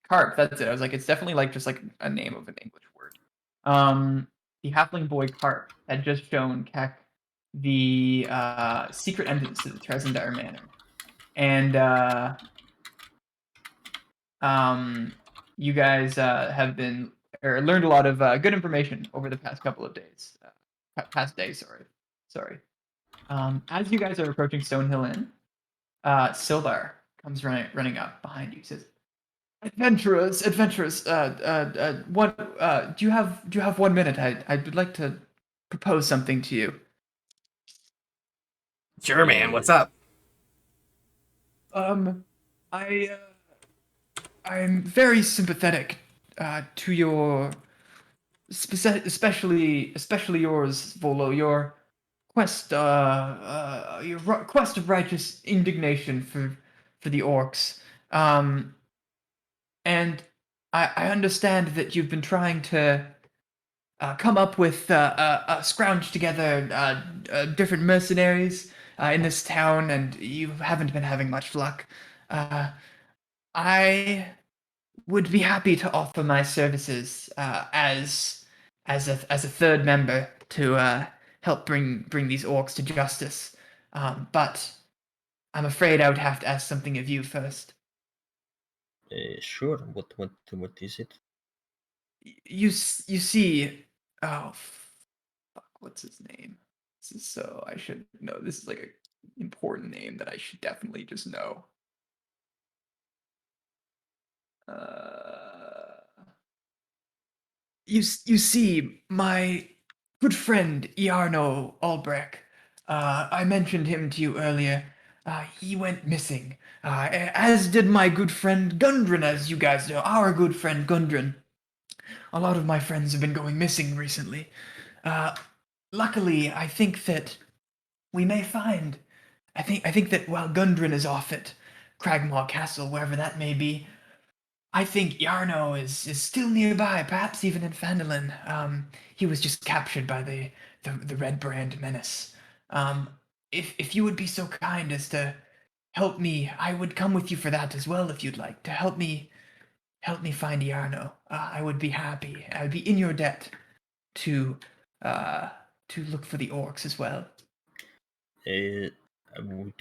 Carp, that's it. I was like, it's definitely like just like a name of an English word. The halfling boy Carp had just shown Keck the secret entrance to the Tresendar Manor, and you guys have been or learned a lot of good information over the past couple of days. Past days, sorry. As you guys are approaching Stonehill Inn, Sildar comes running up behind you. Says, "Adventurers, what? Do you have 1 minute? I would like to propose something to you." Sure, man. What's up? I I'm very sympathetic to your especially yours, Volo. Your quest of righteous indignation for the orcs. And I understand that you've been trying to come up with scrounge together different mercenaries in this town, and you haven't been having much luck. I would be happy to offer my services as a third member to help bring these orcs to justice. But I'm afraid I would have to ask something of you first. Sure. What is it? You see, oh fuck, what's his name? This is so I should know. This is like an important name that I should definitely just know. Uh, you see, my good friend Iarno Albrecht. I mentioned him to you earlier. He went missing. As did my good friend Gundren, as you guys know. Our good friend Gundren. A lot of my friends have been going missing recently. Uh, Luckily, I think that we may find. I think that while Gundren is off at Cragmaw Castle, wherever that may be, I think Yarno is still nearby, perhaps even in Phandalin. He was just captured by the Red Brand menace. Um, if you would be so kind as to help me, I would come with you for that as well, if you'd like to help me find Yarno. I would be happy. I would be in your debt to uh, to look for the orcs as well.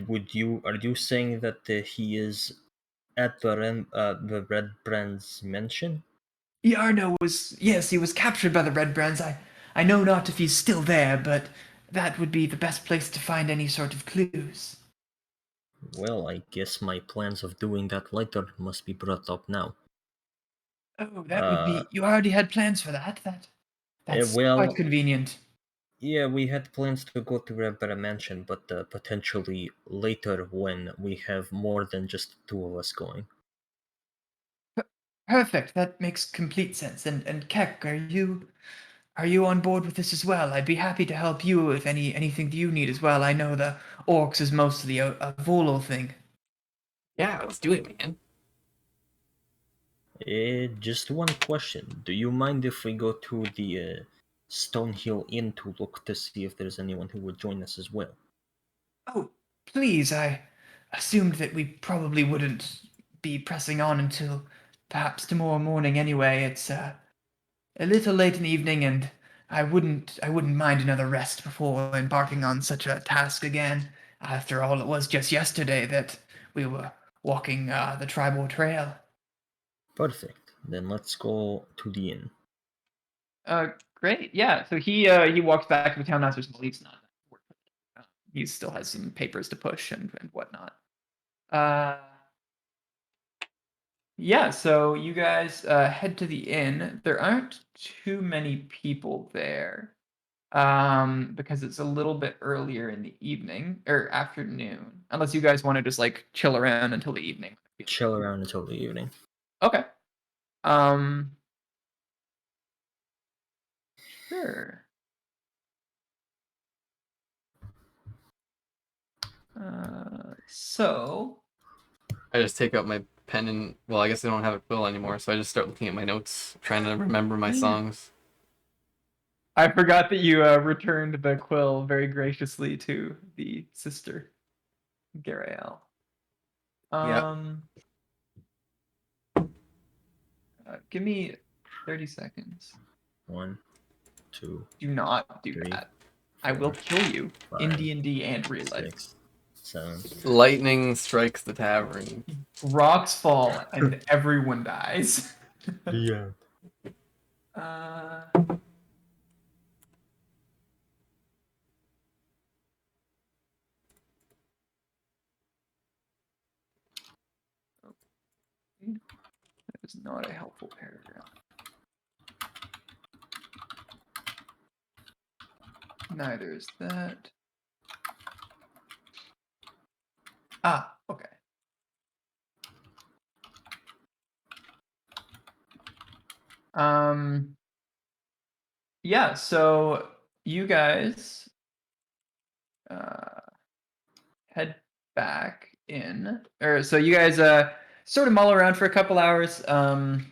Would you are you saying that he is at the Red Brand's mansion? Yarno was, yes, he was captured by the Red Brands. I know not if he's still there, but that would be the best place to find any sort of clues. Well, I guess my plans of doing that later must be brought up now. Oh, that would Uh, be. You already had plans for that. That's quite well, convenient. yeah, we had plans to go to Red Brand Mansion, but potentially later when we have more than just two of us going. Perfect. That makes complete sense. And Keck, are you on board with this as well? I'd be happy to help you with anything that you need as well. I know the orcs is mostly a Volo thing. Yeah, let's do it, man. Just one question. Do you mind if we go to the Stonehill Inn to look to see if there's anyone who would join us as well? Oh, please, I assumed that we probably wouldn't be pressing on until perhaps tomorrow morning anyway. It's a little late in the evening, and I wouldn't mind another rest before embarking on such a task again. After all, it was just yesterday that we were walking the tribal trail. Perfect. Then let's go to the inn. Great. Yeah. So he walks back to the townmaster's hall. He's not. He still has some papers to push and whatnot. Uh, Yeah, so you guys head to the inn. There aren't too many people there because it's a little bit earlier in the evening or afternoon, unless you guys want to just like chill around until the evening. Chill around until the evening. Okay. Um, sure. So I just take out my pen and, well, I guess I don't have a quill anymore, so I just start looking at my notes, trying to remember my songs. I forgot that you returned the quill very graciously to the sister, Garael. Yep. Um, Give me 30 seconds. 1, 2, Do not do 3, that. I 4, will kill you in 5, D&D and real life. 6, 7. Lightning strikes the tavern. Rocks fall and everyone dies. Yeah. Uh, that is not a helpful paragraph. Neither is that. Ah, okay. Yeah, so you guys head back in, or so you guys sort of mull around for a couple hours. The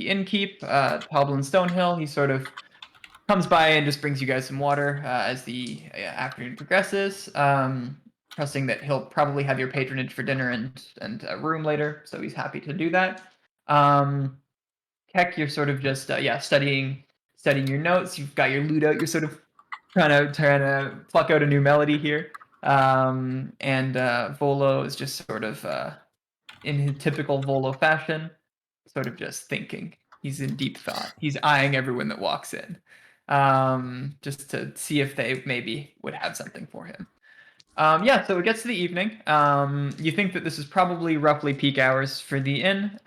innkeep, Hoblin Stonehill, he sort of comes by and just brings you guys some water as the afternoon progresses. Trusting that he'll probably have your patronage for dinner and a room later, so he's happy to do that. Keck, you're sort of just studying your notes. You've got your lute out. You're sort of trying to pluck out a new melody here. And Volo is just sort of in his typical Volo fashion, sort of just thinking. He's in deep thought. He's eyeing everyone that walks in, just to see if they maybe would have something for him. Yeah, so it gets to the evening. You think that this is probably roughly peak hours for the inn.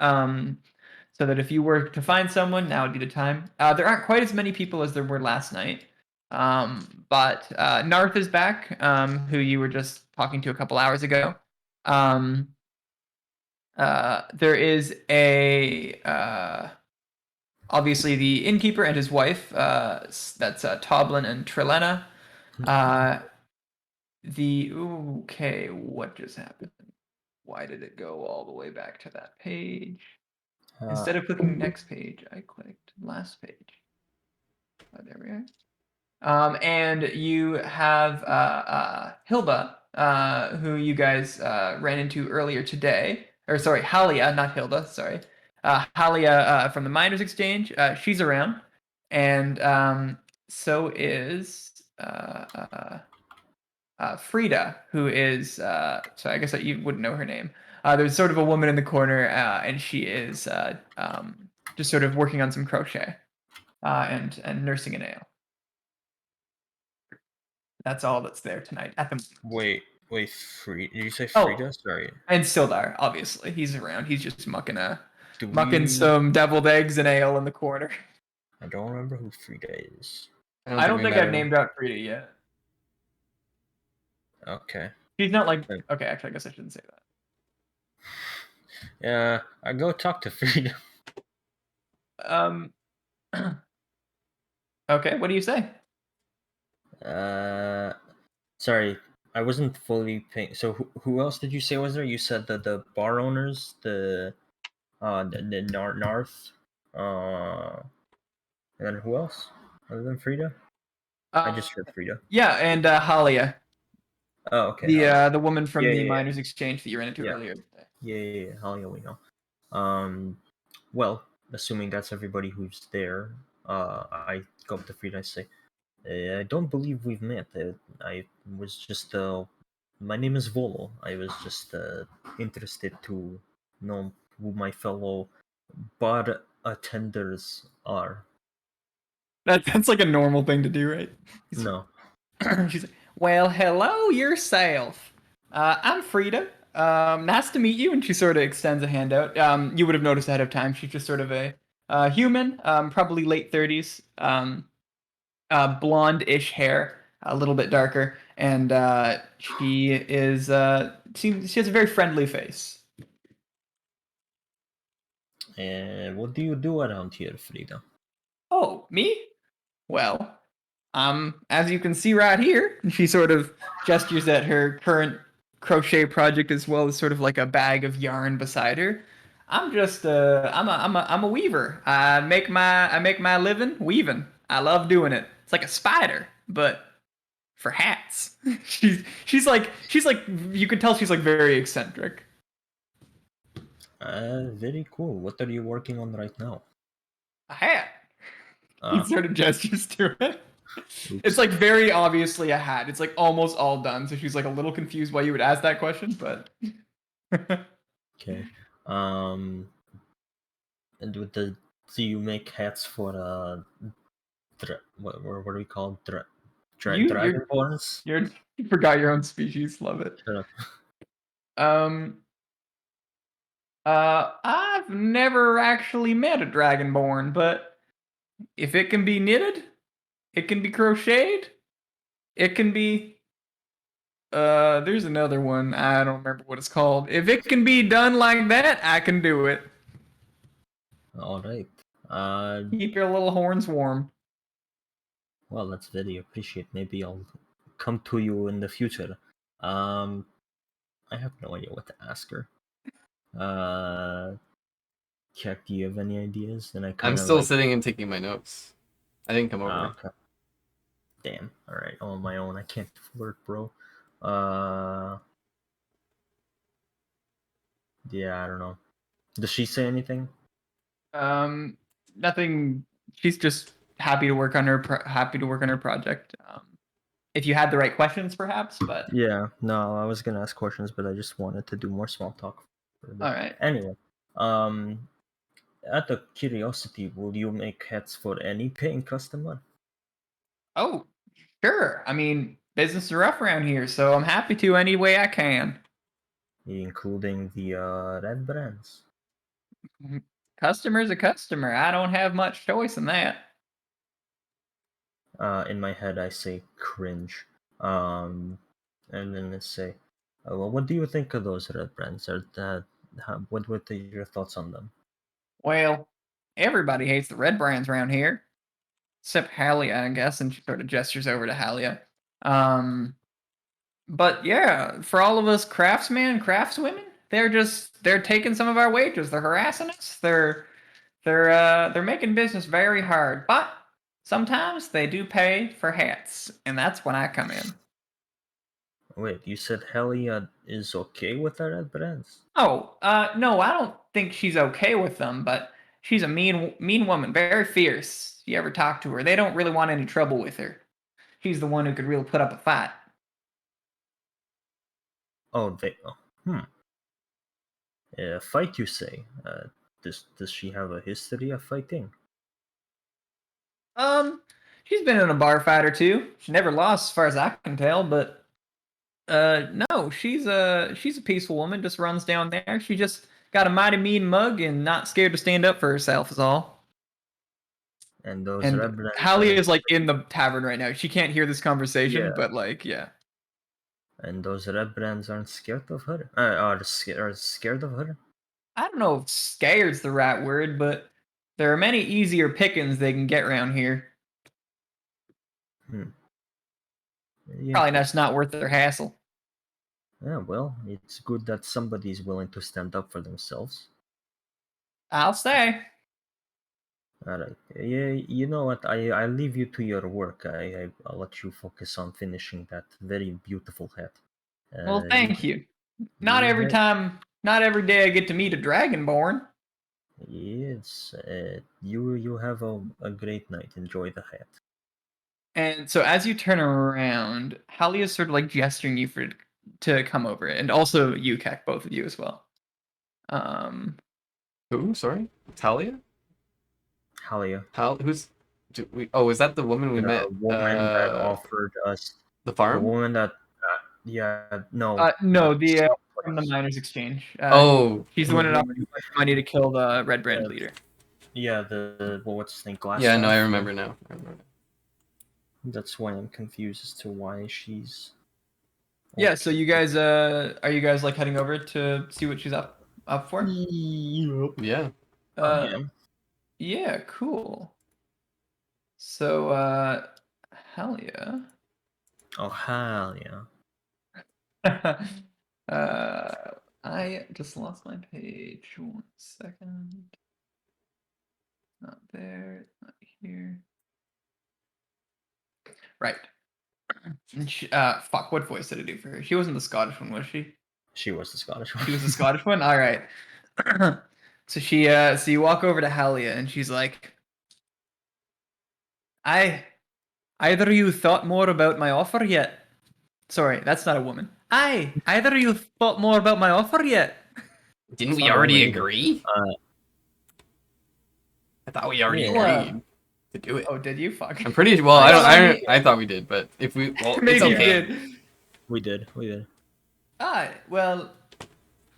So that if you were to find someone, now would be the time. There aren't quite as many people as there were last night. But Narth is back, who you were just talking to a couple hours ago. There is obviously the innkeeper and his wife. That's Toblin and Trelena. Okay, what just happened? Why did it go all the way back to that page? Instead of clicking next page, I clicked last page. Oh, there we are. And you have Hilda, who you guys ran into earlier today. Or sorry, Halia, not Hilda, sorry. Halia from the Miners Exchange. She's around. And so is Frida, who is, so I guess that you wouldn't know her name. There's sort of a woman in the corner, and she is just sort of working on some crochet and nursing a nail. That's all that's there tonight at the moment. Wait, Frida? Did you say Oh. Frida? Sorry. And Sildar, obviously, he's around. He's just mucking Do some deviled eggs and ale in the corner. I don't remember who Frida is. I don't we think met I've her. named out Frida yet. Okay. She's not like Right. okay. Actually, I guess I shouldn't say that. Yeah, I go talk to Frida. Okay, what do you say? Sorry, I wasn't fully paying. So who else did you say was there? You said that the bar owners, the Narth, and then who else other than Frida? I just heard Frida. Yeah, and Halia, Oh, okay. the woman from Yeah, the yeah, yeah. Miners Exchange that you ran into Yeah. earlier today. Yeah, Halia, we know. Well, assuming that's everybody who's there, I go up to Frida and I say, I don't believe we've met. I was just, my name is Volo. I was just interested to know who my fellow bar attenders are. That's like a normal thing to do, right? No. She's like, well, hello yourself. I'm Frida. Nice to meet you. And she sort of extends a hand out. You would have noticed ahead of time. She's just sort of a human, probably late 30s, blonde-ish hair, a little bit darker, and she is she has a very friendly face. And what do you do around here, Frida? Oh, me? Well, as you can see right here, and she sort of gestures at her current crochet project as well as sort of like a bag of yarn beside her. I'm just I'm a weaver. I make my living weaving. I love doing it. It's like a spider, but for hats. she's like you could tell she's like very eccentric. Very cool. What are you working on right now? A hat. He Ah, sort of gestures to it. It's oops. like very obviously a hat. It's like almost all done. So she's like a little confused why you would ask that question, but Okay. Um, and with the do you make hats for what do we call them? you Dragonborns? you forgot your own species. Love it. Shut up. Um I've never actually met a dragonborn, but if it can be knitted, it can be crocheted, it can be there's another one. I don't remember what it's called. If it can be done like that, I can do it. All right. Keep your little horns warm. Well, that's very appreciate. Maybe I'll come to you in the future. Um, I have no idea what to ask her. Jack, do you have any ideas? And I I'm kind of still like, sitting and taking my notes. I didn't come over. okay. Damn. All right, on my own. I can't flirt, bro. Uh, yeah, I don't know. Does she say anything? Um, Nothing. She's just happy to work on her project. If you had the right questions, perhaps. But Yeah, no, I was gonna ask questions, but I just wanted to do more small talk for a bit. all right. Anyway, um, out of curiosity, will you make hats for any paying customer, Oh, sure. I mean, business is rough around here, so I'm happy to any way I can. including the red brands? Customer's a customer. I don't have much choice in that. In my head, I say cringe. Um, and then I say, well, what do you think of those red brands? Are that what are your thoughts on them? Well, everybody hates the red brands around here, except Halia, I guess, and she sort of gestures over to Halia. Um, but yeah, for all of us craftsmen, craftswomen, they're taking some of our wages. They're harassing us. They're making business very hard. But sometimes they do pay for hats, and that's when I come in. Wait, you said Helia is okay with the red brands? Oh, no, I don't think she's okay with them, but she's a mean woman, very fierce. You ever talk to her? They don't really want any trouble with her. She's the one who could really put up a fight. Oh, they. Oh, hmm. Fight, you say? Does she have a history of fighting? Um, she's been in a bar fight or two. She never lost, as far as I can tell. But no, she's a peaceful woman. Just runs down there. She just got a mighty mean mug and not scared to stand up for herself. Is all. And those And red brands Hallie aren't. is like in the tavern right now. She can't hear this conversation, Yeah, but like, yeah. and those red brands aren't scared of her. Are scared of her? I don't know if scared's the right word, but there are many easier pickings they can get around here. Hmm. Very Probably interesting. that's not worth their hassle. Yeah, well, it's good that somebody's willing to stand up for themselves. I'll say. All right. Yeah, you know what? I leave you to your work. I'll let you focus on finishing that very beautiful hat. Well, You thank you. Not you every have time, not every day I get to meet a dragonborn. yes. You have a great night. Enjoy the hat. And so as you turn around, Hallie is sort of like gesturing you for to come over, and also you, Keck, both of you as well. Um, Who? Sorry, Talia. Halia, Who's? Oh, is that the woman we the met? woman that offered us The the farm. woman that yeah, no, the no, the same from the place. miners' exchange. Oh, She's the The one that offered woman, money to kill the red brand yeah, leader. yeah, the what's his name, yeah. No, I Glassstaff. Yeah, remember now. I remember now. that's why I'm confused as to why she's Yeah, so okay. you guys are you guys like heading over to see what she's up for? Yep, Yeah. I Uh am. yeah, cool. So hell yeah. Oh hell yeah! I just lost my page. 1 second. Not there, not here. Right. And fuck, what voice did I do for her? She wasn't the Scottish one, was she? She was the Scottish She was the one. Scottish one? Alright. So you walk over to Halia and she's like, I either you thought more about my offer yet? Sorry, that's not a woman. Either you thought more about my offer yet? Didn't It's we not a already lady. agree? I thought we already Yeah, Well, agreed to do it. oh, did you? Fuck. I'm pretty well. I I don't. Well, I I mean, I thought we did, but if we well, it's maybe you okay. did. we did. We did. Well,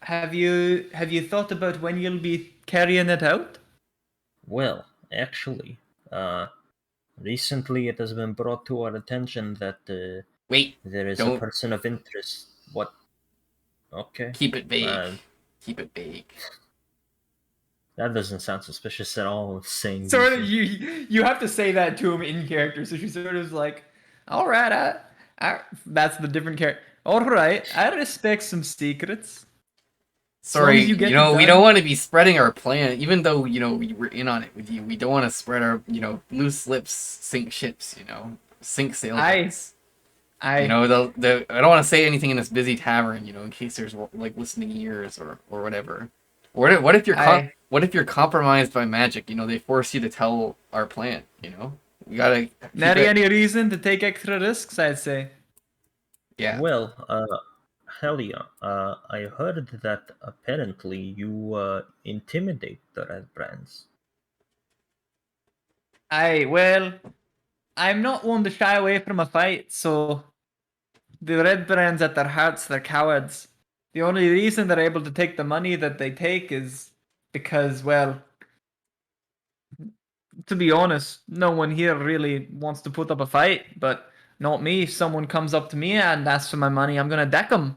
have you thought about when you'll be carrying it out? Well, actually, recently it has been brought to our attention that Wait, there is a don't person of interest. What? Okay. keep it vague. Uh, Keep it vague. that doesn't sound suspicious at all. Saying these Sort of, things. you have to say that to him in character. So she sort of is like, all right, that's the different character. All right, I respect some secrets. As long Sorry, as you get it we don't done. want to be spreading our plan, even though we were in on it with you. We don't want to spread our loose lips, sink ships. Sink sailboats. I I don't want to say anything in this busy tavern. In case there's like listening ears or whatever. What if I what if you're compromised by magic? They force you to tell our plan. We gotta keep not it. any reason to take extra risks, I'd say. Yeah. Well, Helia, I heard that apparently you intimidate the Red Brands. Well, I'm not one to shy away from a fight, so the Red Brands at their hearts, they're cowards. The only reason they're able to take the money that they take is because, well, to be honest, no one here really wants to put up a fight, but not me. If someone comes up to me and asks for my money, I'm gonna deck them.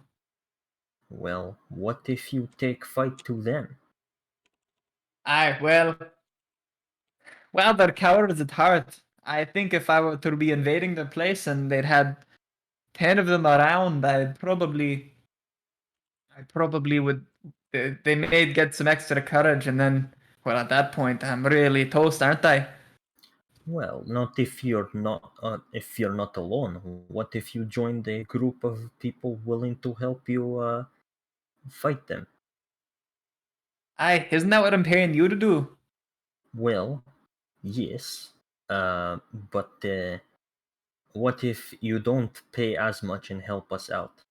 Well, what if you take fight to them? Aye, well, they're cowards at heart. I think if I were to be invading their place and they'd had 10 of them around, I probably would. They may get some extra courage, and then, well, at that point, I'm really toast, aren't I? Well, not if you're not alone. What if you joined a group of people willing to help you fight them? Aye, isn't that what I'm paying you to do? Well, yes. But what if you don't pay as much and help us out?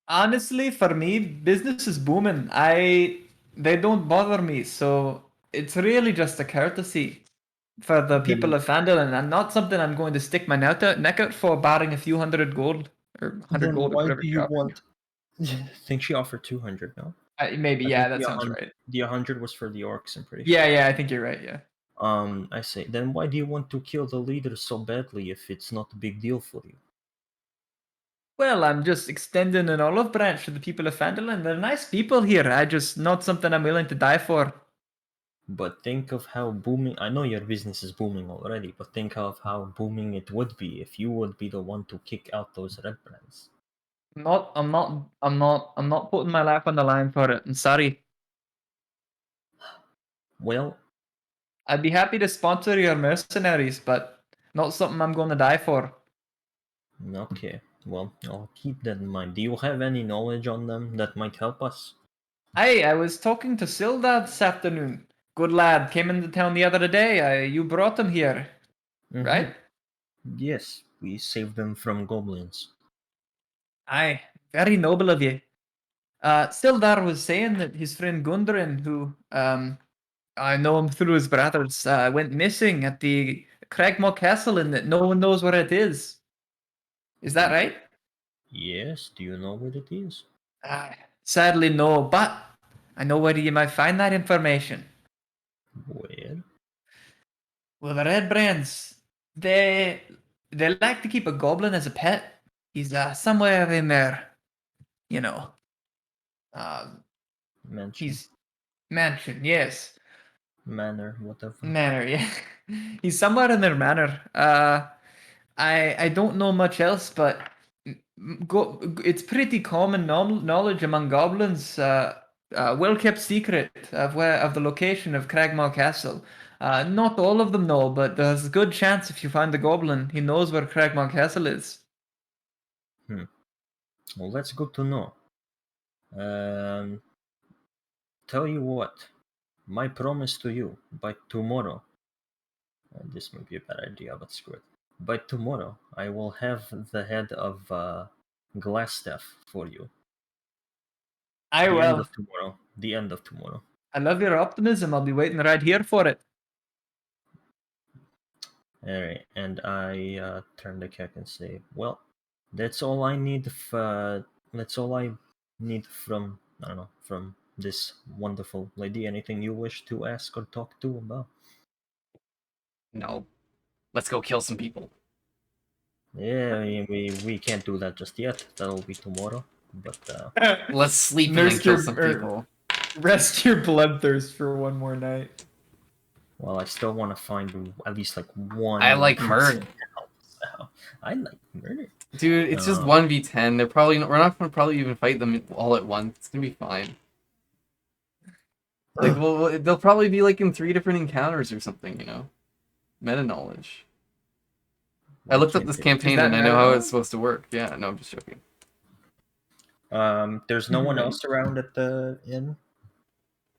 Honestly, for me, business is booming. They don't bother me, so it's really just a courtesy for the people Then, of Fandolin, and not something I'm going to stick my neck out for, barring a few hundred gold or hundred then gold or why whatever do she you offered you. want? I think she offered 200. No, Maybe, I yeah, think that sounds right. the 100 was for the orcs. I'm pretty Yeah, sure. yeah, I think you're right. Yeah. I say. Then why do you want to kill the leader so badly if it's not a big deal for you? Well, I'm just extending an olive branch to the people of Fandolin. They're nice people here. I just not something I'm willing to die for. But think of how booming. I know your business is booming already, but think of how booming it would be if you would be the one to kick out those red brands. I'm not putting my life on the line for it. I'm sorry. Well, I'd be happy to sponsor your mercenaries, but not something I'm going to die for. okay. Well, I'll keep that in mind. Do you have any knowledge on them that might help us? I was talking to Sildad this afternoon. Good lad, came into town the other day. You brought him here, Mm-hmm. right? Yes, we saved them from goblins. Aye, very noble of you. Sildar was saying that his friend Gundren, who I know him through his brothers, went missing at the Cragmaw Castle and that no one knows where it is. Is that right? Yes, do you know what it is? Sadly, no, but I know where you might find that information. Where? Well, the Red Brands, they they like to keep a goblin as a pet. He's somewhere in there, you know. Uh, Mansion. he's mansion, yes, Manor, whatever. manor, yeah. He's somewhere in their manor. I don't know much else, but it's pretty common knowledge among goblins. Well kept secret of the location of Cragmaw Castle. Not all of them know, but there's a good chance if you find the goblin, he knows where Cragmaw Castle is. Well, that's good to know. Um, tell you what, my promise to you, by tomorrow, and this may be a bad idea, but screw it. By tomorrow, I will have the head of Glassstaff for you. I The end will. of tomorrow. The end of tomorrow. I love your optimism. I'll be waiting right here for it. Alright, and I turn to Keck and say, "Well, that's all I need. That's all I need from I don't know from this wonderful lady. Anything you wish to ask or talk to about?" No. Let's go kill some people. Yeah, I mean, we can't do that just yet. That'll be tomorrow. But Let's sleep and then Nurse kill your some people. rest your bloodthirst for one more night. well, I still want to find at least like one. I like person murder. to help us out. I like murder. Dude, it's just Um, 1v10. We're not gonna probably even fight them all at once. It's gonna be fine. Like, well, they'll probably be like in 3 different encounters or something, you know? Meta knowledge. I why looked up can't this they? Is campaign that and I know meta how it's knowledge? supposed to work. Yeah, no, I'm just joking. There's no one else around at the inn.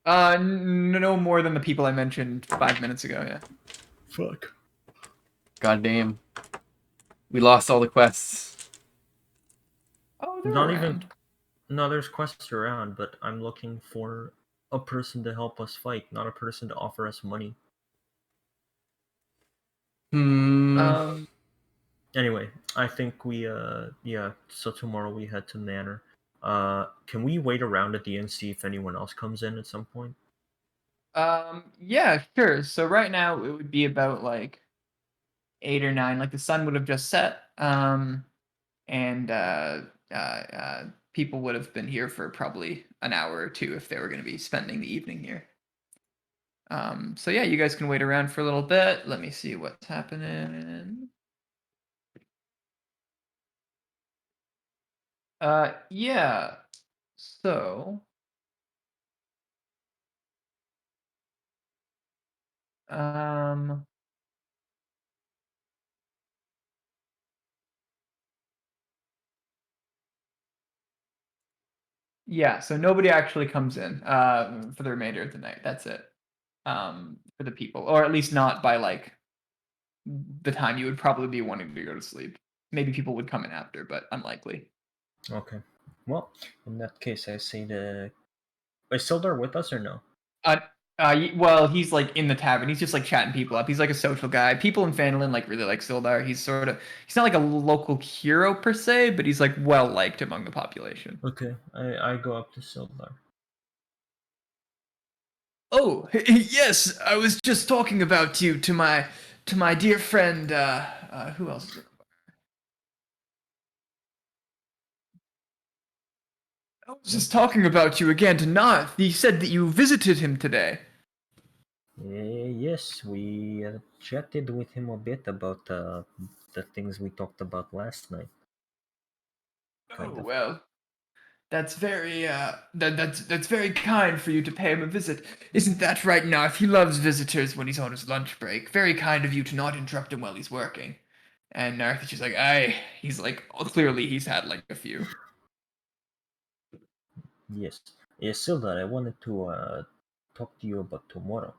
No more than the people I mentioned 5 minutes ago. Yeah. Fuck. God damn. We lost all the quests. Oh, they're Not even. around. No, there's quests around, but I'm looking for a person to help us fight, not a person to offer us money. Hmm. Anyway, I think yeah. So tomorrow we head to Manor. Can we wait around at the inn see if anyone else comes in at some point? Yeah, sure. So right now it would be about like 8 or 9. Like the sun would have just set. And people would have been here for probably an hour or two if they were going to be spending the evening here. So yeah, you guys can wait around for a little bit. Let me see what's happening. Yeah. So, um, yeah. So nobody actually comes in for the remainder of the night. That's it. For the people, or at least not by like the time you would probably be wanting to go to sleep. Maybe people would come in after, but unlikely. Okay. Well, in that case, I say is Sildar with us or no? Uh, well, he's like in the tavern. He's just like chatting people up. He's like a social guy. People in Phandalin like really like Sildar. He's not like a local hero per se, but he's like well liked among the population. Okay, I go up to Sildar. Oh, yes, I was just talking about you to my dear friend. Who else? Is it? I was just talking about you again to Nath. He said that you visited him today. Yes, we chatted with him a bit about the things we talked about last night. Oh Kind of. well, that's very that's very kind for you to pay him a visit. Isn't that right, Narth? He loves visitors when he's on his lunch break. Very kind of you to not interrupt him while he's working. And Narth is just like, aye. He's like, oh, clearly he's had like a few. Yes. Yes, Sildar, I wanted to talk to you about tomorrow.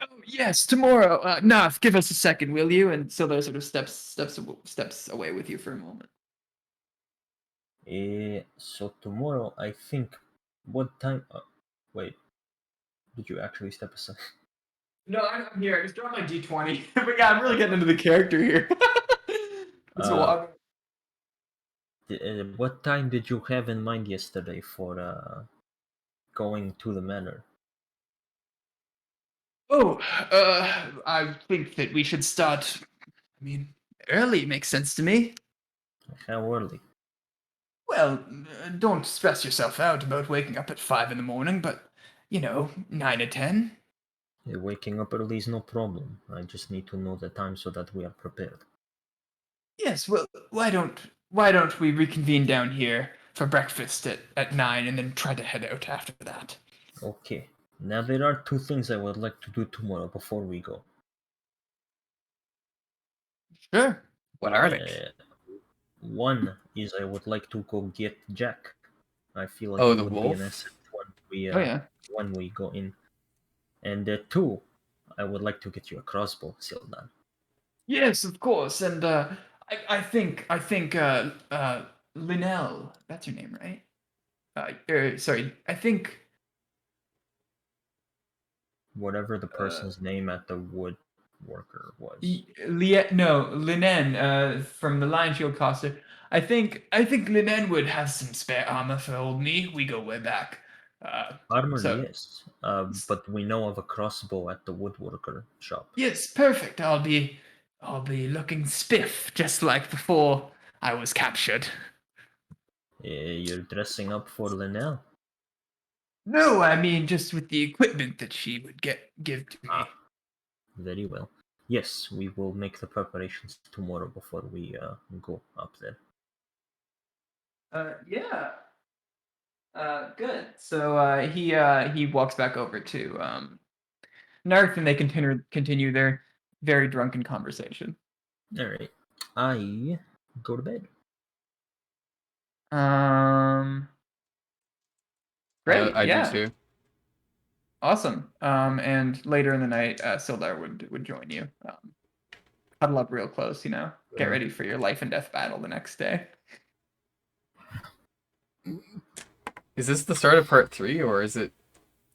Oh yes, tomorrow. Narth, give us a second, will you? And Sildar sort of steps away with you for a moment. So tomorrow, I think. What time? Wait, did you actually step aside? No, I'm here. I just dropped my D20. But yeah, I'm really getting into the character here. So Uh, what time did you have in mind yesterday for going to the manor? oh, I think that we should start. I mean, early makes sense to me. How early? Well, don't stress yourself out about waking up at 5 in the morning, but 9 or 10. Waking up early is no problem. I just need to know the time so that we are prepared. Yes. Well, why don't we reconvene down here for breakfast at 9, and then try to head out after that. Okay. Now there are two things I would like to do tomorrow before we go. Sure. What are they? One is I would like to go get Jack. I feel like Oh, he the would be an wolf. asset we Oh yeah. when we go in. And two, I would like to get you a crossbow, Sildan. Yes, of course. And I think Linnell, that's your name, right? Sorry, I think Whatever the uh person's name at the woodworker was. No, Linen, from the Lion Shield Coster. I think Linen would have some spare armor for old me. We go way back. Armor, So yes, but we know of a crossbow at the woodworker shop. yes, perfect. I'll be looking spiff, just like before I was captured. You're dressing up for Linnell. No, I mean just with the equipment that she would give to me. Ah, very well. Yes, we will make the preparations tomorrow before we go up there. Yeah. Good. So he walks back over to Narth, and they continue their very drunken conversation. All right, I go to bed. Um, great. I do Yeah. too. Awesome. And later in the night, Sildar would join you. Huddle up real close, get Mhm. ready for your life and death battle the next day. Is this the start of part 3 or is it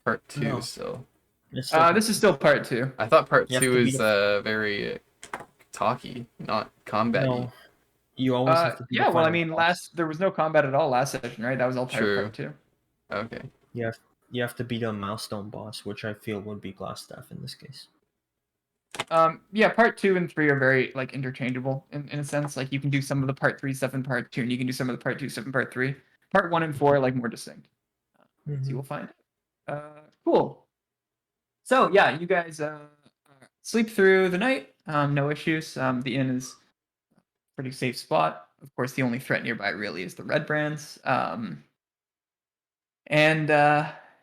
part 2 No, still? it's still This is still part 2. I thought part You have 2 to be is very talky, not combat-y. no. You always have to be the Yeah. Well, I final mean, boss. there was no combat at all last session, right? That was all part of True. part 2. Okay. You have you have to beat a milestone boss, which I feel would be Glassstaff in this case. Yeah, part 2 and 3 are very like interchangeable in a sense. Like you can do some of the part 3 stuff in part 2, and you can do some of the part 2 stuff in part 3. Part 1 and 4 are like more distinct. So you will find. Cool. So yeah, you guys sleep through the night. No issues. The inn is a pretty safe spot. Of course, the only threat nearby really is the Red Brands. And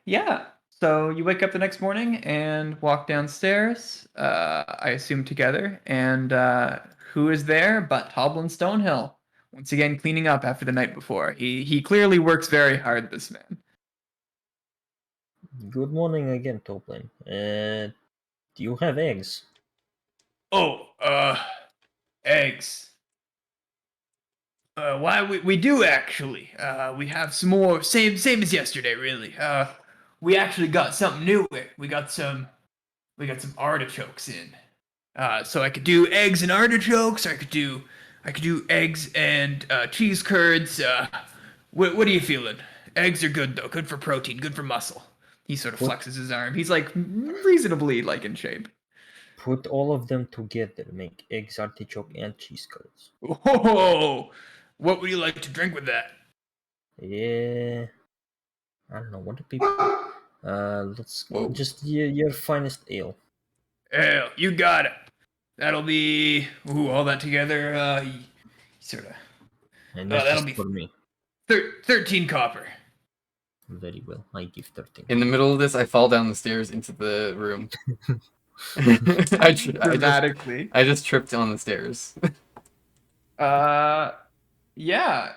yeah, so you wake up the next morning and walk downstairs. I assume together. And who is there but Hoblin Stonehill? Once again, cleaning up after the night before. He clearly works very hard. This man. Good morning again, Toplin. Do you have eggs? Oh, eggs. Why we do actually. We have some more. Same as yesterday, really. We actually got something new. We got some artichokes in. So I could do eggs and artichokes. I could do eggs and cheese curds. What are you feeling? Eggs are good though. Good for protein. Good for muscle. He sort of Put flexes his arm. He's like reasonably like in shape. put all of them together. Make eggs, artichoke, and cheese curds. Oh, what would you like to drink with that? Yeah, I don't know what do people. Let's Whoa. just your finest ale. Hell, you got it. That'll be all that together. Sort of. And that's That'll just be for me. 13 copper. Very well. I give 13. In the middle of this, I fall down the stairs into the room. Dramatically. I just tripped on the stairs. Yeah.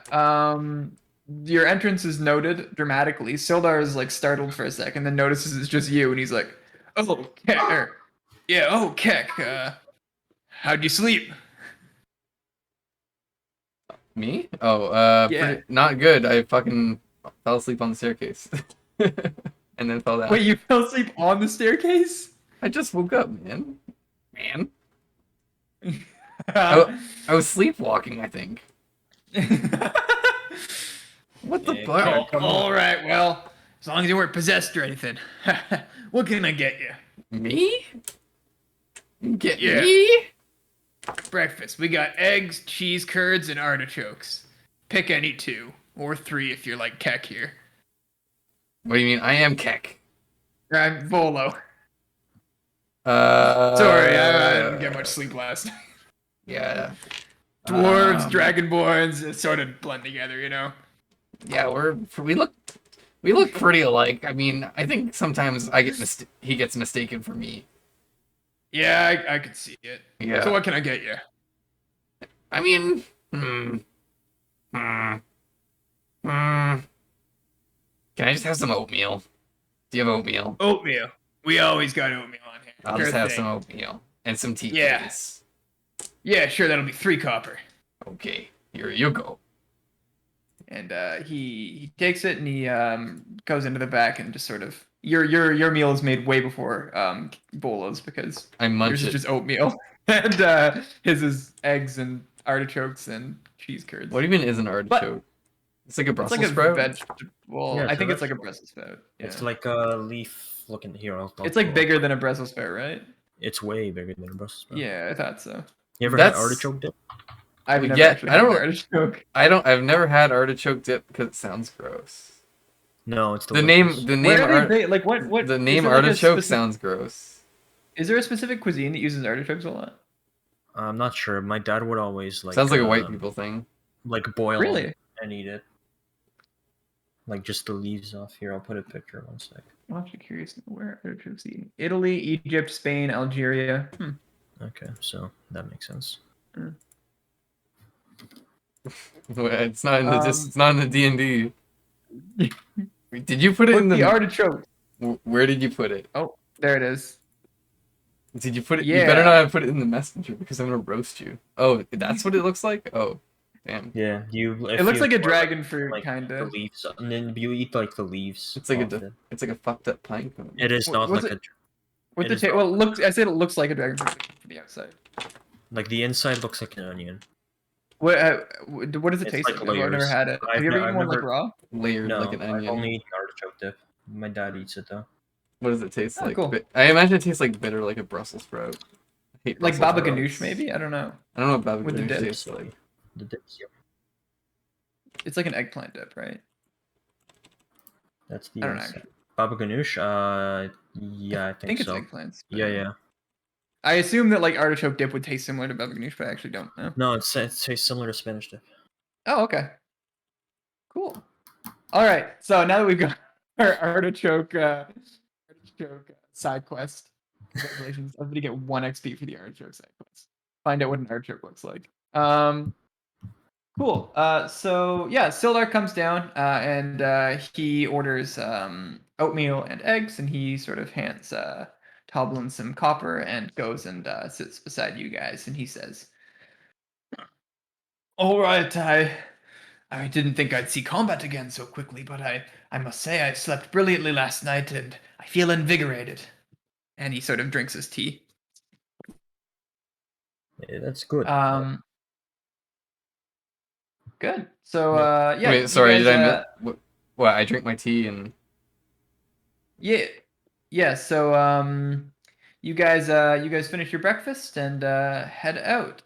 Your entrance is noted dramatically. Sildar is like startled for a second, then notices it's just you, and he's like, "Oh, Keck. Yeah, oh, Keck. How'd you sleep?" Me? Oh, Yeah. pretty not good. I fucking fell asleep on the staircase. And then fell down. Wait, you fell asleep on the staircase? I just woke up, man. Man. I was sleepwalking, I think. What the Yeah, fuck? come on. All right. Well, as long as you weren't possessed or anything. What can I get you? Me? Get Yeah. me? Breakfast. We got eggs, cheese curds, and artichokes. Pick any 2 or 3 if you're like Keck here. What do you mean? I am Keck. I'm Volo. Sorry, I didn't get much sleep last night. Yeah. Dwarves, dragonborns, it sort of blend together, Yeah, we look pretty alike. I mean, I think sometimes he gets mistaken for me. Yeah, I could see it. Yeah. So what can I get you? I mean, Can I just have some oatmeal? Do you have oatmeal? Oatmeal. We always got oatmeal on hand. I'll Sure just have thing. some oatmeal and some tea, Yeah. please. Yeah, sure. That'll be 3 copper. Okay, here you go. And he takes it and he goes into the back and just sort of your meal is made way before Bola's because I yours munch is it. just oatmeal and his is eggs and artichokes and cheese curds. What even is an artichoke? It's like a It's like Brussels a sprout? vegetable. Yeah, I it's a think it's like a vegetable. Brussels sprout. Yeah. It's like a leaf looking here. It's like bigger than a Brussels sprout, right? It's way bigger than a Brussels sprout. Yeah, I thought so. You ever had That's artichoke dip? I've never yeah. actually had an artichoke. I've never had artichoke dip because it sounds gross. No, it's The delicious. name Where are they like what the is name there like a artichoke specific, sounds gross. is there a specific cuisine that uses artichokes a lot? I'm not sure. My dad would always like Sounds like a white people thing. like boil Really? them and eat it. Like just the leaves off. Here, I'll put a picture. One sec. I'm actually curious to know where artichokes eat. Italy, Egypt, Spain, Algeria. Okay, so that makes sense. It's not in the it's not in the D&D. Did you put it Put in the the artichoke. Where did you put it? Oh, there it is. Did you put it? Yeah. You better not have put it in the messenger because I'm gonna roast you. Oh, that's what it looks like. Oh, damn. Yeah, It looks like a dragon fruit, like kind the of. leaves, and then you eat like the leaves. It's like off a it. it's like a fucked up pine cone. It is not What's like it- a With It the is tail, not- well, it looks. I said it looks like a dragon fruit from the outside. like the inside looks like an onion. What does it It's taste like like? I've never layers. had it. Have you ever eaten one like raw? Layered No, like an I've onion. only eaten artichoke dip. My dad eats it though. What does it taste Oh, like? cool. I imagine it tastes like bitter, like a Brussels sprout. I hate Like Brussels baba sprouts. ganoush, maybe? I don't know. I don't know what baba With the ganoush dip? tastes like. The dips, yep. It's like an eggplant dip, right? That's the I don't know. inside. Actually. Baba ganoush. Yeah, I think it's so. eggplants. but- Yeah, yeah. I assume that like artichoke dip would taste similar to baba ganoush, but I actually don't know. No, it tastes similar to Spanish dip. Oh, okay. Cool. All right. So now that we've got our artichoke side quest, congratulations! I'm gonna get 1 XP for the artichoke side quest. Find out what an artichoke looks like. Cool. So yeah, Sildar comes down and he orders oatmeal and eggs, and he sort of hands Toblin some copper and goes and sits beside you guys, and he says, "All right, I didn't think I'd see combat again so quickly, but I must say I slept brilliantly last night, and I feel invigorated." And he sort of drinks his tea. Yeah, that's good. Good. So yeah. Wait, you sorry, guys, did I miss? What? I drink my tea and Yeah. Yeah, so you guys finish your breakfast and head out.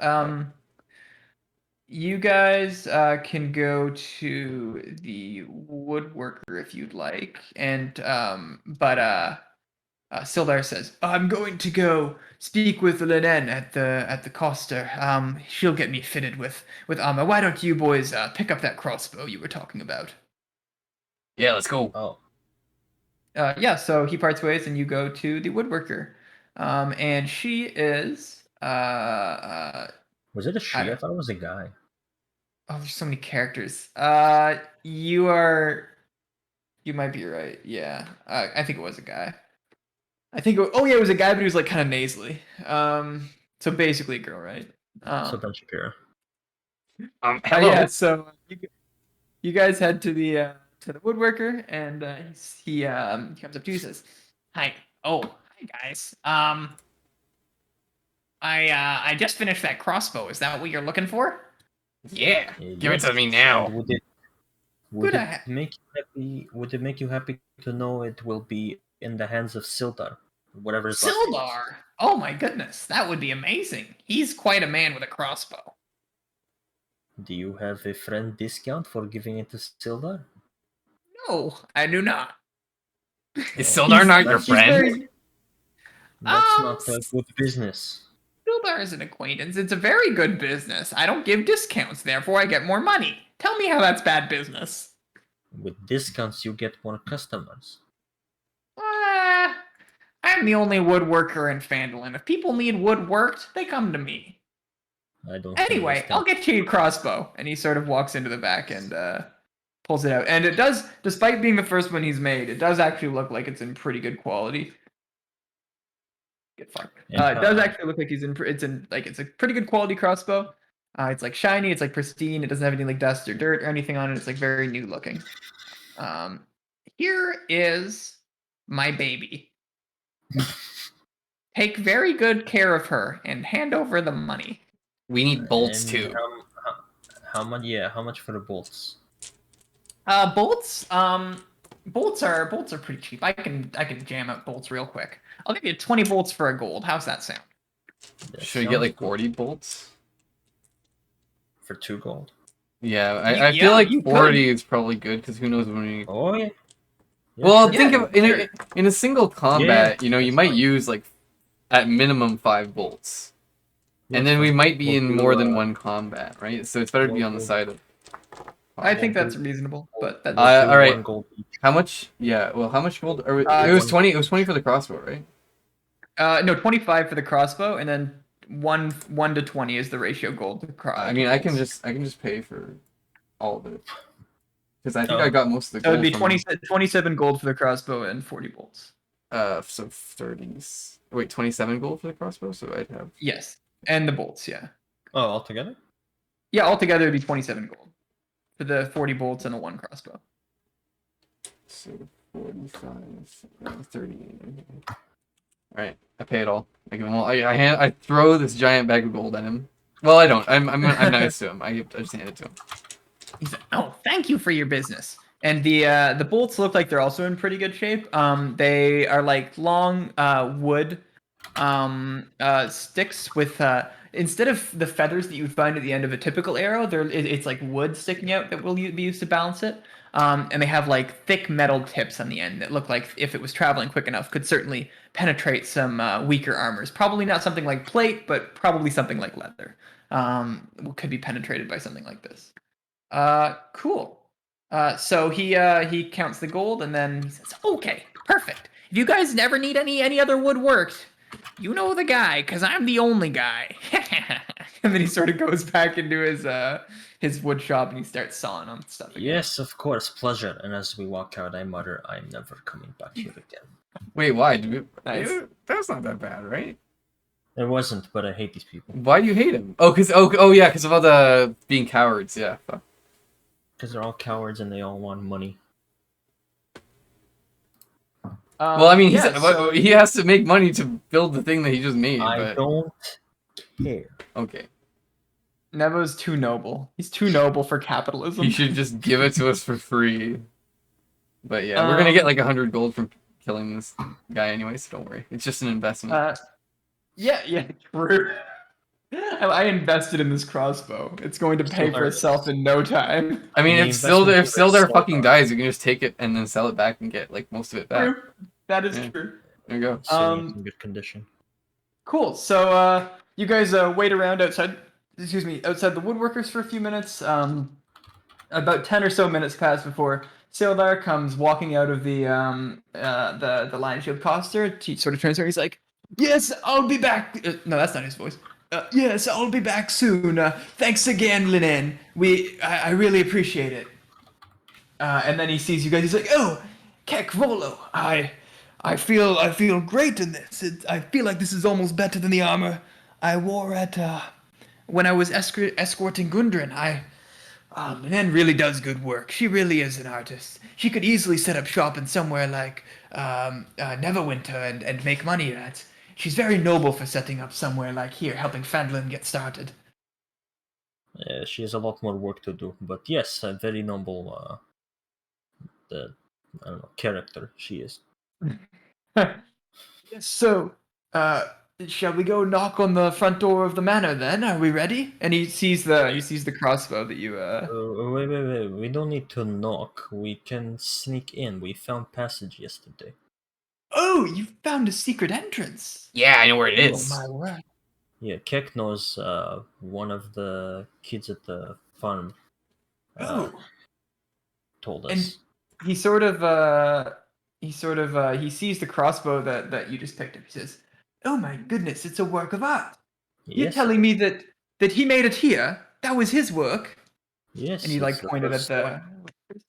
You guys can go to the woodworker if you'd like, and but Sildar says, "I'm going to go speak with Lenen at the Costa. She'll get me fitted with armor. Why don't you boys pick up that crossbow you were talking about?" yeah, let's go. Oh, Yeah, so he parts ways, and you go to the woodworker, and she is was it a she? I- I thought it was a guy. oh, there's so many characters. You might be right. Yeah, I think it was a guy. Oh yeah, it was a guy, but he was like kind of nasally. So basically a girl, right? So Ben Shapiro. Hello. Yeah, so you guys head to the woodworker, and he comes up to you and says, "Hi, hi guys. I just finished that crossbow. Is that what you're looking for?" Yeah, give it to me now. And would Good, it make you happy? Would it make you happy to know it will be in the hands of Sildar, whatever his last name is? Sildar. Oh my goodness, that would be amazing. He's quite a man with a crossbow. Do you have a friend discount for giving it to Sildar? No, I do not. Is Sildar not your He's friend? very- That's not a good business. Sildar is an acquaintance. It's a very good business. I don't give discounts, therefore I get more money. Tell me how that's bad business. With discounts, you get more customers. I'm the only woodworker in Phandalin. If people need wood worked, they come to me. I don't. Anyway, understand. I'll get you a crossbow. And he sort of walks into the back and pulls it out, and it does, despite being the first one he's made, it does actually look like it's in pretty good quality. Get fucked. It does actually look like it's a pretty good quality crossbow. It's like shiny, it's like pristine. It doesn't have any like dust or dirt or anything on it. It's like very new looking. Here is my baby. Take very good care of her and hand over the money. We need bolts And too. how much? Yeah, how much for the bolts? Bolts. Bolts are pretty cheap. I can jam up bolts real quick. I'll give you 20 bolts for a gold. How's that sound? That Should we get like sounds 40 bolts? for 2 gold? Yeah, I feel like 40 is probably good because who knows when we. Oh yeah. Well, sure. think of in a single combat, you that's might fine. use like at minimum 5 bolts, and That's then we fine. might be We'll in do, more than one combat, right? So it's better to be we'll on the do- side of. I think We'll that's do- reasonable, but that's we'll do all right. 1 gold each. How much? Yeah. Well, how much gold? Are we, Uh, it was 20. It was 20 for the crossbow, right? no, 25 for the crossbow, and then 1 to 20 is the ratio gold. I mean, I can bolts. just pay for all of it because I think Oh. I got most of the So gold. it'd be 27 gold for the crossbow and 40 bolts. So 30s. Wait, 27 gold for the crossbow. So I'd have. Yes, and the bolts. Yeah, Oh, altogether? yeah. Altogether, it'd be 27 gold for the 40 bolts and a 1 crossbow. So 45, 38. All right, I pay it all. I give him all. I throw this giant bag of gold at him. Well, I don't. I'm nice to him. I just hand it to him. He's like, "Oh, thank you for your business." And the bolts look like they're also in pretty good shape. They are like long wood sticks with instead of the feathers that you would find at the end of a typical arrow, it's like wood sticking out that will be used to balance it. And they have like thick metal tips on the end that look like if it was traveling quick enough could certainly penetrate some weaker armors. Probably not something like plate, but probably something like leather. Could be penetrated by something like this. Cool. So he counts the gold and then he says, "Okay, perfect. If you guys never need any other wood worked, you know the guy, cause I'm the only guy." And then he sort of goes back into his wood shop and he starts sawing on stuff again. Yes, of course, pleasure. And as we walk out, I mutter, "I'm never coming back here again." Wait, why? Nice. That's not that bad, right? It wasn't, but I hate these people. Why do you hate him? Oh yeah, because of all the being cowards. Yeah. Fuck. Because they're all cowards and they all want money. Well, I mean, so he has to make money to build the thing that he just made. I But don't care. okay, Nevo's too noble. He's too noble for capitalism. he should just give it to us for free. But yeah, we're gonna get like 100 gold from killing this guy anyway, so don't worry. It's just an investment. Yeah, true. I invested in this crossbow. It's going to pay for itself in no time. I mean, the if still there investment fucking is dies, you can just take it and then sell it back and get like most of it back. True. That is Yeah. true. There you go. Sitting in good condition. Cool. So you guys wait around outside. Excuse me, outside the woodworkers for a few minutes. About 10 or so minutes pass before Sildar comes walking out of the Lion Shield coster. He sort of turns around. He's like, "Yes, I'll be back." No, that's not his voice. "Yes, I'll be back soon. Thanks again, Linen. I really appreciate it." And then he sees you guys. He's like, "Oh, Kek Volo, I feel great in this. I feel like this is almost better than the armor I wore at when I was escorting Gundren. Linen really does good work. She really is an artist. She could easily set up shop in somewhere like Neverwinter and make money at. She's very noble for setting up somewhere like here, helping Fandlin get started." She has a lot more work to do, but yes, a very noble, I don't know, character she is. Yes, so, shall we go knock on the front door of the manor then? Are we ready? And he sees the crossbow that you Wait. We don't need to knock. We can sneak in. We found passage yesterday. Oh, you found a secret entrance. Yeah, I know where it Oh is. my word. Yeah, Kek knows one of the kids at the farm Oh. told And us. he sees the crossbow that you just picked up. He says, "Oh my goodness, it's a work of art. You're Yes, telling me that he made it here? That was his work?" yes. And he it's like the pointed at first stone. the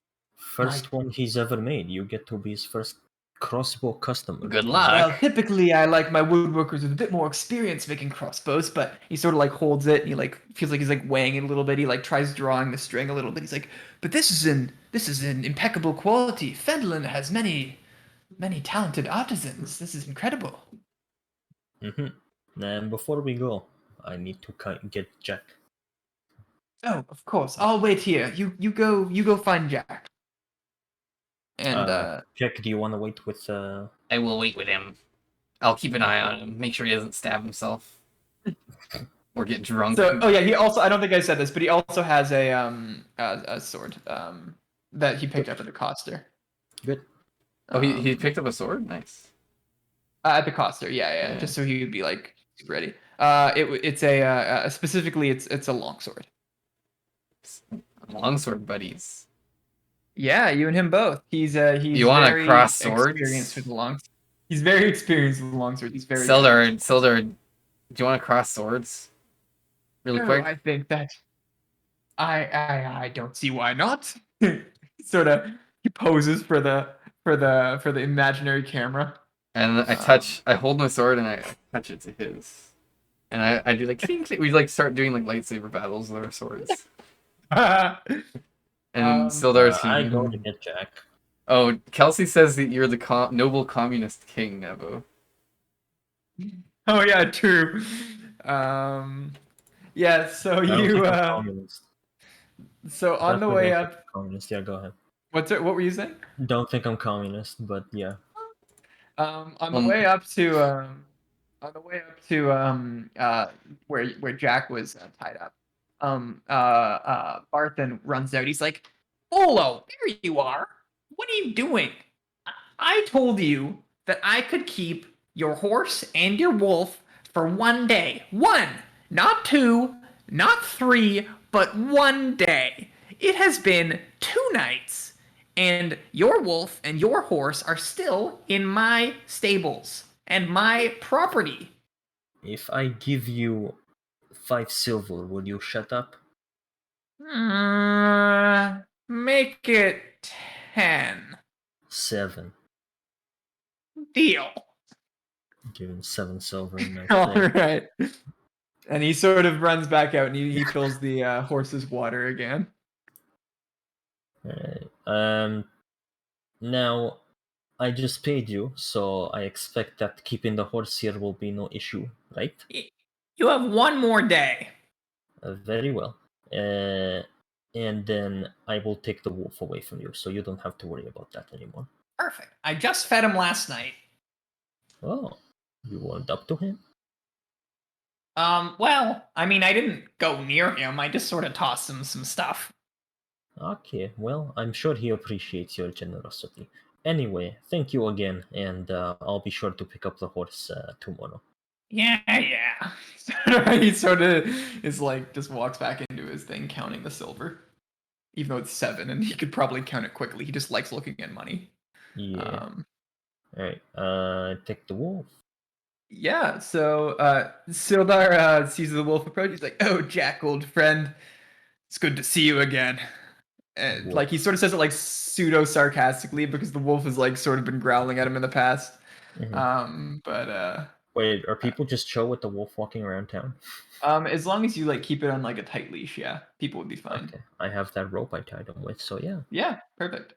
first one he's ever made. You get to be his first crossbow customer. Good Well, luck. typically I like my woodworkers with a bit more experience making crossbows, but he sort of like holds it and he like feels like he's like weighing it a little bit. He like tries drawing the string a little bit. He's like, but this is in impeccable quality. Fendlin has many talented artisans. This is incredible. And before we go, I need to get Jack. Oh, of course. I'll wait here. You go find Jack. And Jack, do you want to wait with? I will wait with him. I'll keep an eye on him. Make sure he doesn't stab himself or get drunk. so oh yeah, he also, I don't think I said this, but he also has a sword that he picked up at the coster. Good. Oh, he picked up a sword. Nice. At the coster, yeah, just so he would be like ready. It's specifically it's a longsword. Longsword buddies. Yeah, you and him both. He's You want to very cross swords? experienced with the long. He's very experienced with the longsword. He's very Sildar, do you want to cross swords? Really No, quick. I think that I don't see why not. Sort of, he poses for the imaginary camera. And I hold my sword and I touch it to his. And I do like, clink, clink. We like start doing like lightsaber battles with our swords. And Sildar's I go to get Jack. Oh, Kelsey says that you're the noble communist king, Nevo. Oh yeah, true. Yeah, so I don't you think I'm communist. so on the way up. Communist, yeah, go ahead. What were you saying? Don't think I'm communist, but yeah. On the way up to where Jack was tied up, Barthen runs out. He's like, "Olo, there you are. What are you doing? I told you that I could keep your horse and your wolf for 1 day. One, not two, not three, but 1 day. It has been 2 nights, and your wolf and your horse are still in my stables and my property." If I give you 5 silver, will you shut up? Make it 10. 7. Deal. Give him 7 silver and I All say, right. And he sort of runs back out and he fills the horse's water again. Alright. Now, I just paid you, so I expect that keeping the horse here will be no issue, right? You have 1 more day. Very well. And then I will take the wolf away from you, so you don't have to worry about that anymore. Perfect. I just fed him last night. Oh, you warmed up to him? Well, I mean, I didn't go near him. I just sort of tossed him some stuff. Okay, well, I'm sure he appreciates your generosity. Anyway, thank you again, and I'll be sure to pick up the horse tomorrow. Yeah. He sort of is like, just walks back into his thing, counting the silver. Even though it's 7, and he could probably count it quickly. He just likes looking at money. Yeah. Alright, take the wolf. Yeah, so Sildar sees the wolf approach. He's like, "Oh, Jack, old friend. It's good to see you again." And, like, he sort of says it like pseudo sarcastically because the wolf has like sort of been growling at him in the past. Wait, are people just chill with the wolf walking around town? As long as you like keep it on like a tight leash, yeah, people would be fine. Okay, I have that rope I tied him with, so yeah. Yeah, perfect.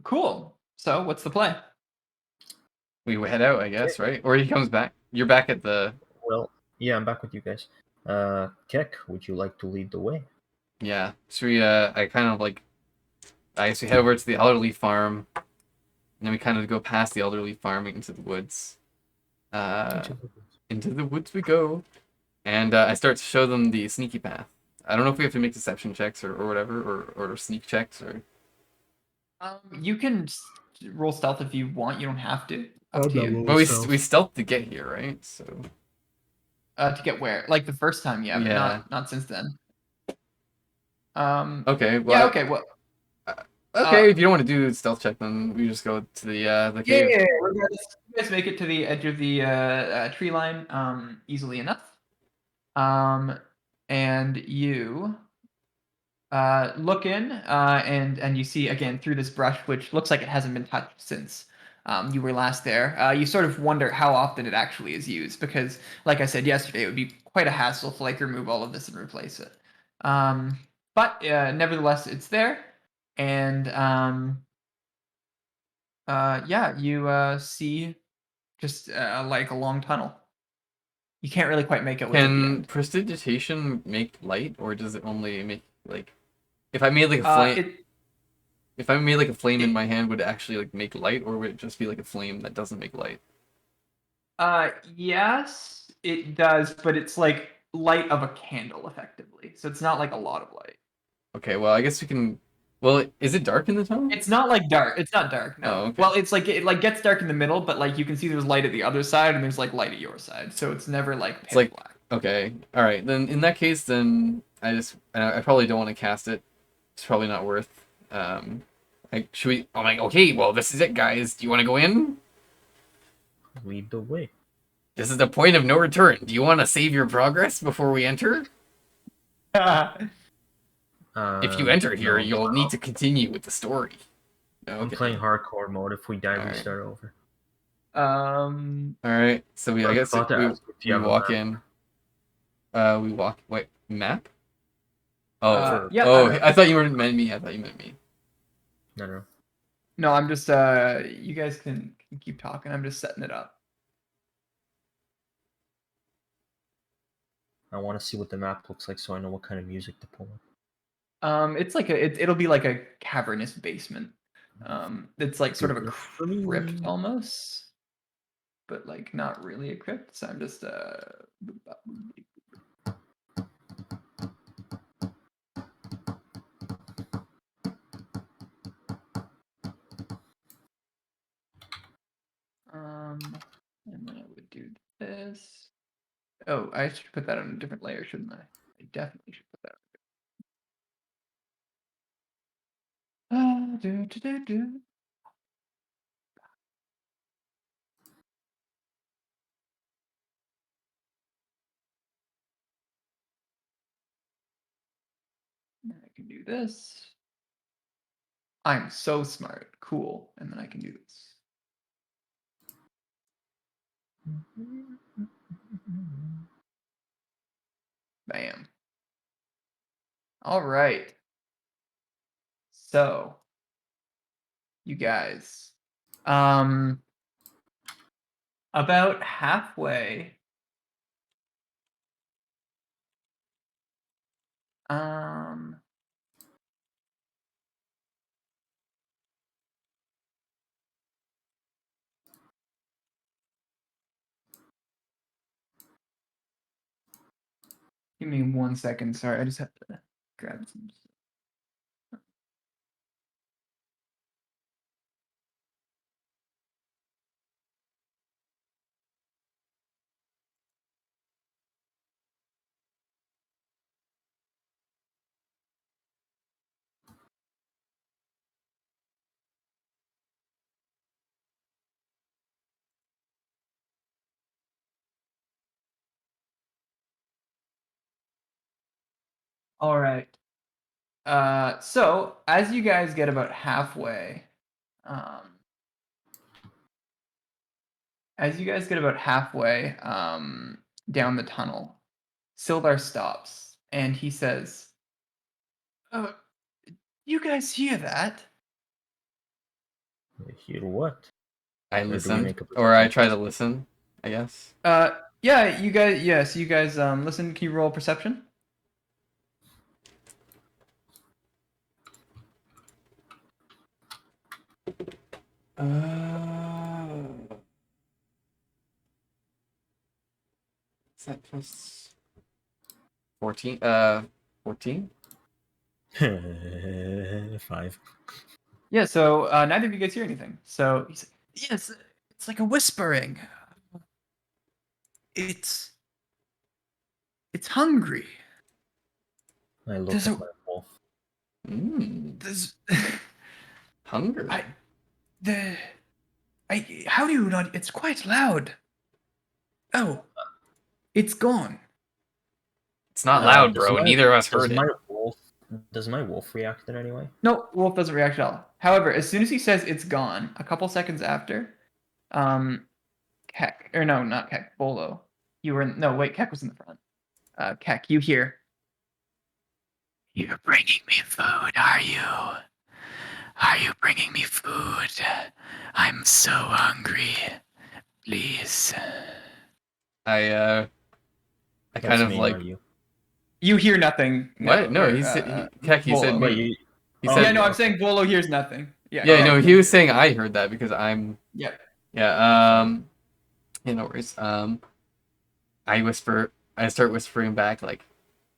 Cool. So, what's the play? We head out, I guess, right? Or he comes back. You're back at the. Well, yeah, I'm back with you guys. Keck, would you like to lead the way? Yeah. So I kind of like. I guess we head over to the elderly farm. And then we kind of go past the elderly farm into the woods. Into the woods we go. And I start to show them the sneaky path. I don't know if we have to make deception checks or whatever, or sneak checks or. You can roll stealth if you want. You don't have to. Up to you. But we stealthed to get here, right? So. To get where? Like the first time, yeah, but not since then. Okay. Well. Yeah. Okay. Well. Okay. If you don't want to do stealth check, then we just go to the cave. Yeah. Regardless, you guys make it to the edge of the tree line easily enough. And you look in, and you see again through this brush, which looks like it hasn't been touched since you were last there. You sort of wonder how often it actually is used because, like I said yesterday, it would be quite a hassle to like remove all of this and replace it. But nevertheless, it's there, and yeah, you see just like a long tunnel. You can't really quite make out what's at the Can end. prestidigitation make light, or does it only make like if I made like a Uh, flame? it If I made like a flame in it my hand, would it actually like make light, or would it just be like a flame that doesn't make light? Yes, it does, but it's like light of a candle, effectively. So it's not like a lot of light. Okay, well I guess we can. Well, is it dark in the tunnel? It's not like dark. It's not dark. Oh, No. okay. Well, it's like it like gets dark in the middle, but like you can see there's light at the other side and there's like light at your side. So it's never like It's pitch like black. okay, all right. Then in that case, then I probably don't want to cast it. It's probably not worth. Should we? Oh my. Okay, well this is it, guys. Do you want to go in? Lead the way. This is the point of no return. Do you want to save your progress before we enter? If you enter here, No, you'll need to continue with the story. I'm Okay. playing hardcore mode. If we die, we Alright. start over. All right. So I guess Thought to ask if you we have a walk map. in. We walk. Wait, map? Oh, Yeah, oh! I I thought you meant me. I thought you meant me. No. no, I'm just you guys can keep talking. I'm just setting it up. I want to see what the map looks like so I know what kind of music to pull in. It's like it'll be like a cavernous basement. It's like sort of a Good for me. crypt almost, but like not really a crypt. So I'm just and then I would do this. Oh, I should put that on a different layer, shouldn't I? I definitely should put that on. Do. And I can do this. I'm so smart. Cool. And then I can do this. Bam. All right. So, you guys, about halfway, um, give me 1 second. Sorry, I just have to grab some. All right. So as you guys get about halfway, um, down the tunnel, Sildar stops and he says, "Uh, you guys hear that?" Hear what? I Or do we listen, make a or I perception try to check? listen. I guess. Yeah, you guys. Yes, you guys. Listen. Can you roll perception? Is that plus 14? 14? 5. Yeah. So neither of you guys hear anything. So he said, "Yes, it's like a whispering. It's it's hungry. I look There's at a my wolf. there's Hunger. I the I how do you not? It's quite loud. Oh, it's gone. It's not loud, Does bro. Neither of us does heard my it. wolf Does my wolf react in any way? No, Wolf doesn't react at all. However, as soon as he says it's gone, a couple seconds after, Keck, or no, not Keck, Bolo. You were no, wait, Keck was in the front. Keck, you hear. You're bringing me food, are you? Are you bringing me food? I'm so hungry. Please. I kind That's of me, like not you. You hear nothing. what? No, or, he said Keck. He said Bolo. But me. you. He Oh, said Yeah, no, I'm okay. saying Bolo hears nothing. Yeah, yeah. Keck No, he doesn't was hear. saying I heard that because I'm Yep. yeah. Yeah, no worries. I start whispering back like,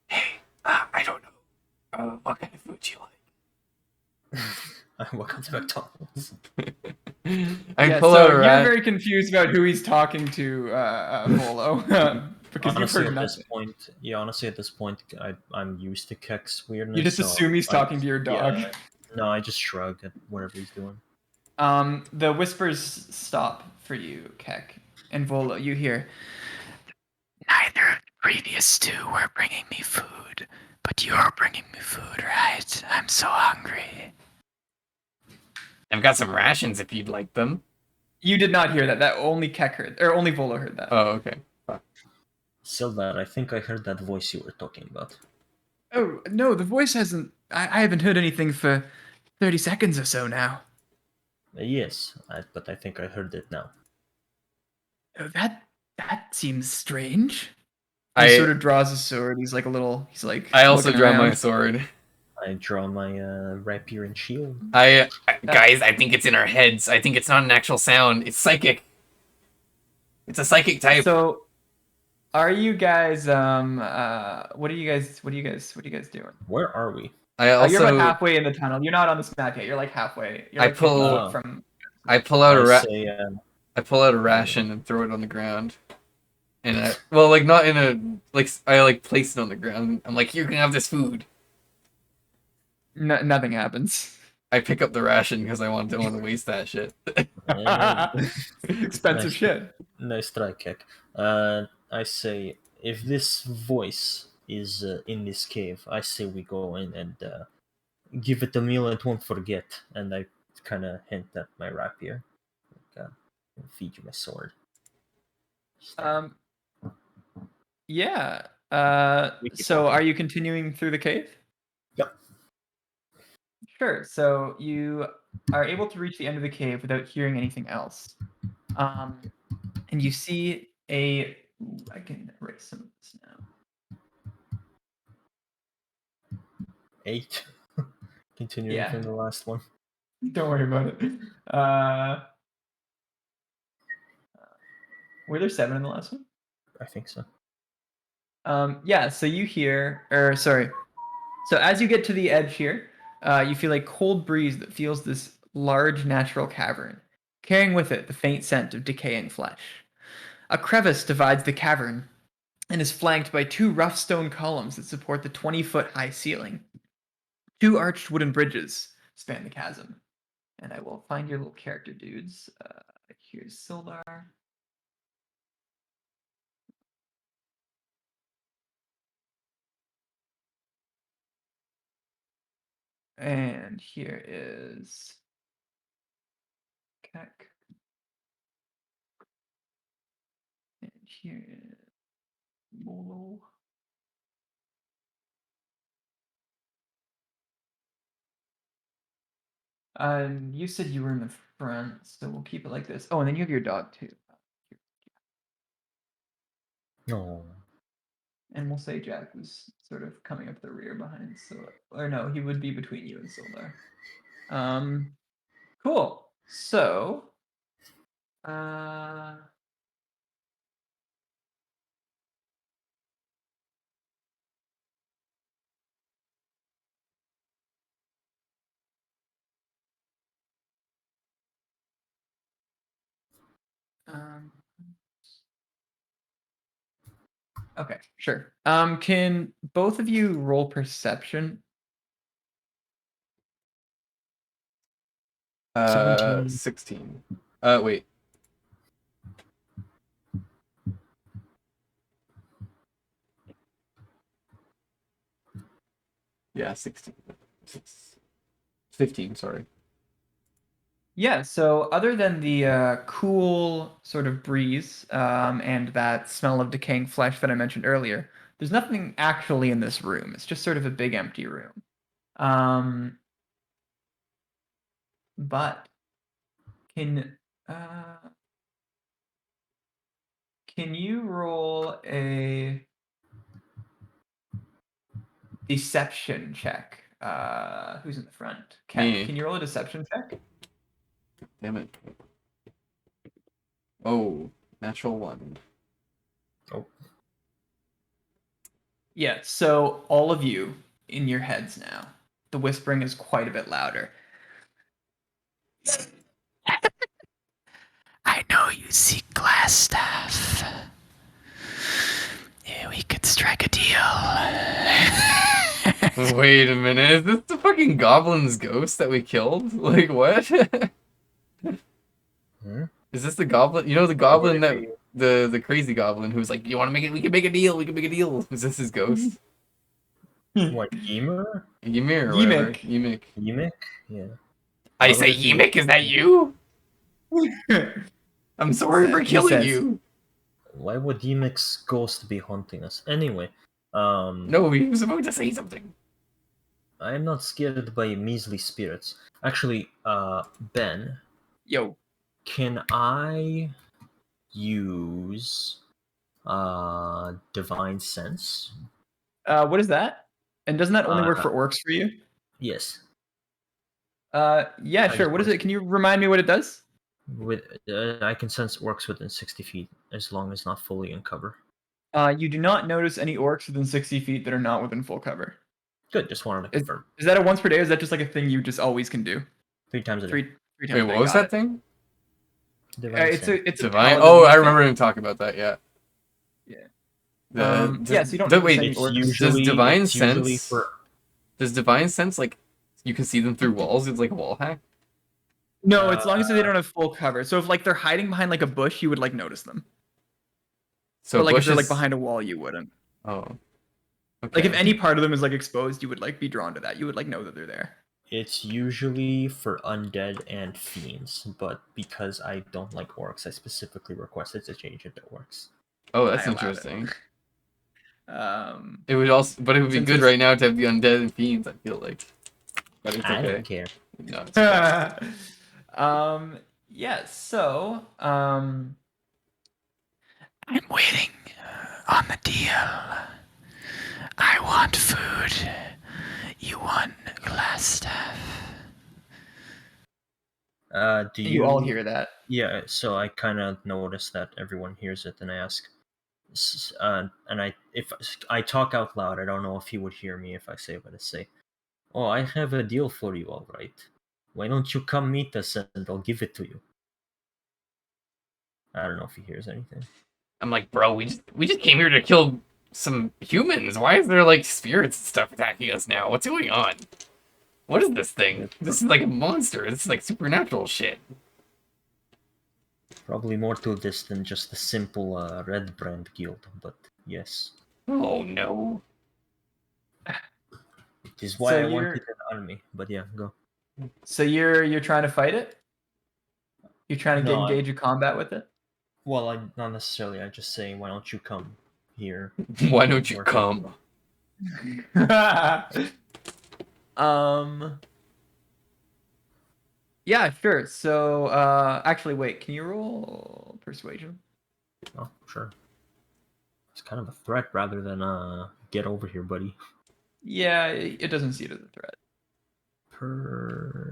"Hey, I don't know. What kind of food do you Welcome to McDonald's. like?" I Yeah, pull so out a you're rat. very confused about who he's talking to, Bolo, because you've Honestly, heard at this nothing. point, honestly, at this point, I'm used to Keck's You weirdness, just so assume he's talking to your dog. yeah, no, I just shrug at whatever he's doing. The whispers stop for you, Keck. And Volo, you hear, neither of the previous two were bringing me food, but you're bringing me food, right? I'm so hungry. I've got some rations if you'd like them. You did not hear that. That only Keck heard, or only Volo heard that. Oh, okay. Sildar, I think I heard that voice you were talking about. Oh, no, the voice hasn't. I haven't heard anything for 30 seconds or so now. Yes, but I think I heard it now. Oh, that seems strange. He I sort of draws his sword. He's like a little. He's like I also looking draw my around. sword. I draw my rapier and shield. Guys, I think it's in our heads. I think it's not an actual sound. It's psychic. It's a psychic type. So, are you guys what are you guys doing? Where are we? I You're about also halfway in the tunnel. You're not on the map yet. You're like halfway. You're I like 50 pull feet from. I pull out I a ra- say, I pull out a ration and throw it on the ground. And like not in a I like place it on the ground. I'm like, you can have this food. Nothing happens. I pick up the ration because I don't want to waste that shit. Expensive nice, shit. nice try, Keck. I say, if this voice is in this cave, I say we go in and give it a meal it won't forget. And I kind of hint at my rapier. Like, feed you my sword. Um. Yeah. We keep So, walking. are you continuing through the cave? Yep. Sure. So you are able to reach the end of the cave without hearing anything else. And you see a. Ooh, I can erase some of this now. 8. Continuing Yeah. from the last one. Don't worry about it. Were there 7 in the last one? I think so. Yeah. So you hear, or sorry. So as you get to the edge here, you feel a cold breeze that fills this large natural cavern, carrying with it the faint scent of decaying flesh. A crevice divides the cavern and is flanked by 2 rough stone columns that support the 20-foot high ceiling. 2 arched wooden bridges span the chasm. And I will find your little character dudes. Here's Sildar. And here is Keck. And here is Bolo. And you said you were in the front, so we'll keep it like this. Oh, and then you have your dog too. No. And we'll say Jack was sort of coming up the rear behind, so or no, he would be between you and Sildar. Cool. So, uh, um, okay, sure. Can both of you roll perception? 17. 16. Wait. Yeah, 16. 15, sorry. Yeah, so other than the cool sort of breeze and that smell of decaying flesh that I mentioned earlier, there's nothing actually in this room. It's just sort of a big empty room. Um, but can uh, can you roll a deception check? Who's in the front? Kev, Me. can you roll a deception check? Damn it. Oh, natural 1. Oh, Yeah, so all of you in your heads now. The whispering is quite a bit louder. I know you seek glass staff. Yeah, we could strike a deal. Wait a minute, is this the fucking goblin's ghost that we killed? Like, what? hmm? Is this the goblin? You know the Why would goblin it that... be? The crazy goblin who's like, you want to make it? We can make a deal. We can make a deal. Is this his ghost? What, Ymir? Ymir or whatever. Yemek. Ymir. Ymir? Yeah. I Why would say it be? Ymir, is that you? I'm sorry for He killing says, you. Why would Ymic's ghost be haunting us? Anyway, No, he was about to say something. I am not scared by measly spirits. Actually, Ben, yo, can I use divine sense? what is that? And doesn't that only work Uh, for orcs for you? yes. Yeah, I sure. just What is want it? Can you remind me what it does? with I can sense orcs within 60 feet as long as not fully in cover. You do not notice any orcs within 60 feet that are not within full cover. Good, just wanted to Is, confirm. is that a once per day? Or is that just like a thing you just always can do? 3 times a day. Three Wait, times a what day. was Got that it. thing? Divine sense. It's a Divine. paladin Oh, I thing. remember him talking about that. Yeah. Yeah. The, Yeah, so you don't notice wait. any It's orcs. usually it's usually for Does divine sense like you can see them through walls? It's like a wall hack. No, as long as they don't have full cover. So if like they're hiding behind like a bush, you would like notice them. So But like if they're like bushes. behind a wall, you wouldn't. Oh, Like if okay. any part of them is like exposed, you would like be drawn to that. You would like know that they're there. it's usually for undead and fiends, but because I don't like orcs, I specifically requested to change it to orcs. Oh, I that's allowed interesting. it. Um, It would also, but it would be since good it's right now to have the undead and fiends. I feel like, but it's I okay. don't care. No, it's okay. yeah, so I'm waiting on the deal. I want food. You want glass staff. Do You all hear that. Yeah, so I kind of notice that everyone hears it, and I ask, and if I talk out loud, I don't know if he would hear me if I say what I say. Oh, I have a deal for you, all right. Why don't you come meet us, and I'll give it to you. I don't know if he hears anything. I'm like, bro, we just came here to kill some humans. Why is there like spirits and stuff attacking us now? What's going on? What is this thing? This is like a monster. This is like supernatural shit. Probably more to this than just a simple red brand guild, but yes. Oh no. It is why So I you're wanted an army, but yeah, go. so you're trying to fight it? You're trying to No, engage a combat with it? well, I not necessarily. I just say, why don't you come here? Why don't you Work it. come? um Yeah, sure. So actually wait, can you roll persuasion? Oh, sure. It's kind of a threat rather than get over here, buddy. Yeah, it doesn't see it as a threat.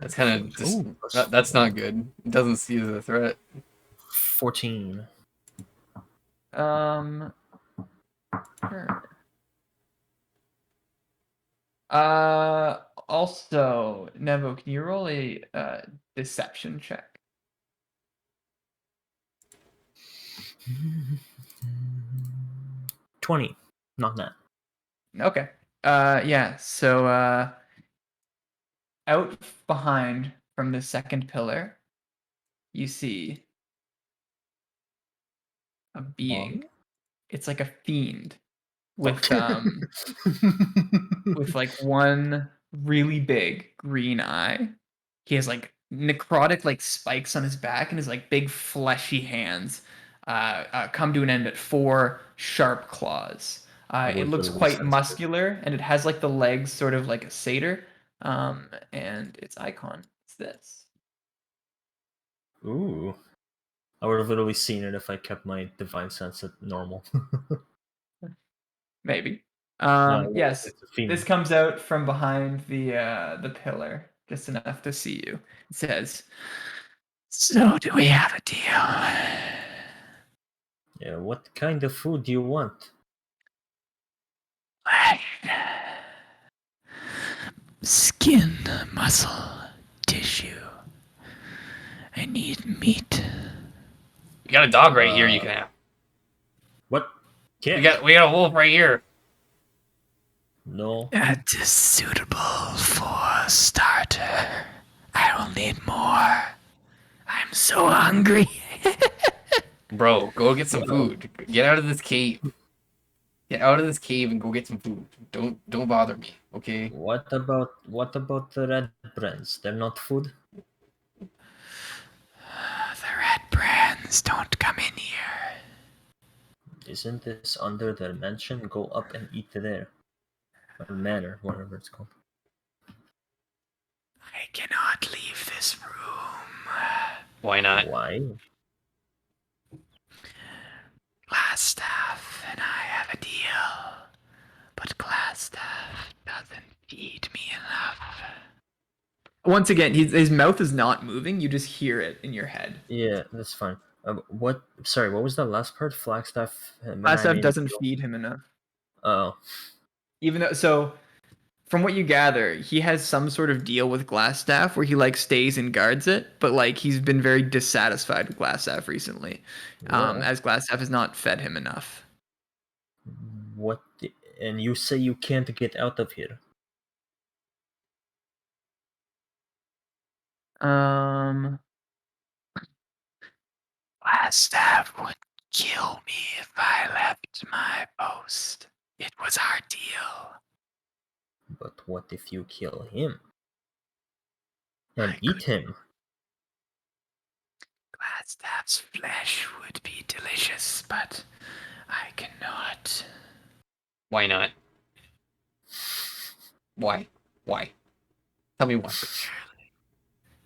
That's kind of just Ooh, plus that's 4. not good. It doesn't see it as a threat. 14. Sure. Also, Nevo, can you roll a deception check? 20. Not that. Okay. Yeah, so out behind from the second pillar, you see a being. It's like a fiend. with with like one really big green eye. He has like necrotic like spikes on his back, and his like big fleshy hands come to an end at four sharp claws. I It was looks literally quite sensitive. muscular, and it has like the legs sort of like a satyr. And its icon is this. Ooh. I would have literally seen it if I kept my divine sense at normal. Maybe. Well, Yes, it's a this fiend. comes out from behind the pillar, just enough to see you. It says, "So do we have a deal?" Yeah, what kind of food do you want? Skin, muscle, tissue. I need meat. You got a dog right here. You Uh, can have. what? We Cat? got a wolf right here. No. That is suitable for a starter. I will need more. I'm so hungry. Bro, go get some Well, food. Get out of this cave. Get out of this cave and go get some food. Don't bother me, okay? what about the red brands? They're not food? The red brands don't come in here. Isn't this under the mansion? Go up and eat there. Or manor, whatever it's called. I cannot leave this room. Why not? Why? Glassstaff and I have a deal, but Glassstaff doesn't feed me enough. Once again, his mouth is not moving. You just hear it in your head. Yeah, that's fine. What? Sorry, what was the last part? Flagstaff. When I Glassstaff made a doesn't deal. feed him enough. Oh, Even though, so from what you gather, he has some sort of deal with Glassstaff where he like stays and guards it, but like he's been very dissatisfied with Glassstaff recently, well, as Glassstaff has not fed him enough. what? And you say you can't get out of here? Um, Glassstaff would kill me if I left my post. It was our deal. But what if you kill him I and eat could. him? Glassstaff's flesh would be delicious, but I cannot. Why not? Why? Why? Tell me why. Surely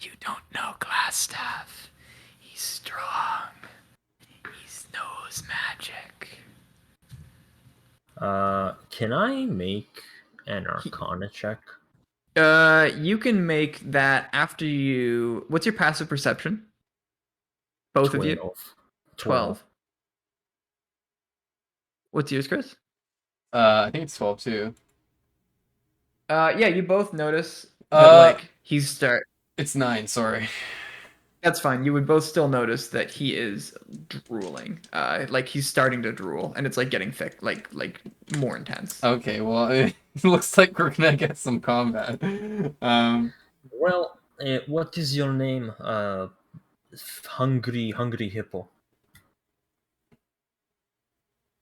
you don't know Glassstaff. He's strong. He knows magic. Can I make an He, Arcana check? you can make that after you. What's your passive perception? Both of you. 12. 12. 12. What's yours, Chris? I think it's 12 too. Yeah, you both notice that Uh, like he's start. it's 9. Sorry. That's fine. You would both still notice that he is drooling. Like he's starting to drool, and it's like getting thick, like more intense. Okay, well, it looks like we're gonna get some combat. Well, what is your name? Hungry hippo.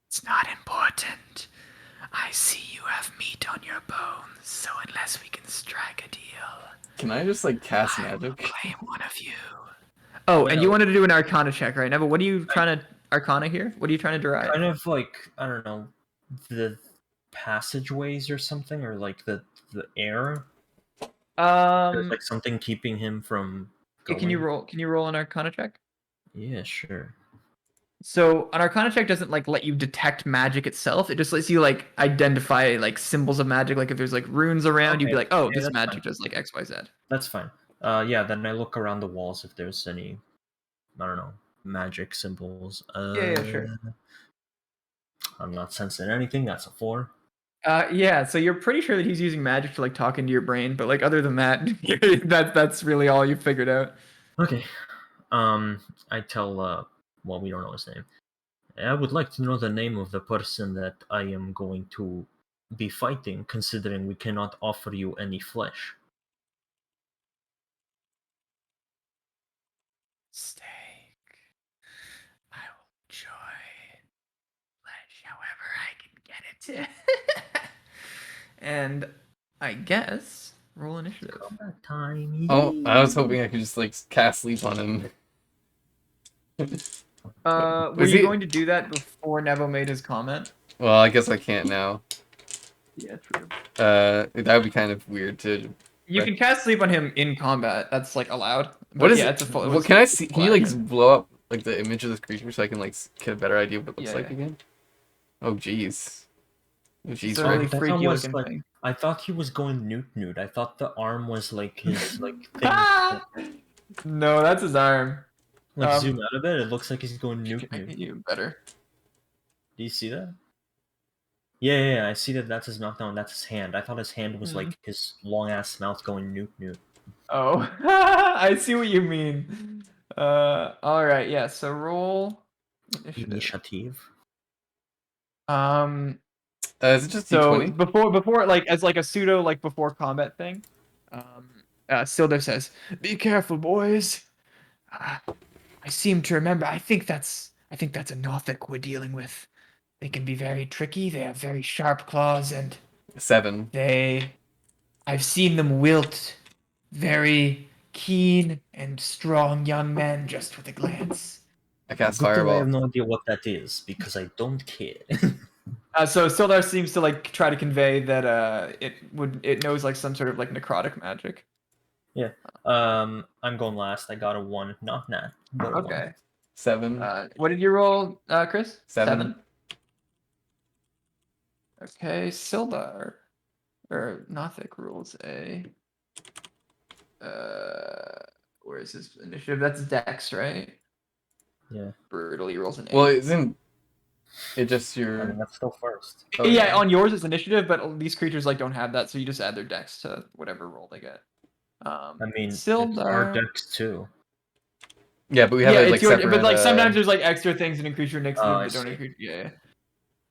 It's not important. I see you have meat on your bones, so unless we can strike a deal, Can I just like cast I will magic? claim one of you. Oh, and you Well, wanted to do an Arcana check, right? Neville, what are you trying to Arcana here? What are you trying to derive? kind of like, I don't know, the passageways or something, or like the air. There's Um, like something keeping him from yeah, can you going. roll? Can you roll an Arcana check? Yeah, sure. So an Arcana check doesn't like let you detect magic itself. It just lets you like identify like symbols of magic. Like if there's like runes around, you'd Okay, be like, oh, yeah, this that's fine. magic does like X, Y, Z. That's fine. Yeah, then I look around the walls if there's any, I don't know, magic symbols. Yeah, sure. I'm not sensing anything. That's a 4. Yeah. So you're pretty sure that he's using magic to like talk into your brain, but like other than that, that's really all you figured out. Okay. I tell, well, we don't know his name. I would like to know the name of the person that I am going to be fighting, considering we cannot offer you any flesh. Steak. I will enjoy flesh however I can get it. And I guess roll initiative. Combat time. Oh, I was yay. hoping I could just like cast sleep on him. Were Was you he? going to do that before Nevo made his comment? Well, I guess I can't now. Yeah, true. That would be kind of weird to. You can cast sleep on him in combat. That's like allowed. What But is yeah, it? it's a full. It What was can I it's see? a Can full you like action. blow up like the image of this creature so I can like get a better idea of what it looks Yeah, like yeah. again? Oh jeez. Oh It's jeez, a really Fred. That one freaky was looking like thing. I thought he was going nude. I thought the arm was like his like thing. No, that's his arm. Like zoom out a bit, it looks like he's going Can I nude. get you better? Do you see that? Yeah, I see that. That's his knockdown. That's his hand. I thought his hand was Hmm. like his long ass mouth going nude. Oh, I see what you mean. All right, yeah. So roll initiative. Initiative. Um, Is it just so D20? before like as like a pseudo like before combat thing, Sildar says, "Be careful, boys. Ah, I seem to remember. I think that's a Nothic we're dealing with. They can be very tricky. They have very sharp claws, and 7. I've seen them wilt very keen and strong young men just with a glance." I cast Good thing I have Fireball. no idea what that is because I don't care. So Sildar seems to like try to convey that it knows like some sort of like necrotic magic. Yeah. I'm going last. I got a 1. Not nat, but a 1. Okay. 7. What did you roll, Chris? 7. 7? Okay, Sildar or Nothic rules a where is his initiative? That's Dex, right? Yeah. Brutal, he rolls an 8. Well, isn't it just I your. mean, that's still first. Oh, Yeah, on yours it's initiative, but these creatures like don't have that, so you just add their Dex to whatever roll they get. I mean, it's our Sildar. decks too. Yeah, but we have Yeah, it it's like your, but separate. like sometimes there's like extra things that increase your initiative I that don't see. increase. Yeah.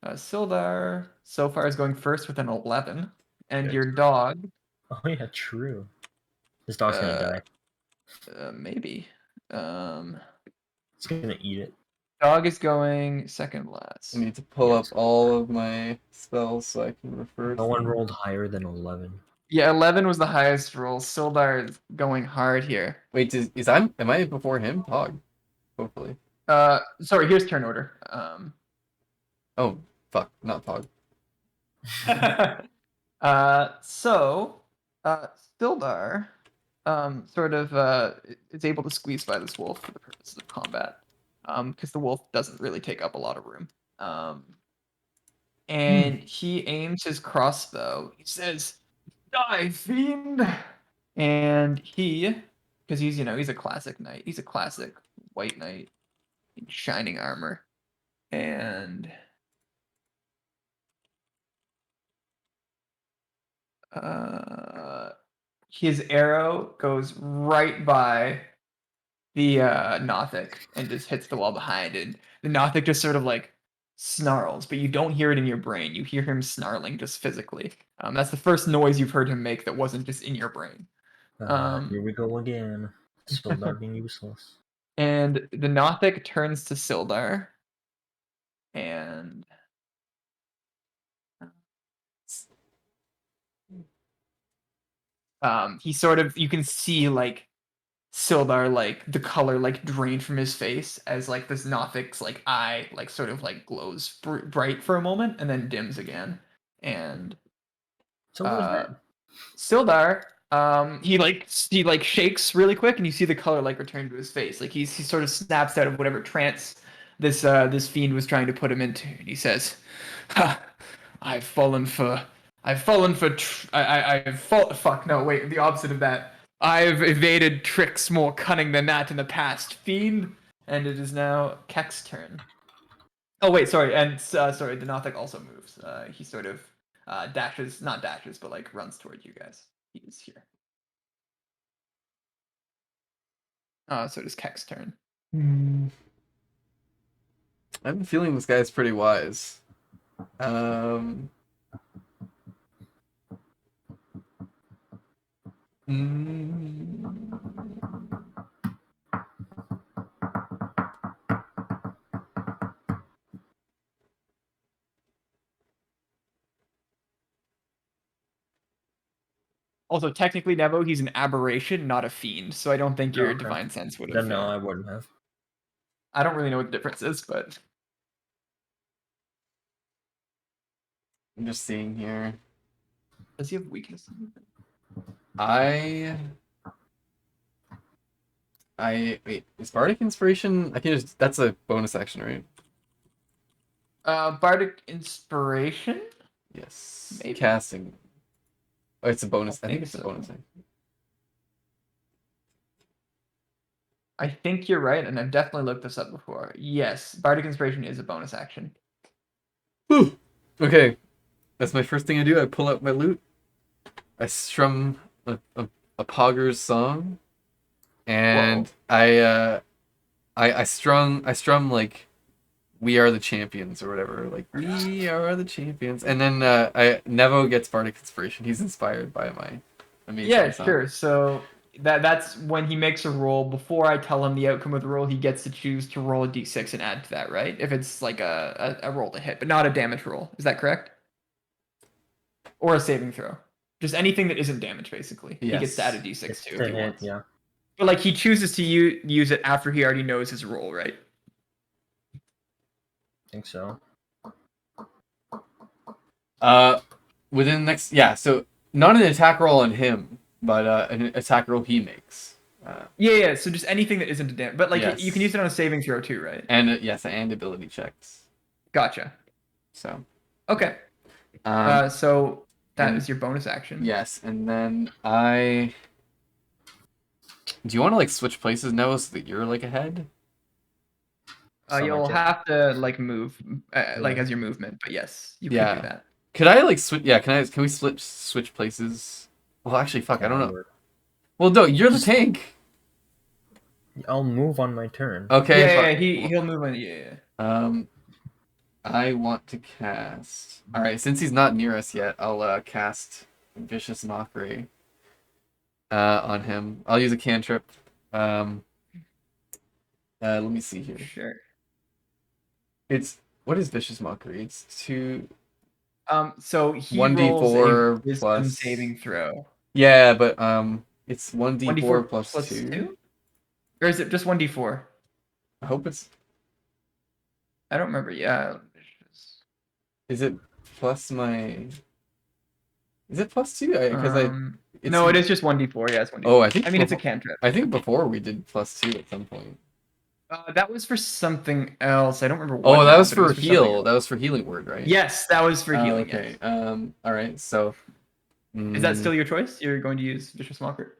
Sildar so far is going first with an 11, and your dog, Oh yeah, true. This dog's gonna uh, die. maybe. Um, It's gonna eat it. dog is going second I last. need to pull up Yes. all of my spells so I can refer No to one them. rolled higher than 11. Yeah, 11 was the highest roll. Sildar is going hard here. Wait, am I before him? Pog. Hopefully. Sorry, here's turn order. Oh, fuck. Not Pog. So, Sildar, sort of, is able to squeeze by this wolf for the purposes of combat, because the wolf doesn't really take up a lot of room. And he aims his crossbow. He says, "Die, fiend!" And because he's a classic knight. He's a classic white knight in shining armor, and his arrow goes right by the Nothic and just hits the wall behind it. The Nothic just sort of like snarls, but you don't hear it in your brain. You hear him snarling just physically. That's the first noise you've heard him make that wasn't just in your brain. Here we go again. Sildar being useless. And the Nothic turns to Sildar and he sort of, you can see like Sildar, like the color like drained from his face as like this Nothic's like eye like sort of like glows bright for a moment and then dims again. And Sildar's dead. Sildar, he shakes really quick and you see the color like return to his face. Like he sort of snaps out of whatever trance this fiend was trying to put him into. And he says, "Ha, I've fallen for fuck no wait the opposite of that. I've evaded tricks more cunning than that in the past, fiend." And it is now Kek's turn. Oh wait, sorry, and sorry, Denothic also moves. He sort of dashes, not dashes, but like runs toward you guys. He is here. So it is Kek's turn. I have a feeling this guy's pretty wise. Um. mm, Also, technically, Nevo, he's an aberration, not a fiend. So I don't think your Okay. divine sense would Then have. no, I wouldn't have. I don't really know what the difference is, but I'm just seeing here. does he have weakness? I wait. Is Bardic Inspiration? I can just. That's a bonus action, right? Bardic Inspiration? Yes. Maybe. Casting. Oh, it's a bonus. I think think it's a so. bonus action. I think you're right, and I've definitely looked this up before. Yes, Bardic Inspiration is a bonus action. Whew. Okay, that's my first thing I do. I pull out my lute. I strum a Pogger's song, and I strum like "We Are the Champions" or whatever. Like "We Are the Champions," and then Nevo gets Bardic Inspiration. He's inspired by my amazing Yeah, song. sure. So that's when he makes a roll. Before I tell him the outcome of the roll, he gets to choose to roll a d6 and add to that, right? If it's like a roll to hit, but not a damage roll. Is that correct? Or a saving throw. Just anything that isn't damage, basically. He gets to add a Yes. d6 It's too the if he hit, wants. yeah. But like he chooses to use it after he already knows his roll, right? I think so. Within the next, yeah. So not an attack roll on him, but an attack roll he makes. Yeah. So just anything that isn't a damage, but like Yes. you can use it on a saving throw too, right? And yes, and ability checks. Gotcha. So Okay. So that is your bonus action. yes, and then I. Do you want to like switch places now so that you're like ahead? You'll Summertime. have to like move, like Yeah. as your movement, but yes, you could Yeah. do that. Could I like switch? Yeah, can we switch places? Well, actually, fuck, I don't know. Or- Well, no, you're the tank. I'll move on my turn. Okay. Yeah, fuck. he'll move on. Yeah. I want to cast. All right, since he's not near us yet, I'll cast Vicious Mockery on him. I'll use a cantrip. Let me see here. Sure. It's what is Vicious Mockery? It's two. So he 1d4 rolls a wisdom plus- saving throw. Yeah, but it's 1d4 1d4 plus 2. Or is it just 1d4? I hope it's. I don't remember. Yeah. Is it plus my? Is it plus 2? Because It's, no, it is just 1d4. Yeah, it's 1d4. Oh, I think. I mean, it's a cantrip. I think before we did plus 2 at some point. That was for something else. I don't remember what. Oh, that now, was but it for something heal. else. That was for healing word, right? Yes, that was for Oh, healing. okay. Yes. All right. So. Is that still your choice? You're going to use Vicious Mocker?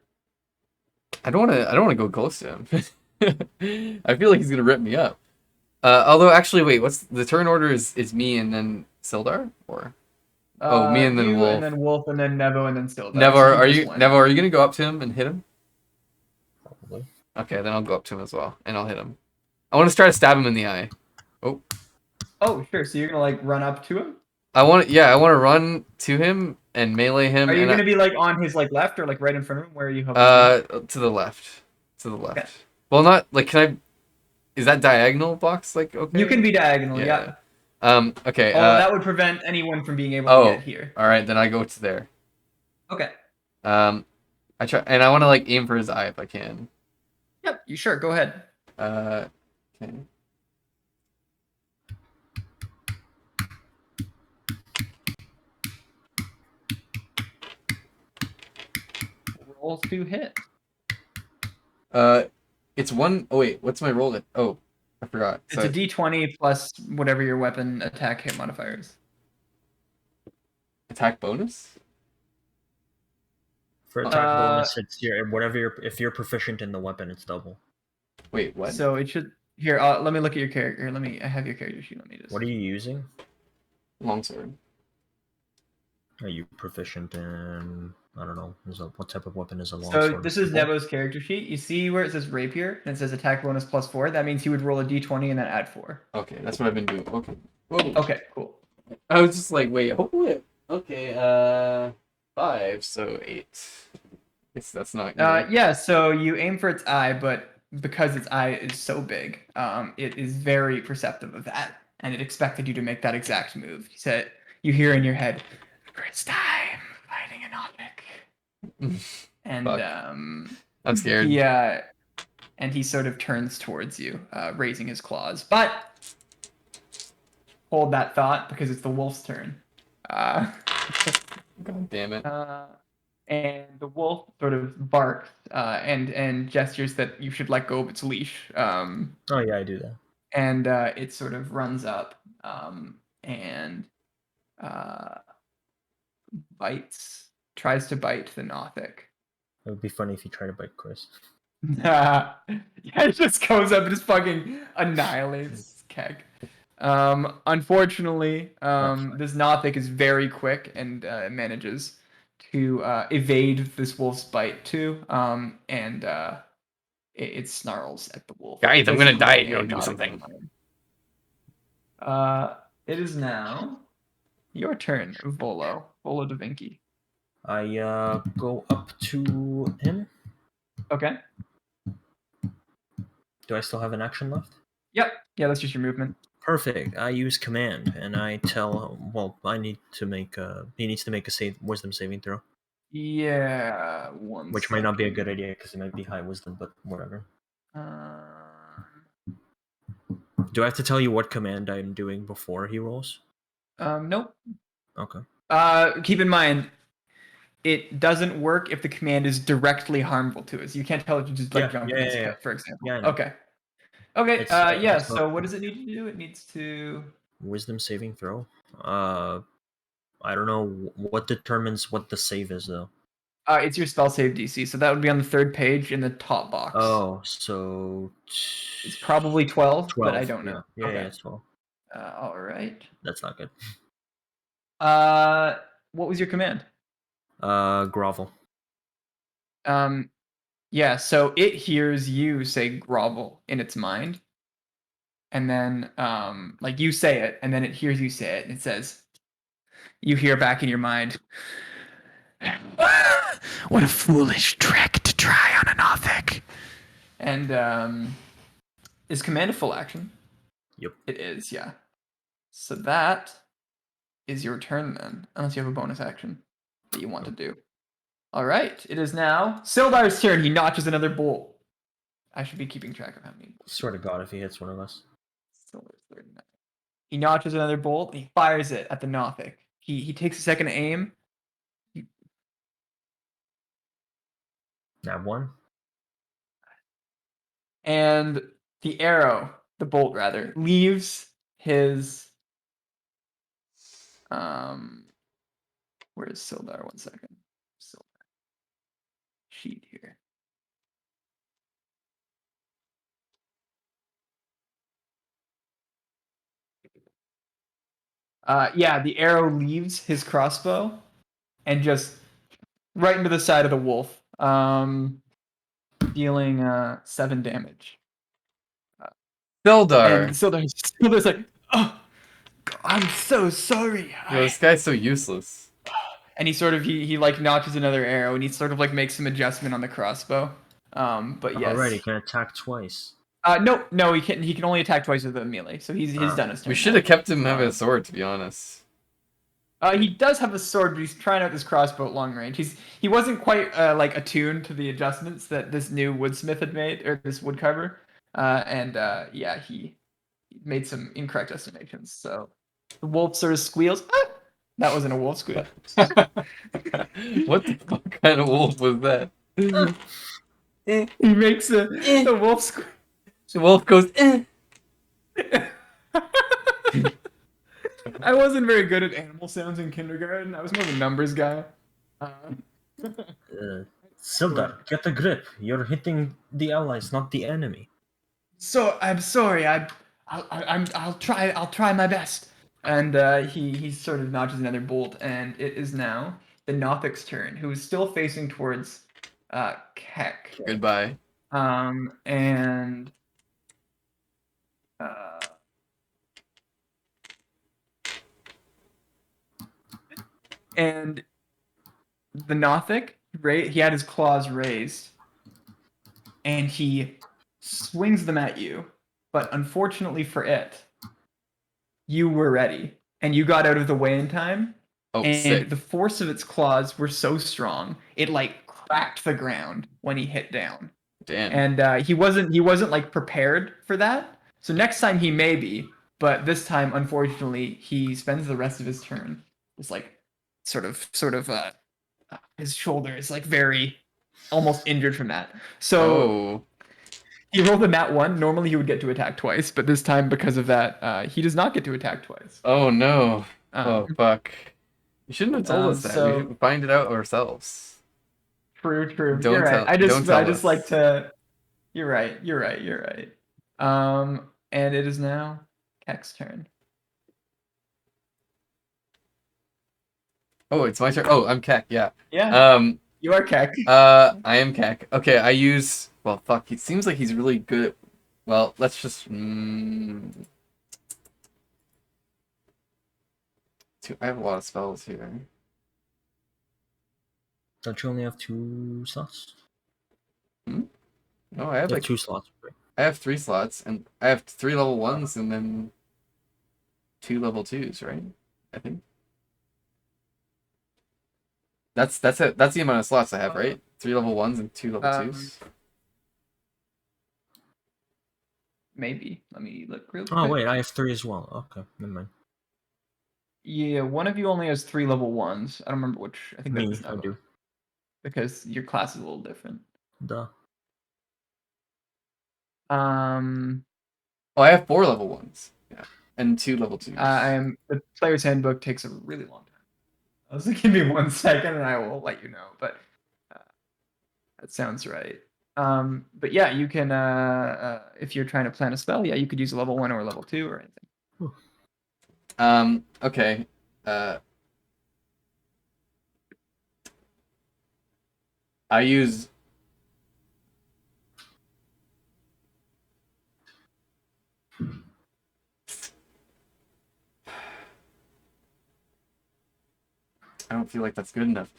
I don't want to. I don't want to go close to him. I feel like he's gonna rip me up. Although, actually, wait. What's the turn order? Is me and then Sildar, or me and then you, Wolf. and then Wolf, and then Nevo, and then Sildar. Nevo, So are just you went. Nevo? Are you gonna go up to him and hit him? Probably. Okay, then I'll go up to him as well, and I'll hit him. I want to try to stab him in the eye. Oh, sure. So you're gonna like run up to him? I want to run to him and melee him. Are you and gonna be like on his like left or like right in front of him? Where are you hoping? To the left. To the left. Okay. Well, not like can I? Is that diagonal box like okay? You can be diagonal, yeah. Okay. That would prevent anyone from being able to get here. All right, then I go to there. Okay. I try and I want to like aim for his eye if I can. Yep. You sure? Go ahead. Okay. Roll to hit. It's one. Oh wait, what's my roll? Oh, I forgot. It's a d20 plus whatever your weapon attack hit modifier is. Attack bonus. For attack bonus, it's if you're proficient in the weapon, it's double. Wait, what? So it should. Here, let me look at your character. I have your character sheet. Let me just. What are you using? Longsword. Are you proficient in? I don't know. What type of weapon is a So longsword? this is Nevo's character sheet. You see where it says rapier and it says attack bonus +4. That means he would roll a d20 and then add 4. Okay, that's what I've been doing. Okay. Whoa. Okay, cool. I was just like, wait, hopefully. Okay. 5, so 8. Guess that's not. Yeah. So you aim for its eye, but because its eye is so big, it is very perceptive of that, and it expected you to make that exact move. You hear in your head, "First time fighting an Opic." And Fuck. I'm scared. he sort of turns towards you, raising his claws. But hold that thought because it's the wolf's turn. God damn it. And the wolf sort of barks and gestures that you should let go of its leash. Oh yeah, I do that. And it sort of runs up and tries to bite the Nothic. It would be funny if you try to bite Chris. Yeah, it just goes up and just fucking annihilates Keg. Unfortunately, this Nothic is very quick and manages to evade this wolf's bite too. And it snarls at the wolf. Guys, I'm gonna die. Basically, Go do not something. It is now your turn, Volo da Vinci. I go up to him. Okay. Do I still have an action left? Yep. Yeah, that's just your movement. Perfect. I use command, and I tell. Well, I need to make. He needs to make a wisdom saving throw, Yeah, which might not be a good idea because it might be high wisdom, but whatever. Do I have to tell you what command I'm doing before he rolls? Nope. Okay. Keep in mind, it doesn't work if the command is directly harmful to us. You can't tell it to just like jump in his pit, for example. Yeah, I know. Okay. Okay. It's So not- what does it need to do? It needs to. Wisdom saving throw. I don't know what determines what the save is though. It's your spell save DC, so that would be on the third page in the top box. Oh, so It's probably 12, but I 12. don't know. Yeah, Okay. yeah, it's 12. All right. That's not good. What was your command? Grovel. Yeah, so it hears you say grovel in its mind. And then like you say it, and then it hears you say it, and it says, you hear back in your mind, what a foolish trick to try on an Nothic. And is command a full action? Yep. It is, yeah. So that is your turn then, unless you have a bonus action that you want to do. All right, it is now Sildar's turn. He notches another bolt. I should be keeping track of how many. Swear to God, if he hits one of us. Sildar's 39. He notches another bolt and he fires it at the Nothic. He takes a second to aim. Nab one. And the bolt rather, leaves his where is Sildar? 1 second. Sildar. Sheet here. Yeah, the arrow leaves his crossbow and just right into the side of the wolf. Dealing 7 damage. Sildar. And Sildar's like, oh, I'm so sorry. Yo, this guy's so useless. And he sort of he like notches another arrow and he sort of like makes some adjustment on the crossbow. But yes. Alright, he can attack twice. No, he can only attack twice with a melee, so he's done his turn. We should have kept him having a sword, to be honest. He does have a sword, but he's trying out this crossbow at long range. He wasn't quite like attuned to the adjustments that this new woodsmith had made, or this woodcarver, and yeah, he made some incorrect estimations. So the wolf sort of squeals. Ah! That wasn't a wolf squeal. What the fuck kind of wolf was that? He makes the wolf squeal. The wolf goes, eh. I wasn't very good at animal sounds in kindergarten. I was more of a numbers guy. Sildar, get a grip. You're hitting the allies, not the enemy. So I'm sorry. I'll try my best. And he sort of notches another bolt, and it is now the Nothic's turn, who is still facing towards Keck. Goodbye. And the Nothic, he had his claws raised, and he swings them at you. But unfortunately for it, you were ready, and you got out of the way in time, Oh, and sick. the force of its claws were so strong it like cracked the ground when he hit down. Damn. And he wasn't like prepared for that. So next time he may be, but this time unfortunately he spends the rest of his turn just like sort of his shoulder is like very almost injured from that. So Oh. he rolled a nat 1. Normally he would get to attack twice, but this time because of that, he does not get to attack twice. Oh no. Um, Oh fuck. You shouldn't have told us that. We so should find it out ourselves. true. You're Don't right. tell. I Don't just I tell just like us. to. You're right. And it is now Kek's turn. Oh, it's my turn. Oh, I'm Keck. Yeah. Yeah, Um. you are Kek. I am Keck. Okay. I use. Well, fuck. It seems like he's really good at. Well, let's just. I have a lot of spells here. Don't you only have 2 slots? Hmm? No, I have You have like 2 slots, right? I have 3 slots, and I have 3 level 1s, and then 2 level 2s, right? I think that's it. That's the amount of slots I have, right? 3 level 1s and 2 level 2s. Maybe. Let me look real Oh quick. wait, I have 3 as well. Okay, never mind. Yeah, one of you only has 3 level 1s. I don't remember which. I think Me, that's I Nova. do. Because your class is a little different. Duh. Um, Oh, I have 4 level 1s. Yeah, and 2 level 2s. the player's handbook takes a really long time. So give me 1 second and I will let you know. But uh, that sounds right. But yeah, you can if you're trying to plan a spell, yeah, you could use a level 1 or a level 2 or anything. Okay. I use. I don't feel like that's good enough.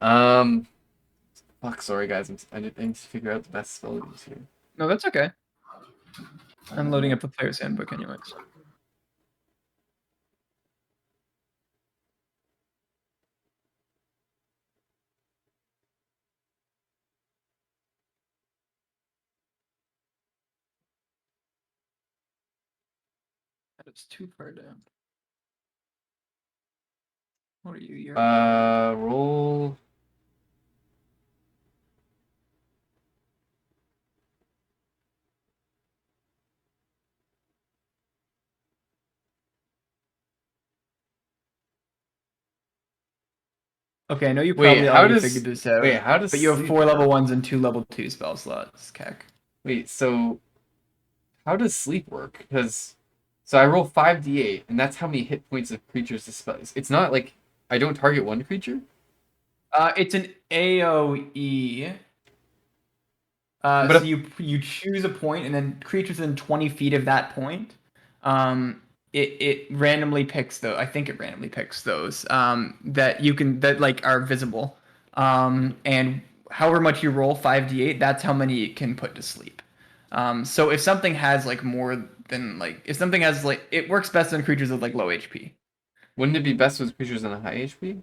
Fuck. Sorry, guys. I need to figure out the best spell to use here. No, that's okay. I'm loading up the player's handbook anyways. That is too far down. What are you? You're Roll. okay. I know you Wait, probably how already does figured this out. wait, how does But you have sleep 4 level work? 1s and 2 level 2 spell slots, Kek. Wait, so how does sleep work? Because so I roll 5d8, and that's how many hit points of creatures dispel. It's not like I don't target one creature. It's an AOE. But So if, you choose a point, and then creatures within 20 feet of that point, it randomly picks those. I think it randomly picks those that like are visible. And however much you roll 5d8, that's how many it can put to sleep. So if something has like more than like if something has like it works best on creatures with like low HP. wouldn't it be best with creatures in a high HP?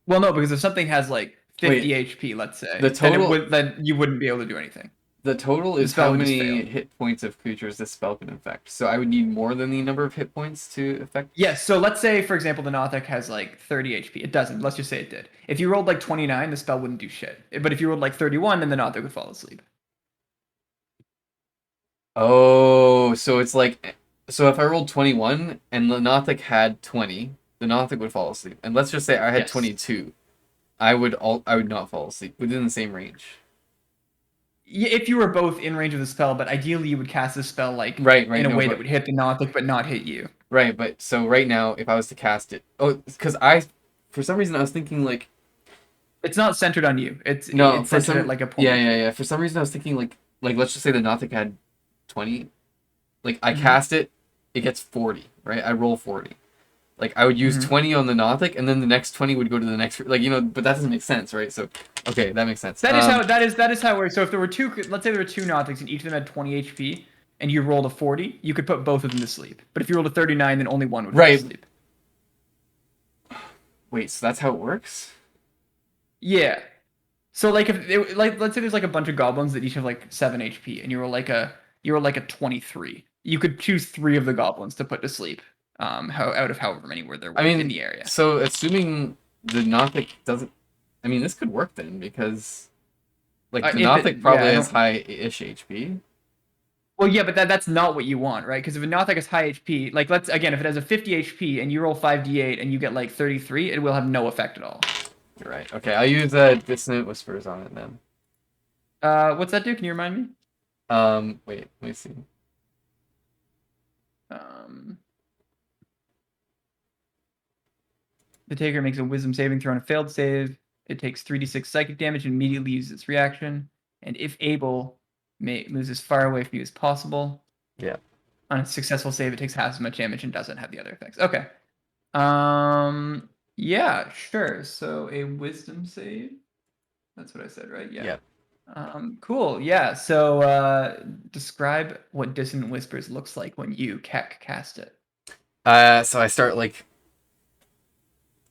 Well, no, because if something has like 50 Wait, HP, let's the say, total then you wouldn't be able to do anything. the total The is spell how would just many fail. hit points of creatures this spell can affect. So I would need more than the number of hit points to affect. Yes, so let's say, for example, the Nothic has like 30 HP. It doesn't. Let's just say it did. If you rolled like 29, the spell wouldn't do shit. But if you rolled like 31, then the Nothic would fall asleep. Oh, so it's like so if I rolled 21 and the Nothic had 20, the Nothic would fall asleep. And let's just say I had Yes. 22. I would not fall asleep within the same range. Yeah, if you were both in range of the spell, but ideally you would cast the spell like Right, in a no, way that but would hit the Nothic but not hit you. right, but so right now if I was to cast it, oh, because I for some reason I was thinking like It's not centered on you. no, It's for centered at some like a yeah, point. yeah, yeah. For some reason I was thinking like let's just say the Nothic had 20. Like I Mm-hmm. cast it, it gets 40, right? I roll 40. Like I would use Mm-hmm. 20 on the Nothic, and then the next 20 would go to the next, like but that doesn't make sense, right? So okay, that makes sense. That is how it works. So if there were two, let's say there were two Nothics and each of them had 20 HP, and you rolled a 40, you could put both of them to sleep. But if you rolled a 39, then only one would fall Right. asleep. Wait, so that's how it works? Yeah. So like if it, like let's say there's like a bunch of goblins that each have like 7 HP, and you were like a 23. You could choose 3 of the goblins to put to sleep. Out of however many there I were in mean, the area. so assuming the Nothic doesn't, I mean, this could work then because like the If it, Nothic yeah, probably I has don't. high-ish HP. Well, yeah, but that's not what you want, right? Because if a Nothic has high HP, like let's again, if it has a 50 HP and you roll 5d8 and you get like 33, it will have no effect at all. You're right. Okay, I'll use Dissonant Whispers on it then. What's that do? Can you remind me? Wait, let me see. Um, the taker makes a Wisdom saving throw on a failed save. It takes 3d6 psychic damage and immediately uses its reaction. And if able, moves as far away from you as possible. Yeah. On a successful save, it takes half as much damage and doesn't have the other effects. Okay. Yeah, sure. So a Wisdom save. That's what I said, right? Yeah. Cool. Yeah. So describe what Dissonant Whispers looks like when you cast it. So I start like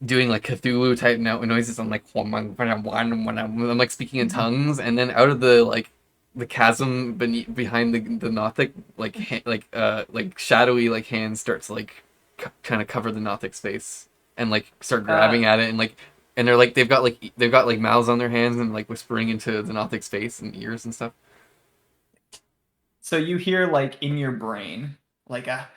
doing like Cthulhu type noises. I'm like I'm like speaking in tongues, and then out of the chasm behind the Nothic, like shadowy like hands starts like trying to cover the Nothic's face and like start grabbing at it, and like and they've got like mouths on their hands and like whispering into the Nothic's face and ears and stuff. So you hear like in your brain like a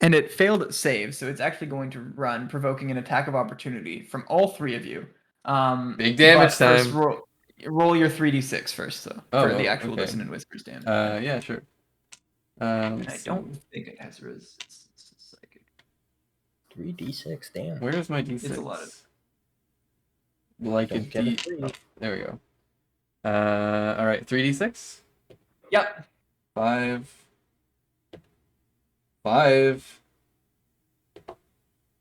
and it failed its save, so it's actually going to run, provoking an attack of opportunity from all 3 of you. Big But damage first time. roll your 3d6 first, though, for the actual Okay. Dissonant Whispers damage. Yeah, sure. And Let's I see. don't think it has resistance to psychic. 3d6, damn. Where's my d6? It's a lot of. Like Don't a get d. it free. Oh, there we go. All right, 3d6. Yep. 5. 5.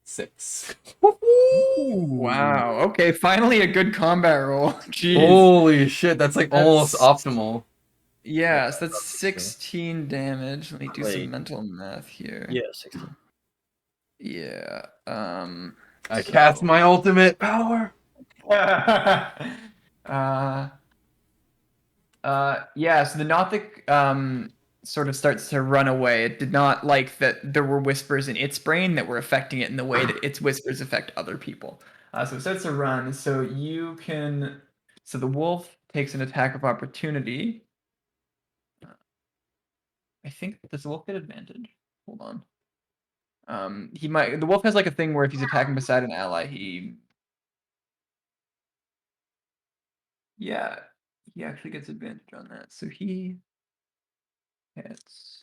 6. Wow. Okay, finally a good combat roll. Jeez. Holy shit, that's like almost That's optimal. Yeah, so Yeah, that's 16 damage. Let me do some Wait. mental math here. Yeah, 16. Yeah. I cast my ultimate power. uh, yeah, so the Nothic sort of starts to run away. It did not like that there were whispers in its brain that were affecting it in the way that its whispers affect other people. So it starts to run. So you can. So the wolf takes an attack of opportunity. I think does the wolf get advantage? Hold on. He might. The wolf has like a thing where if he's attacking beside an ally, yeah, he actually gets advantage on that. So he hits.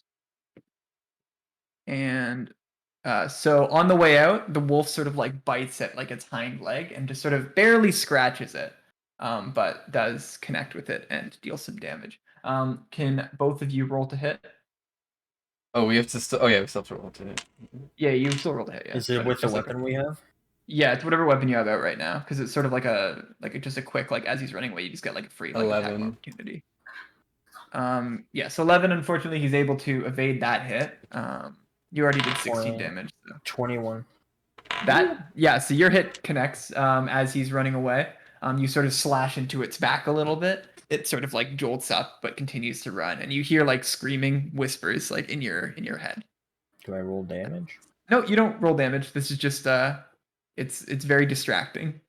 And so on the way out, the wolf sort of like bites at like its hind leg and just sort of barely scratches it, but does connect with it and deal some damage. Can both of you roll to hit? Oh, we have to still. Oh yeah, we still have to roll to it. Yeah, you still roll to hit. Yeah. Is it But with it's the just like weapon we have? yeah, it's whatever weapon you have out right now, because it's sort of like just a quick like as he's running away, you just get like a free like attack 11. opportunity. Yeah, so 11. Unfortunately, he's able to evade that hit. You already did 16 damage. So. 21. That yeah, so your hit connects as he's running away. You sort of slash into its back a little bit. It sort of like jolts up but continues to run, and you hear like screaming whispers like in your head. Do I roll damage? No, you don't roll damage. This is just it's very distracting.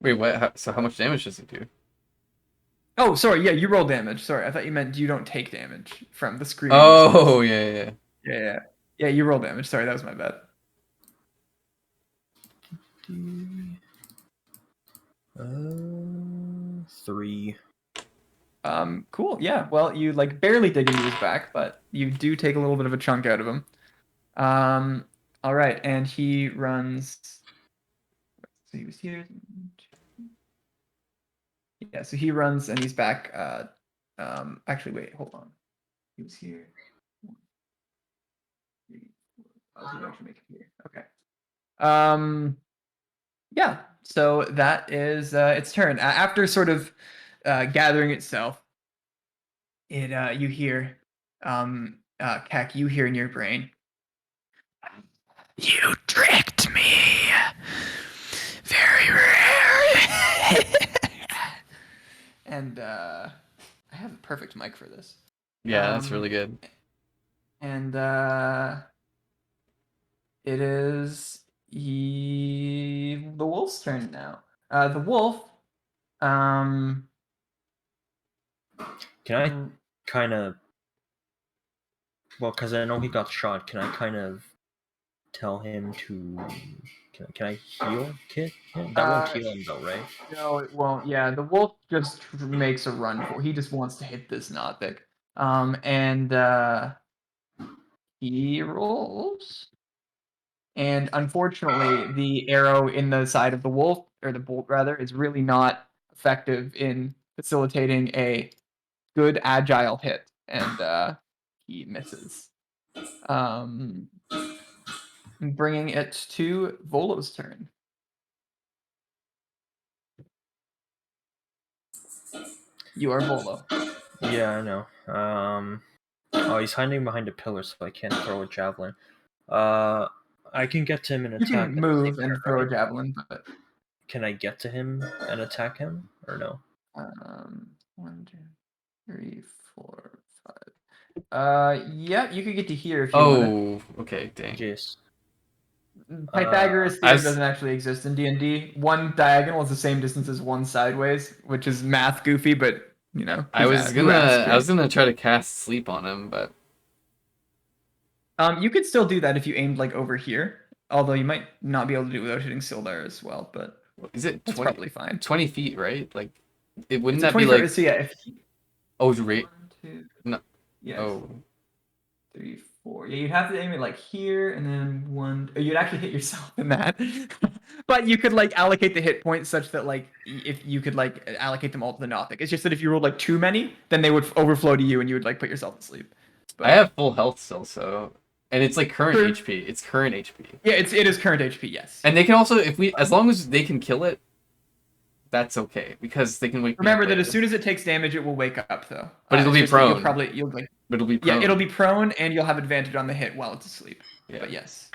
Wait, what? So how much damage does it do? Oh, sorry. Yeah, you roll damage. Sorry, I thought you meant you don't take damage from the screaming Oh whispers. yeah. Yeah. You roll damage. Sorry, that was my bad. 3. Cool. Yeah. Well, you like barely dig into his back, but you do take a little bit of a chunk out of him. All right, and he runs. So he was here. Yeah. So he runs and he's back. Actually, wait. Hold on. He was here. Oh, he actually make it here. Okay. Yeah. So that is its turn. After sort of gathering itself, you hear, Kek, you hear in your brain, "You tricked is me. Very rare. And I have a perfect mic for this. Yeah, that's really good. And it is the wolf's turn now. The wolf. Can I mm, kind of, well, because I know he got shot, can I kind of tell him to, can I heal Kit? That won't heal him though, right? No, it won't. Yeah, the wolf just makes a run for. He just wants to hit this Nothic. And he rolls. And unfortunately, the arrow in the side of the wolf, or the bolt rather, is really not effective in facilitating a good agile hit, and he misses. Bringing it to Volo's turn. You are Volo. Yeah, I know. Oh, he's hiding behind a pillar, so I can't throw a javelin. I can get to him and You attack can at the same move turn, and throw a right? javelin, but Can I get to him and attack him, or no? 1, 2, 3, 4, 5. Yeah, you could get to here if you wanted. Oh, okay, dang. Jeez. Pythagoras I theorem was doesn't actually exist in D&D. One diagonal is the same distance as one sideways, which is math goofy, but you know, who asked, I right? was gonna try to cast sleep on him, but You could still do that if you aimed like over here, although you might not be able to do it without hitting Sildar as well, but is it that's 20, probably fine. 20 feet, right? Like, it wouldn't It's a that be 20 foot. like, So yeah, if oh, right? 1, 2, No, yes, oh, 3, 4. Yeah, you'd have to aim it like here, and then one. You'd actually hit yourself in that, but you could like allocate the hit points such that like if you could like allocate them all to the Nothic. It's just that if you rolled like too many, then they would overflow to you, and you would like put yourself to sleep. I But have full health still, so, and it's like current True. HP. It's current HP, Yeah, it is current HP. Yes. and they can also, if we, as long as they can kill it, that's okay because they can wake me up Remember that as later. soon as it takes damage, it will wake up though. But it'll It's be just that prone. you'll like But it'll be yeah, prone. it'll be prone, and you'll have advantage on the hit while it's asleep. Yeah. But yes.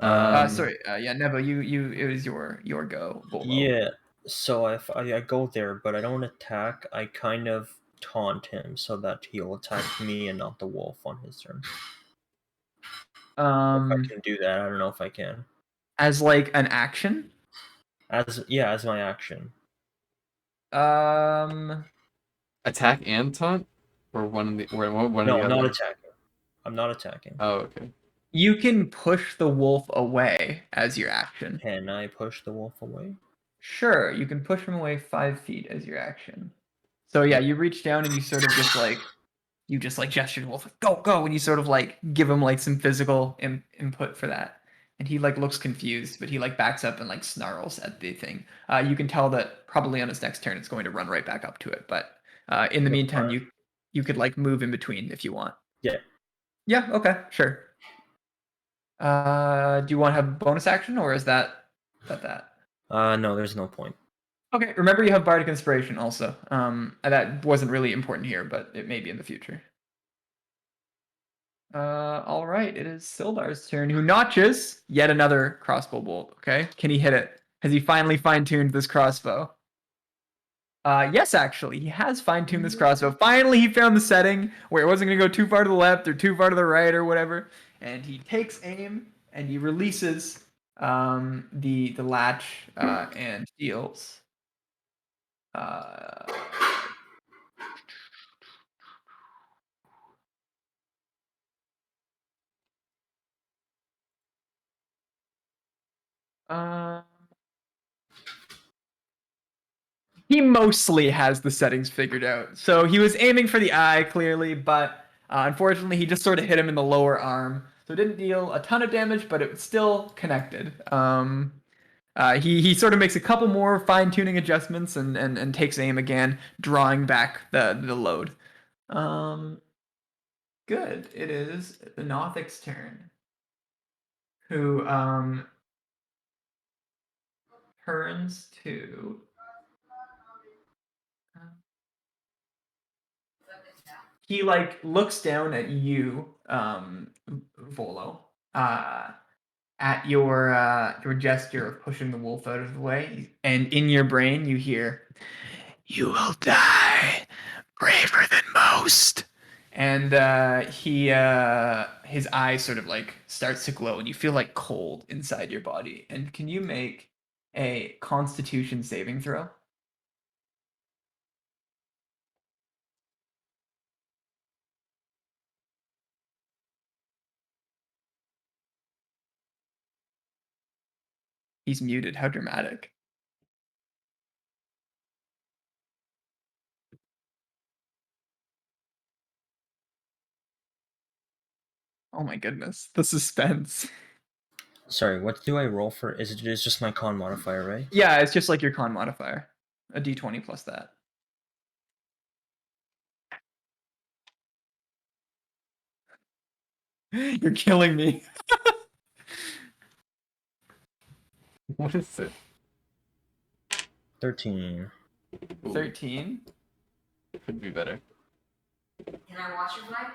Um, Sorry. Yeah, Nebo, you it was your go, Bolo. Yeah. So if I go there, but I don't attack, I kind of taunt him so that he'll attack me and not the wolf on his turn. If I can do that, I don't know if I can. As like an action. As my action. attack and taunt, or one or No, the I'm not other. attacking. I'm not attacking. Oh, okay. You can push the wolf away as your action. Can I push the wolf away? Sure, you can push him away 5 feet as your action. So yeah, you reach down and you sort of just like gesture to the wolf, like, go, go, and you sort of like give him like some physical input for that. And he like looks confused, but he like backs up and like snarls at the thing. You can tell that probably on his next turn it's going to run right back up to it. But in the That's meantime, fine. you could like move in between if you want. Yeah. Yeah. Okay. Sure. Do you want to have a bonus action, or is that? No, there's no point. Okay. Remember, you have Bardic Inspiration also. That wasn't really important here, but it may be in the future. All right. It is Sildar's turn, who notches yet another crossbow bolt. Okay. Can he hit it? Has he finally fine-tuned this crossbow? Yes, actually, he has fine-tuned this crossbow. Finally, he found the setting where it wasn't going to go too far to the left or too far to the right or whatever. And he takes aim and he releases the latch and deals. Uh, uh, he mostly has the settings figured out. So he was aiming for the eye, clearly, but unfortunately, he just sort of hit him in the lower arm. So it didn't deal a ton of damage, but it was still connected. He sort of makes a couple more fine-tuning adjustments and takes aim again, drawing back the load. Good. It is the Nothic's turn, who turns to. He like looks down at you, Volo, at your gesture of pushing the wolf out of the way, and in your brain you hear, "You will die braver than most." And his eyes sort of like starts to glow, and you feel like cold inside your body. And can you make a Constitution saving throw? He's muted. How dramatic. Oh my goodness. The suspense. Sorry, what do I roll for? It's just my con modifier, right? Yeah, it's just like your con modifier. A d20 plus that. You're killing me. What is it? 13. Ooh, 13. could be better. Can I watch your flight?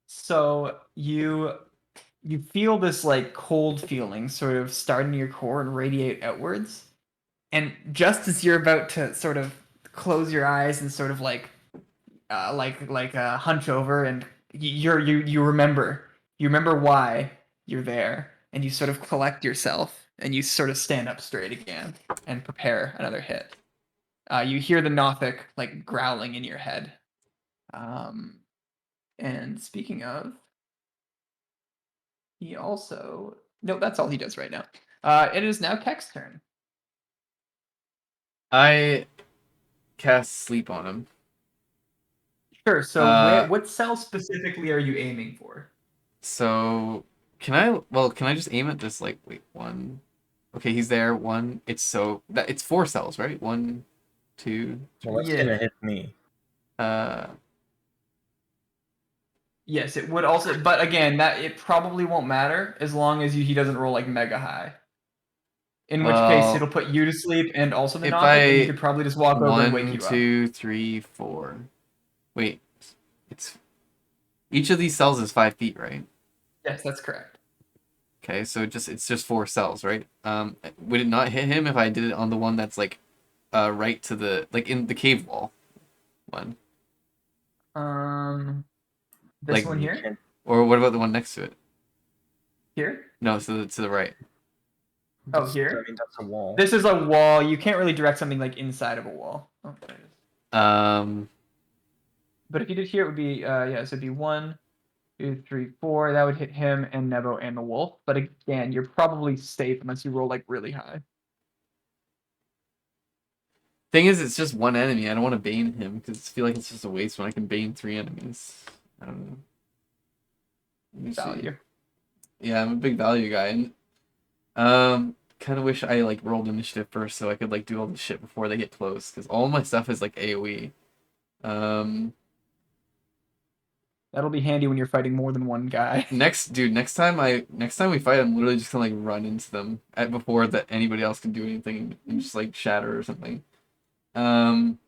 So you feel this like cold feeling sort of start in your core and radiate outwards. And just as you're about to sort of close your eyes and sort of like hunch over, and you remember why you're there, and you sort of collect yourself and you sort of stand up straight again and prepare another hit. You hear the Nothic like growling in your head. And speaking of, he also no, that's all he does right now. It is now Keck's turn. I cast sleep on him. Sure. So Uh, what cell specifically are you aiming for? So can I just aim at this like wait one. Okay, he's there. One. It's 4 cells, right? 1, 2. Well, that's Yeah. gonna hit me. Uh, Yes, it would also, but again, that it probably won't matter as long as he doesn't roll like mega high. In which case, well, it'll put you to sleep and also the if Nothic, and he I could probably just walk over and wake 1, you up. 2, 3, 4. Wait, it's each of these cells is 5 feet, right? Yes, that's correct. Okay, so it's just 4 cells, right? Would it not hit him if I did it on the one that's like, right to the like in the cave wall one? This Like, one You here, can't. or what about the one next to it? here. No, to the right. Oh, I here. mean, that's a wall. This is a wall. You can't really direct something like inside of a wall. Oh, there it is. Um, But if you did here, it would be yeah. So it'd be 1, 2, 3, 4. That would hit him and Nebo and the wolf. But again, you're probably safe unless you roll like really high. thing is, it's just one enemy. I don't want to bane him because I feel like it's just a waste when I can bane 3 enemies. I don't know. Let me see. Value. Yeah, I'm a big value guy, and kind of wish I like rolled initiative first so I could like do all this shit before they get close because all my stuff is like AOE. Um, That'll be handy when you're fighting more than one guy. next time we fight, I'm literally just gonna like run into them before that anybody else can do anything and just like shatter or something. Um.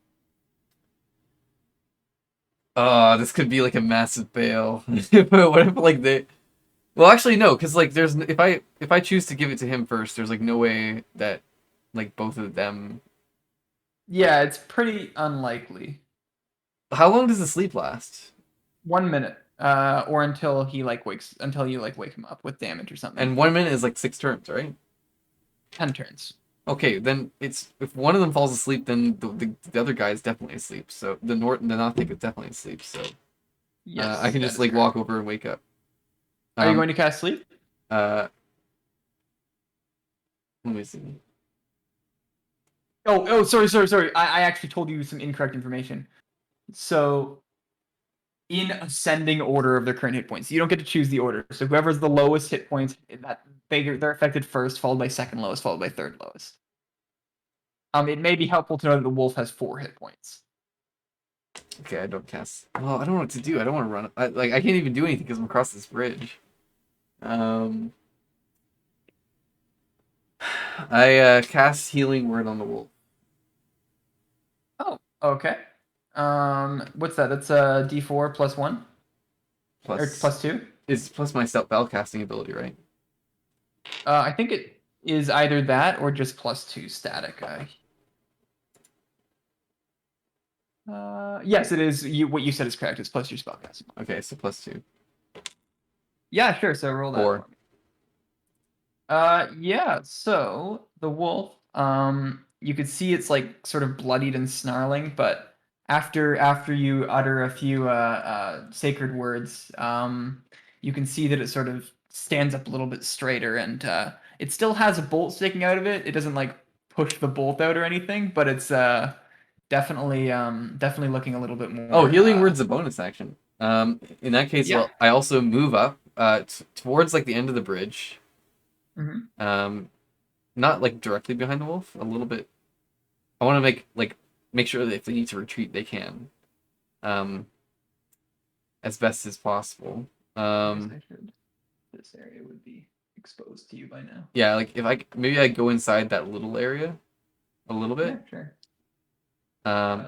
Oh, this could be like a massive fail. What if like they? Well, actually no, because like there's if I choose to give it to him first, there's like no way that like both of them. Yeah, it's pretty unlikely. How long does the sleep last? 1 minute, or until he like until you like wake him up with damage or something. And 1 minute is like 6 turns, right? 10 turns. Okay, then it's if one of them falls asleep, then the other guy is definitely asleep. So the Nothic is definitely asleep. So Yes, I can that just is like correct. walk over and wake up. Are you going to cast sleep? Let me see. Oh, sorry. I actually told you some incorrect information. So, in ascending order of their current hit points, you don't get to choose the order. So whoever's the lowest hit points, they're affected first, followed by second lowest, followed by third lowest. It may be helpful to know that the wolf has 4 hit points. Okay, I don't cast. Well, I don't know what to do. I don't want to run. I can't even do anything because I'm across this bridge. I cast Healing Word on the wolf. Oh, okay. What's that? That's a D4 plus 1. Or +2? Is plus my spellcasting ability, right? I think it is either that or just +2 static. Yes, it is. What you said is correct. It's plus your spellcasting. Okay, so +2. Yeah, sure. So roll that 4. for me. Yeah. So the wolf, you could see it's like sort of bloodied and snarling, but after you utter a few sacred words, you can see that it sort of stands up a little bit straighter, and it still has a bolt sticking out of it. It doesn't like push the bolt out or anything, but it's definitely looking a little bit more. Oh, healing word's a bonus action. In that case, Yeah. well, I also move up towards like the end of the bridge. Mhm. Not like directly behind the wolf, a little bit. I want to make sure that if they need to retreat, they can, as best as possible. I guess I should. This area would be exposed to you by now. Yeah, like if maybe I go inside that little area, a little bit. Yeah, sure.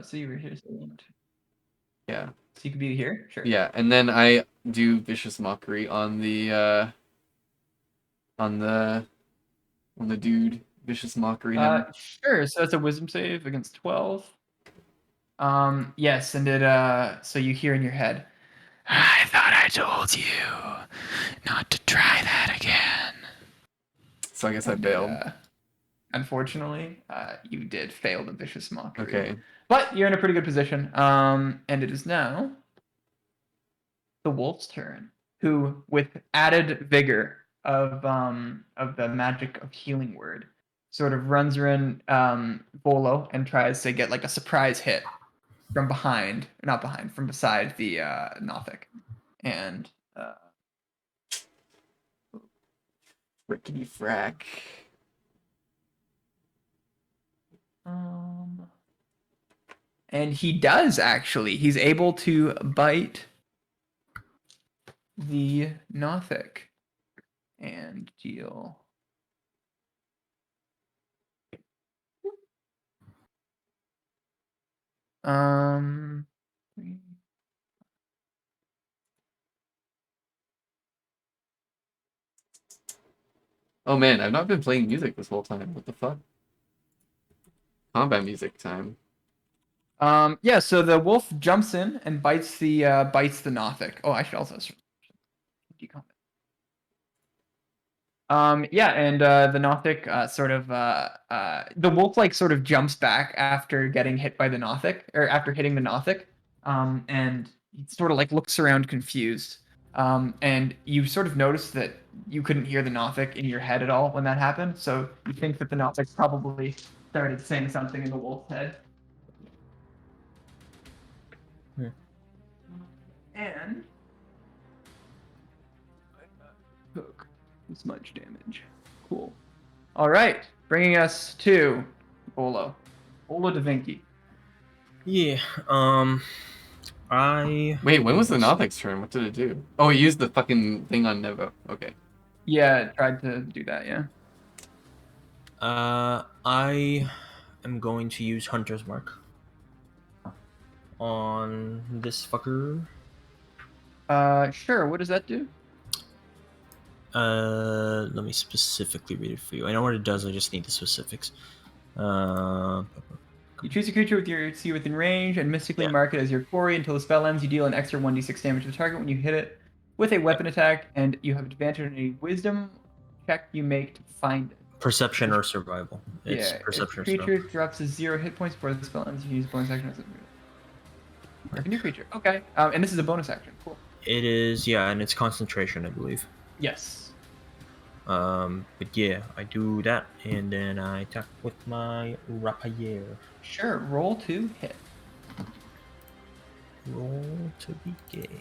So you were here, so yeah. So you could be here, sure. Yeah, and then I do vicious mockery on the dude. Vicious mockery him. Sure. So it's a wisdom save against 12. Yes, and it so you hear in your head, I thought I told you not to try that again. So I guess I And, failed. Unfortunately, you did fail the vicious mockery. Okay. But you're in a pretty good position. And it is now the wolf's turn, who, with added vigor of the magic of healing word, sort of runs around Volo and tries to get like a surprise hit from behind, not behind, from beside the Nothic. And Rickety frack. and he does actually. He's able to bite the Nothic and deal. Um. Oh man, I've not been playing music this whole time. What the fuck? Combat music time. Yeah. So the wolf jumps in and bites the Nothic. Oh, I should also. Yeah, and the Nothic the wolf like sort of jumps back after getting hit by the Nothic, or after hitting the Nothic, and he sort of like looks around confused. And you sort of notice that you couldn't hear the Nothic in your head at all when that happened, so you think that the Nothic probably started saying something in the wolf's head. And took this much damage. Cool. All right, bringing us to Olo Da Vinci. Yeah. Wait, when was the Nothic's turn? What did it do? Oh, it used the fucking thing on Nevo. Okay. Yeah, it tried to do that. Yeah. I am going to use Hunter's Mark on this fucker. Sure. What does that do? Let me specifically read it for you. I know what it does. I just need the specifics. You choose a creature with your see within range and mystically Yeah. mark it as your quarry until the spell ends. You deal an extra 1d6 damage to the target when you hit it with a weapon attack, and you have advantage on any wisdom check you make to find it. Perception or survival. It's Yeah, perception if or creature survival. drops to 0 hit points before the spell ends, you use bonus action as a mark a new creature. Okay, and this is a bonus action. Cool. It is, yeah, and it's concentration, I believe. Yes. But yeah, I do that, and then I attack with my rapier. Sure. Roll to hit. Roll to be gay.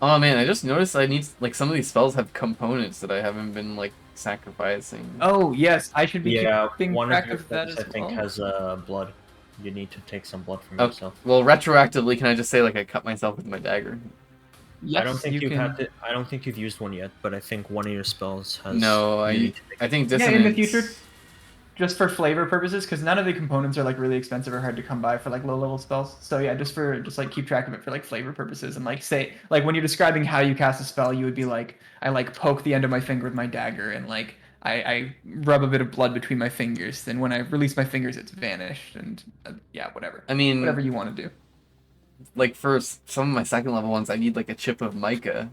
Oh man, I just noticed I need like some of these spells have components that I haven't been like sacrificing. Oh yes, I should be Yeah, keeping one track of your of that spells, as I think, well. has blood. You need to take some blood from Oh, yourself. well, retroactively, can I just say like I cut myself with my dagger? Yes, I don't think you you've can. had it. I don't think you've used one yet, but I think one of your spells has. No, you need to take I think Yeah, dissonance. in the future. just for flavor purposes, because none of the components are like really expensive or hard to come by for like low level spells. So yeah, just like keep track of it for like flavor purposes, and like say like when you're describing how you cast a spell, you would be like, I like poke the end of my finger with my dagger, and like I rub a bit of blood between my fingers. Then when I release my fingers, it's vanished, and yeah, whatever, I mean, whatever you want to do. like for some of my second level ones, I need like a chip of mica.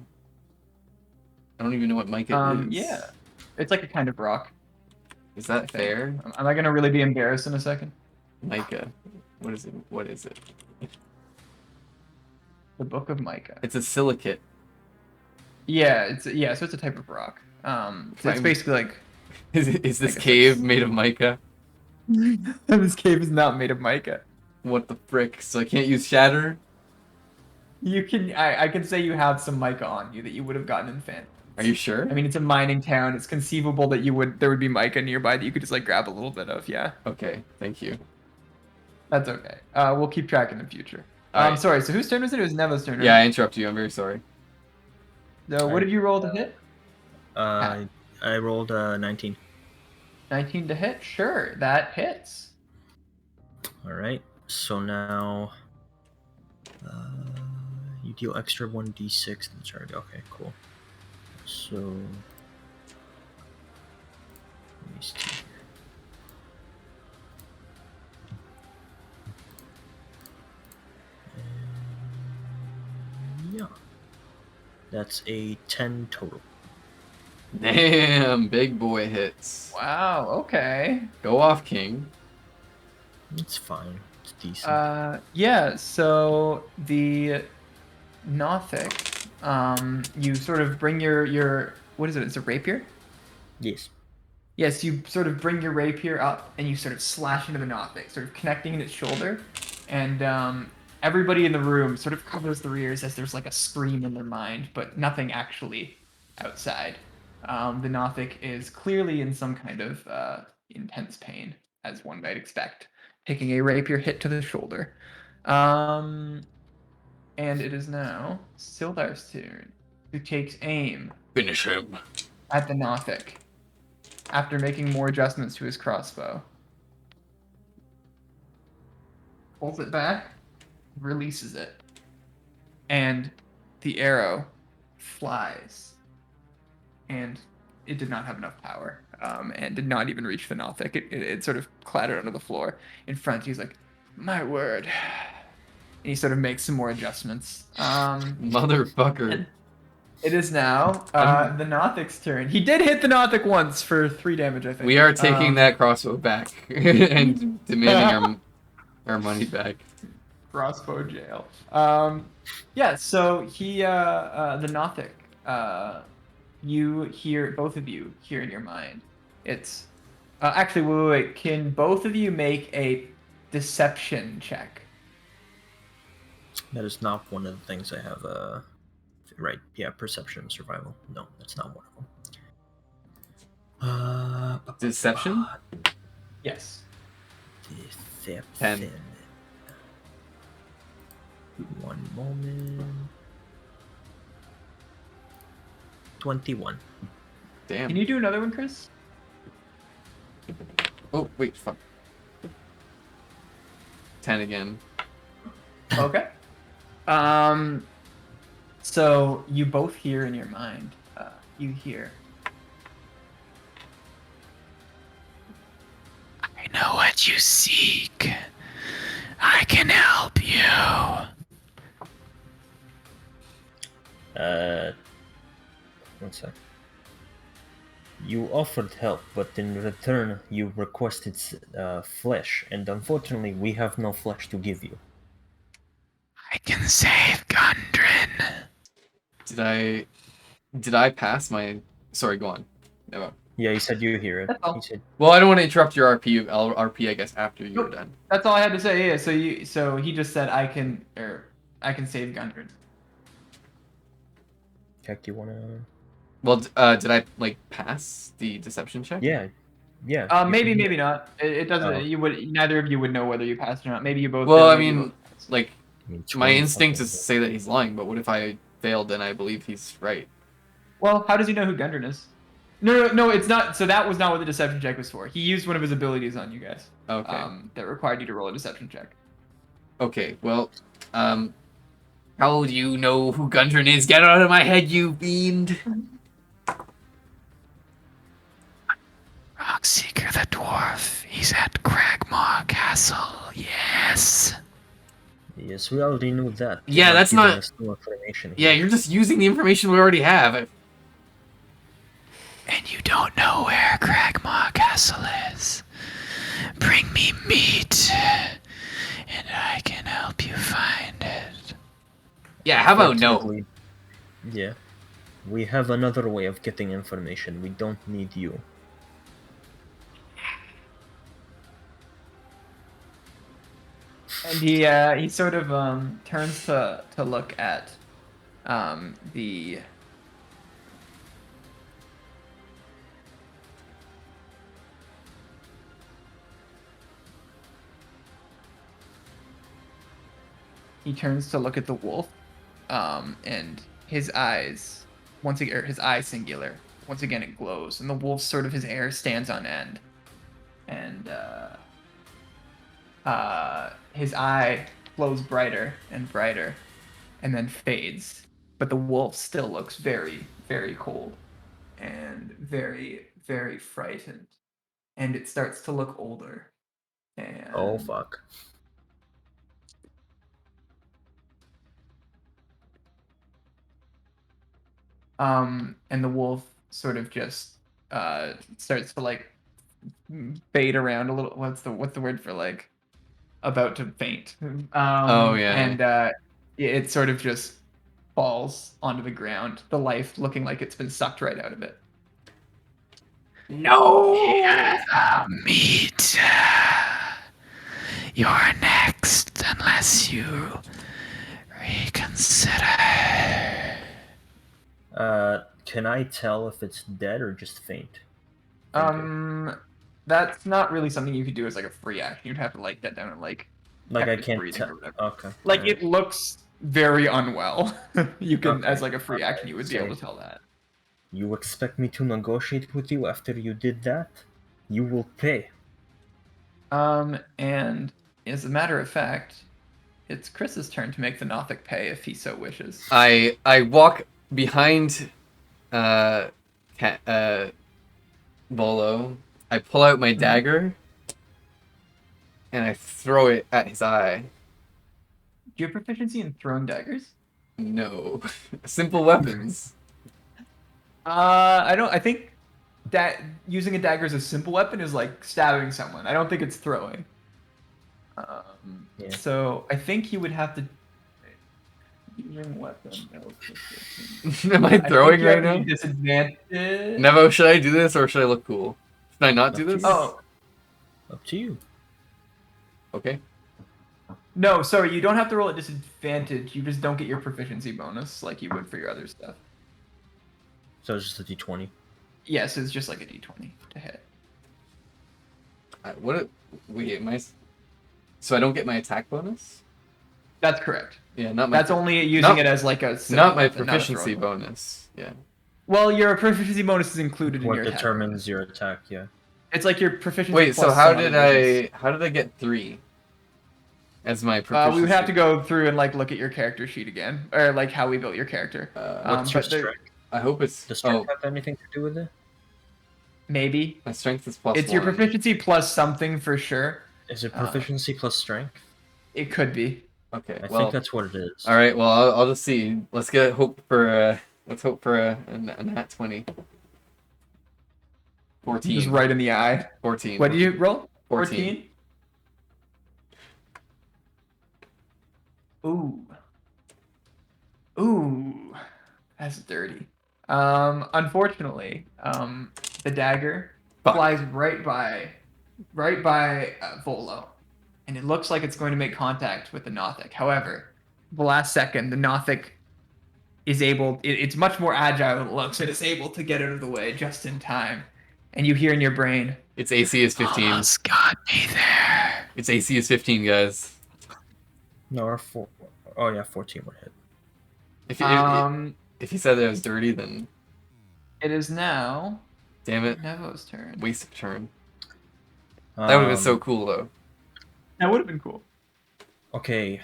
I don't even know what mica is. Yeah, it's like a kind of rock. Is I that think. fair? Am I gonna really be embarrassed in a second? Mica. What is it? What is it? The Book of Micah. It's a silicate. Yeah, so it's a type of rock. So it's basically like Is this guess cave that's- made of mica? this cave is not made of mica. What the frick? So I can't use shatter? You can I can say you have some mica on you that you would have gotten in Fan. Are you sure? I mean, it's a mining town. It's conceivable that there would be mica nearby that you could just like grab a little bit of. Yeah, Okay, thank you. that's okay. We'll keep track in the future. Alright. Sorry. So whose turn was it? It was Nevo's turn. Right? Yeah, I interrupted you. I'm very sorry. So what have you rolled to hit? I rolled 19. 19 to hit. Sure, that hits. All right. So now you deal extra 1d6 to the target. Okay, cool. So let me see here. Yeah, that's a 10 total. Damn, big boy hits. Wow. Okay. Go off, King. It's fine. It's decent. Yeah. So the Nothic, you sort of bring your what is it? It's a rapier. Yes. Yes, you sort of bring your rapier up and you sort of slash into the Nothic, sort of connecting in its shoulder, and everybody in the room sort of covers their ears as there's like a scream in their mind, but nothing actually outside. The Nothic is clearly in some kind of intense pain, as one might expect, taking a rapier hit to the shoulder. And it is now Sildar's turn, who takes aim Finish him. at the Nothic after making more adjustments to his crossbow. Pulls it back, releases it, and the arrow flies. And it did not have enough power, and did not even reach the Nothic. It sort of clattered onto the floor in front. He's like, my word. And he sort of makes some more adjustments. Motherfucker. It is now the Nothic's turn. He did hit the Nothic once for 3 damage, I think. We are taking that crossbow back and demanding our money back. Crossbow jail. Yeah, so he, the Nothic, you hear, both of you hear in your mind. It's, actually, wait. Can both of you make a deception check? That is not one of the things I have. Right? Yeah, perception, survival. No, that's not one of them. Deception? Yes. Deception. 10. One moment. 21. Damn. Can you do another one, Chris? Oh, wait, fuck. 10 again. Okay. So you both hear in your mind. You hear. I know what you seek. I can help you. One sec. You offered help, but in return you requested flesh, and unfortunately we have no flesh to give you. I can save Gundren. Did I pass my... Sorry, go on. No. Yeah, he said you hear it. That's all. He said, Well, I don't want to interrupt your RP. I'll RP, I guess, after you were Nope. done. That's all I had to say. Yeah. So he just said I can save Gundren. Heck, you wanna? Well, did I, like, pass the deception check? Yeah, yeah. Maybe, maybe not. It doesn't. Oh. You would. Neither of you would know whether you passed or not. Maybe you both. Well, failed, I maybe you mean, both passed. like, I mean, my 20 instinct is to something, say that he's lying, but what if I failed and I believe he's right? Well, how does he know who Gundren is? No, it's not. So that was not what the deception check was for. He used one of his abilities on you guys. Okay. That required you to roll a deception check. Okay, well, how do you know who Gundren is? Get out of my head, you fiend! Rockseeker the dwarf. He's at Cragmaw Castle. Yes. Yes, we already knew that. Yeah, You're that's giving not- us new information Yeah, here. you're just using the information we already have. And you don't know where Cragmaw Castle is. Bring me meat, and I can help you find it. Yeah, how about no? Fortunately, yeah. We have another way of getting information. We don't need you. And he sort of turns to look at the he turns to look at the wolf, and his eyes once again, or his eye singular, once again it glows, and the wolf sort of his hair stands on end, and his eye glows brighter and brighter, and then fades. But the wolf still looks very, very cold and very, very frightened. And it starts to look older. And Oh fuck. And the wolf sort of just starts to like fade around a little. What's the word for like about to faint? Oh, yeah. And it sort of just falls onto the ground, the life looking like it's been sucked right out of it. No! Meat. You're next, unless you reconsider. Can I tell if it's dead or just faint? That's not really something you could do as like a free action. You'd have to like get down and like Like I check its can't breathing tell. or whatever. Okay. Like alright. it looks very unwell. You can, Okay, as like a free okay, action, you would be able so- to tell that. You expect me to negotiate with you after you did that? You will pay. And as a matter of fact, it's Chris's turn to make the Nothic pay if he so wishes. I walk behind Bolo. I pull out my dagger and I throw it at his eye. Do you have proficiency in throwing daggers? No. Simple weapons. I don't. I think that using a dagger as a simple weapon is like stabbing someone. I don't think it's throwing. Yeah. So I think you would have to using weapon. No proficiency. Am I I think throwing you have right to now? be disadvantaged. Nevo, should I do this or should I look cool? Should I not do Up to this? you. Oh Up to you. Okay. no, sorry. You don't have to roll at disadvantage. You just don't get your proficiency bonus like you would for your other stuff. So it's just a d20. Yes, it's just like a d20 to hit. So I don't get my attack bonus? That's correct. Yeah, not my. That's only using not- it as like a simple Not my weapon, not a proficiency throwing weapon. bonus. Yeah. Well, your proficiency bonus is included in What your attack determines bonus. your attack? Yeah. It's like your proficiency. Wait, so plus how some did other bonus. how did I get 3 as my proficiency? We would have to go through and like look at your character sheet again, or like how we built your character. What's your but there- strength? I hope it's. Does strength have anything to do with it? Maybe My strength is plus it's your 1. proficiency plus something for sure. Is it proficiency plus strength? It could be. Okay. I well, think that's what it is. all right. Well, I'll just see. Let's hope for a nat 20. 14. Just right in the eye. 14. What did you roll? 14. Ooh. Ooh. That's dirty. Unfortunately, the dagger Fuck. flies right by Volo, and it looks like it's going to make contact with the Nothic. However, the last second, the Nothic is able. It's much more agile than it looks. It is able to get out of the way just in time, and you hear in your brain, Its AC is 15. "Almost got me there." Its AC is 15, guys. No, or 4. Oh yeah, 14 would hit. If he said that it was dirty, then It is now Damn it. Nevo's turn. Waste of turn. That would have been so Um, cool, though. That would have been cool. Okay.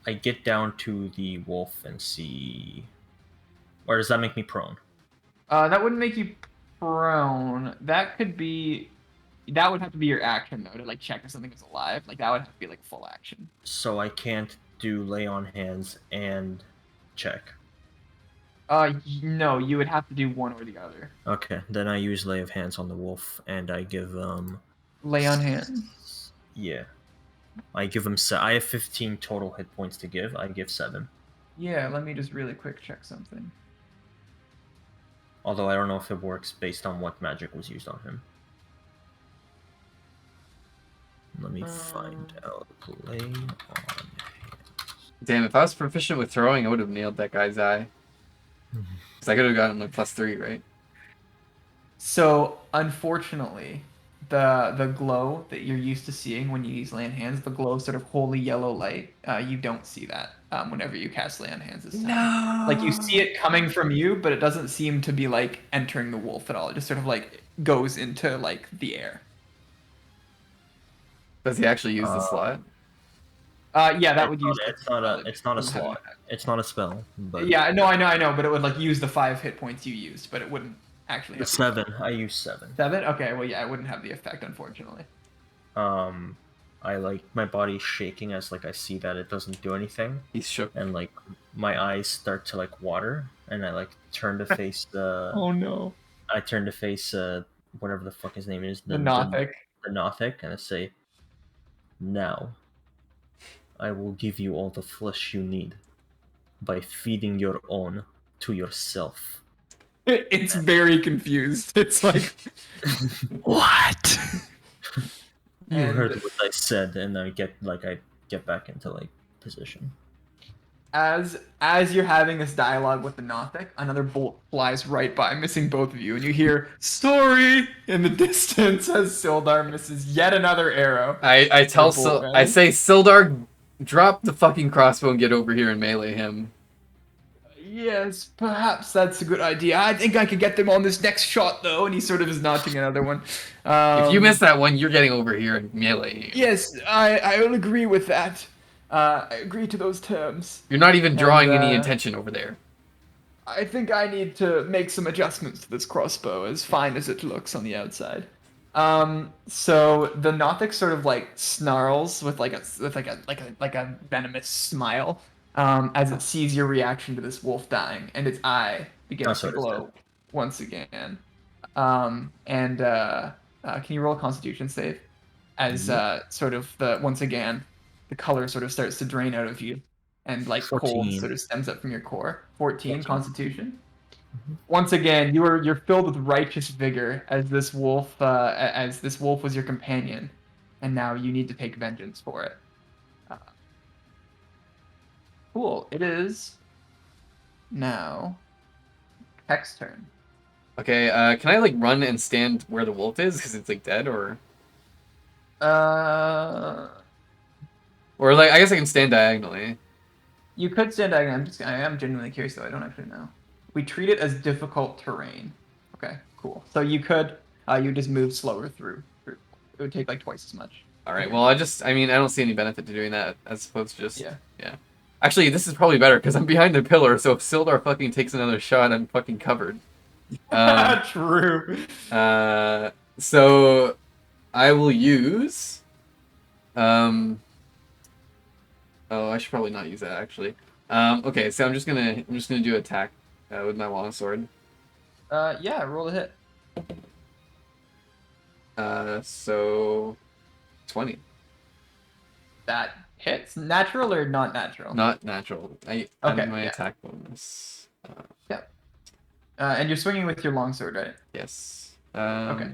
I get down to the wolf and see. Or does that make me prone? That wouldn't make you prone. That could be. That would have to be your action though to like check if something is alive. Like that would have to be like full action. So I can't do lay on hands and check. No, you would have to do one or the other. Okay, then I use lay of hands on the wolf and I give Lay on hands. yeah. I give him I have 15 total hit points to give. I give 7. Yeah, let me just really quick check something. Although I don't know if it works based on what magic was used on him. Let me find out. Lay on. Damn, if I was proficient with throwing, I would have nailed that guy's eye. Because I could have gotten like +3, right? So unfortunately, the glow that you're used to seeing when you use lay on hands, the glow sort of holy yellow light, you don't see that whenever you cast lay on hands this time. No. Like you see it coming from you, but it doesn't seem to be like entering the wolf at all. It just sort of like goes into like the air. Does he actually use the slot? Yeah, that would use. It's not a slot. It's not a spell. But Yeah, no, I know, but it would like use the 5 hit points you used, but it wouldn't actually. Have 7. I use 7. 7? Okay, well, yeah, it wouldn't have the effect, unfortunately. I like my body's shaking as like I see that it doesn't do anything, He's shook. and like my eyes start to like water, and I like turn to face the. Oh no. I turn to face whatever the fuck his name is. The Nothic. The Nothic, and I say, "Now, I will give you all the flesh you need by feeding your own to yourself." It's very confused. It's like, what? You And- heard what I said, and I get back into like position. As you're having this dialogue with the Nothic, another bolt flies right by, missing both of you, and you hear "sorry" in the distance as Sildar misses yet another arrow. I tell The bolt I ran. say, Sildar, drop the fucking crossbow and get over here and melee him. Yes, perhaps that's a good idea. I think I could get them on this next shot, though. And he sort of is notching another one. If you miss that one, you're getting over here and melee him. Yes, I will agree with that. I agree to those terms. You're not even drawing And, any attention over there. I think I need to make some adjustments to this crossbow, as fine as it looks on the outside. So the Nothic sort of like snarls with like a venomous smile, as it sees your reaction to this wolf dying, and its eye begins to That's what it glow once again. Can you roll a Constitution save? As sort of once again, the color sort of starts to drain out of you, and like cold 14. sort of stems up from your core. 14 14. Constitution. Once again, you're filled with righteous vigor as this wolf was your companion, and now you need to take vengeance for it. Cool. It is now Heck's turn. Okay, can I like run and stand where the wolf is because it's like dead, or like I guess I can stand diagonally. You could stand diagonally. I am genuinely curious though. I don't actually know. We treat it as difficult terrain. Okay, cool. So you could you just move slower through. It would take like twice as much. All right. Well, I don't see any benefit to doing that as opposed to just Yeah. Actually, this is probably better because I'm behind the pillar, so if Sildar fucking takes another shot, I'm fucking covered. True. So I will use. Oh, I should probably not use that actually. Okay, so I'm just gonna do attack with my longsword. Yeah. Roll a hit. So 20. That hits. Natural or not natural? Not natural. I Okay, added my yeah. attack bonus. And you're swinging with your longsword, right? Yes. Okay.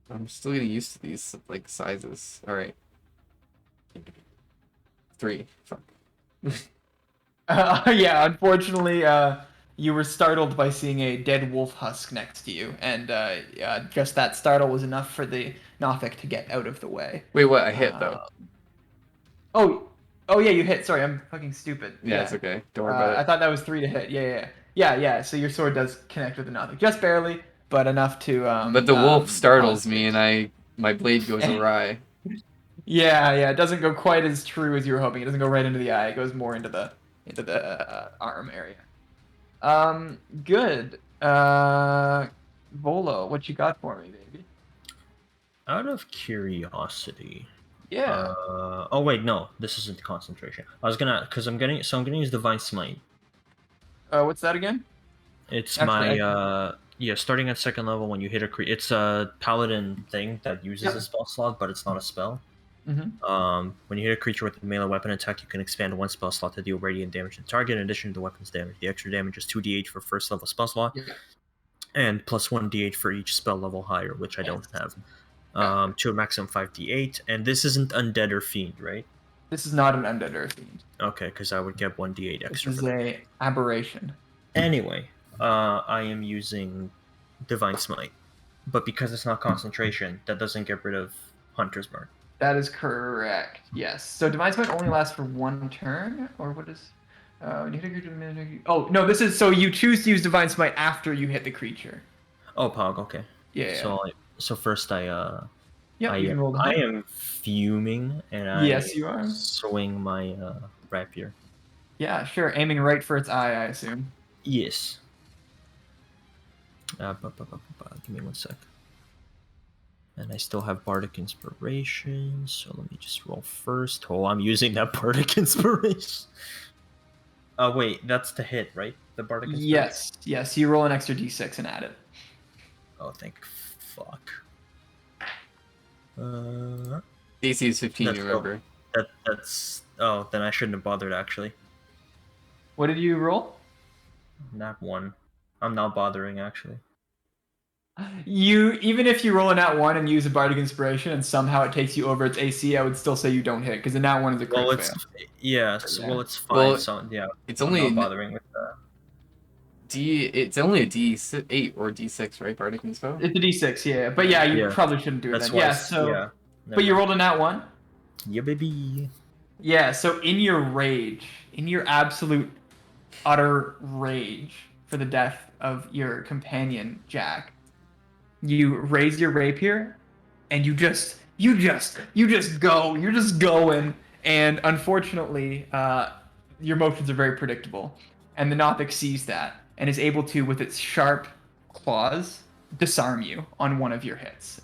I'm still getting used to these like sizes. All right. 3. Fuck. Yeah. Unfortunately, you were startled by seeing a dead wolf husk next to you, and just that startle was enough for the Nothic to get out of the way. Wait, what? I hit though. Oh yeah, you hit. Sorry, I'm fucking stupid. Yeah, it's okay. Don't worry about I it. thought that was 3 to hit. Yeah. Yeah. So your sword does connect with the Nothic, just barely, but enough to But the wolf startles cause me, and my blade goes awry. Yeah. It doesn't go quite as true as you were hoping. It doesn't go right into the eye. It goes more into the arm area. Good. Volo, what you got for me, baby? Out of curiosity. Yeah. Oh wait, no, this isn't concentration. I was gonna, because I'm gonna use Divine Smite. What's that again? It's Actually, my yeah, starting at second level when you hit a it's a paladin thing that uses Yep. a spell slot, but it's not a spell. Mm-hmm. When you hit a creature with a melee weapon attack, you can expand one spell slot to deal radiant damage to the target in addition to the weapon's damage. The extra damage is 2d8 for first level spell slot, Yeah. and plus 1d8 for each spell level higher, which I Yes. don't have. Got it. To a maximum 5d8, and this isn't undead or fiend, right? This is not an undead earth fiend. Okay, because I would get 1d8 This extra is for that. a aberration. Anyway, I am using Divine Smite, but because it's not concentration, that doesn't get rid of Hunter's Mark. That is correct. Yes. So Divine Smite only lasts for one turn, or what is? When you hit a creature, oh no, this is so you choose to use Divine Smite after you hit the creature. Oh, Pog. Okay. Yeah. So first Yep. You can roll the I hit. am fuming, and I Yes, you are. swing my rapier. Yeah, sure. Aiming right for its eye, I assume. Yes. Give me 1 sec. And I still have Bardic Inspiration, so let me just roll first. Oh, I'm using that Bardic Inspiration. Wait, that's the hit, right? The Bardic Inspiration? Yes. You roll an extra d6 and add it. Oh, thank fuck. DC is 15, That's remember? that's oh, then I shouldn't have bothered actually. What did you roll? Not one. I'm not bothering actually. You even if you roll a nat 1 and use a bardic inspiration and somehow it takes you over its AC, I would still say you don't hit because the nat 1 is a crit Well, fail. well, it's fine. Well, So yeah, it's I'm only not bothering with that. It's only a D8 or D6, right? Bardic Inspo? It's a d6, yeah. But yeah, you Yeah, probably shouldn't do it that's then. why. Yeah, so Yeah. but you rolled a nat 1? Yeah, baby. Yeah, so in your rage, in your absolute utter rage for the death of your companion, Jack, you raise your rapier and you just go, you're just going, and unfortunately your motions are very predictable, and the Nothic sees that and is able to, with its sharp claws, disarm you on one of your hits,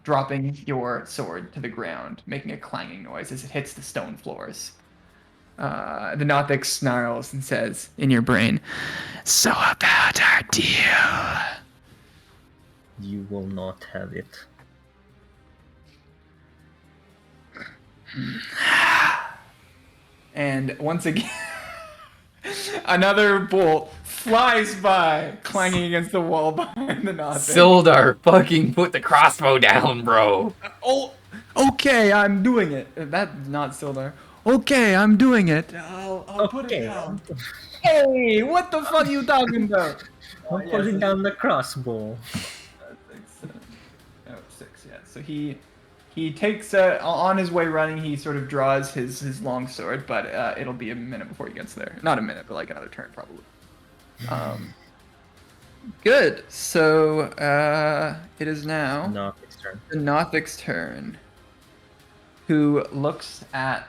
dropping your sword to the ground, making a clanging noise as it hits the stone floors. The Nothic snarls and says in your brain, "So about our deal." You will not have it. And once again, another bolt flies by, clanging against the wall behind the Nothic. Sildar, fucking put the crossbow down, bro. Oh, okay, I'm doing it. That's not Sildar. Okay, I'm doing it. I'll put it down. Hey, what the fuck are you talking about? I'm Yes, putting down the crossbow. 6, yeah. So he takes on his way running. He sort of draws his long sword, but it'll be a minute before he gets there. Not a minute, but like another turn probably. Good. So it is now Nothing's turn. the Nothic's turn, who looks at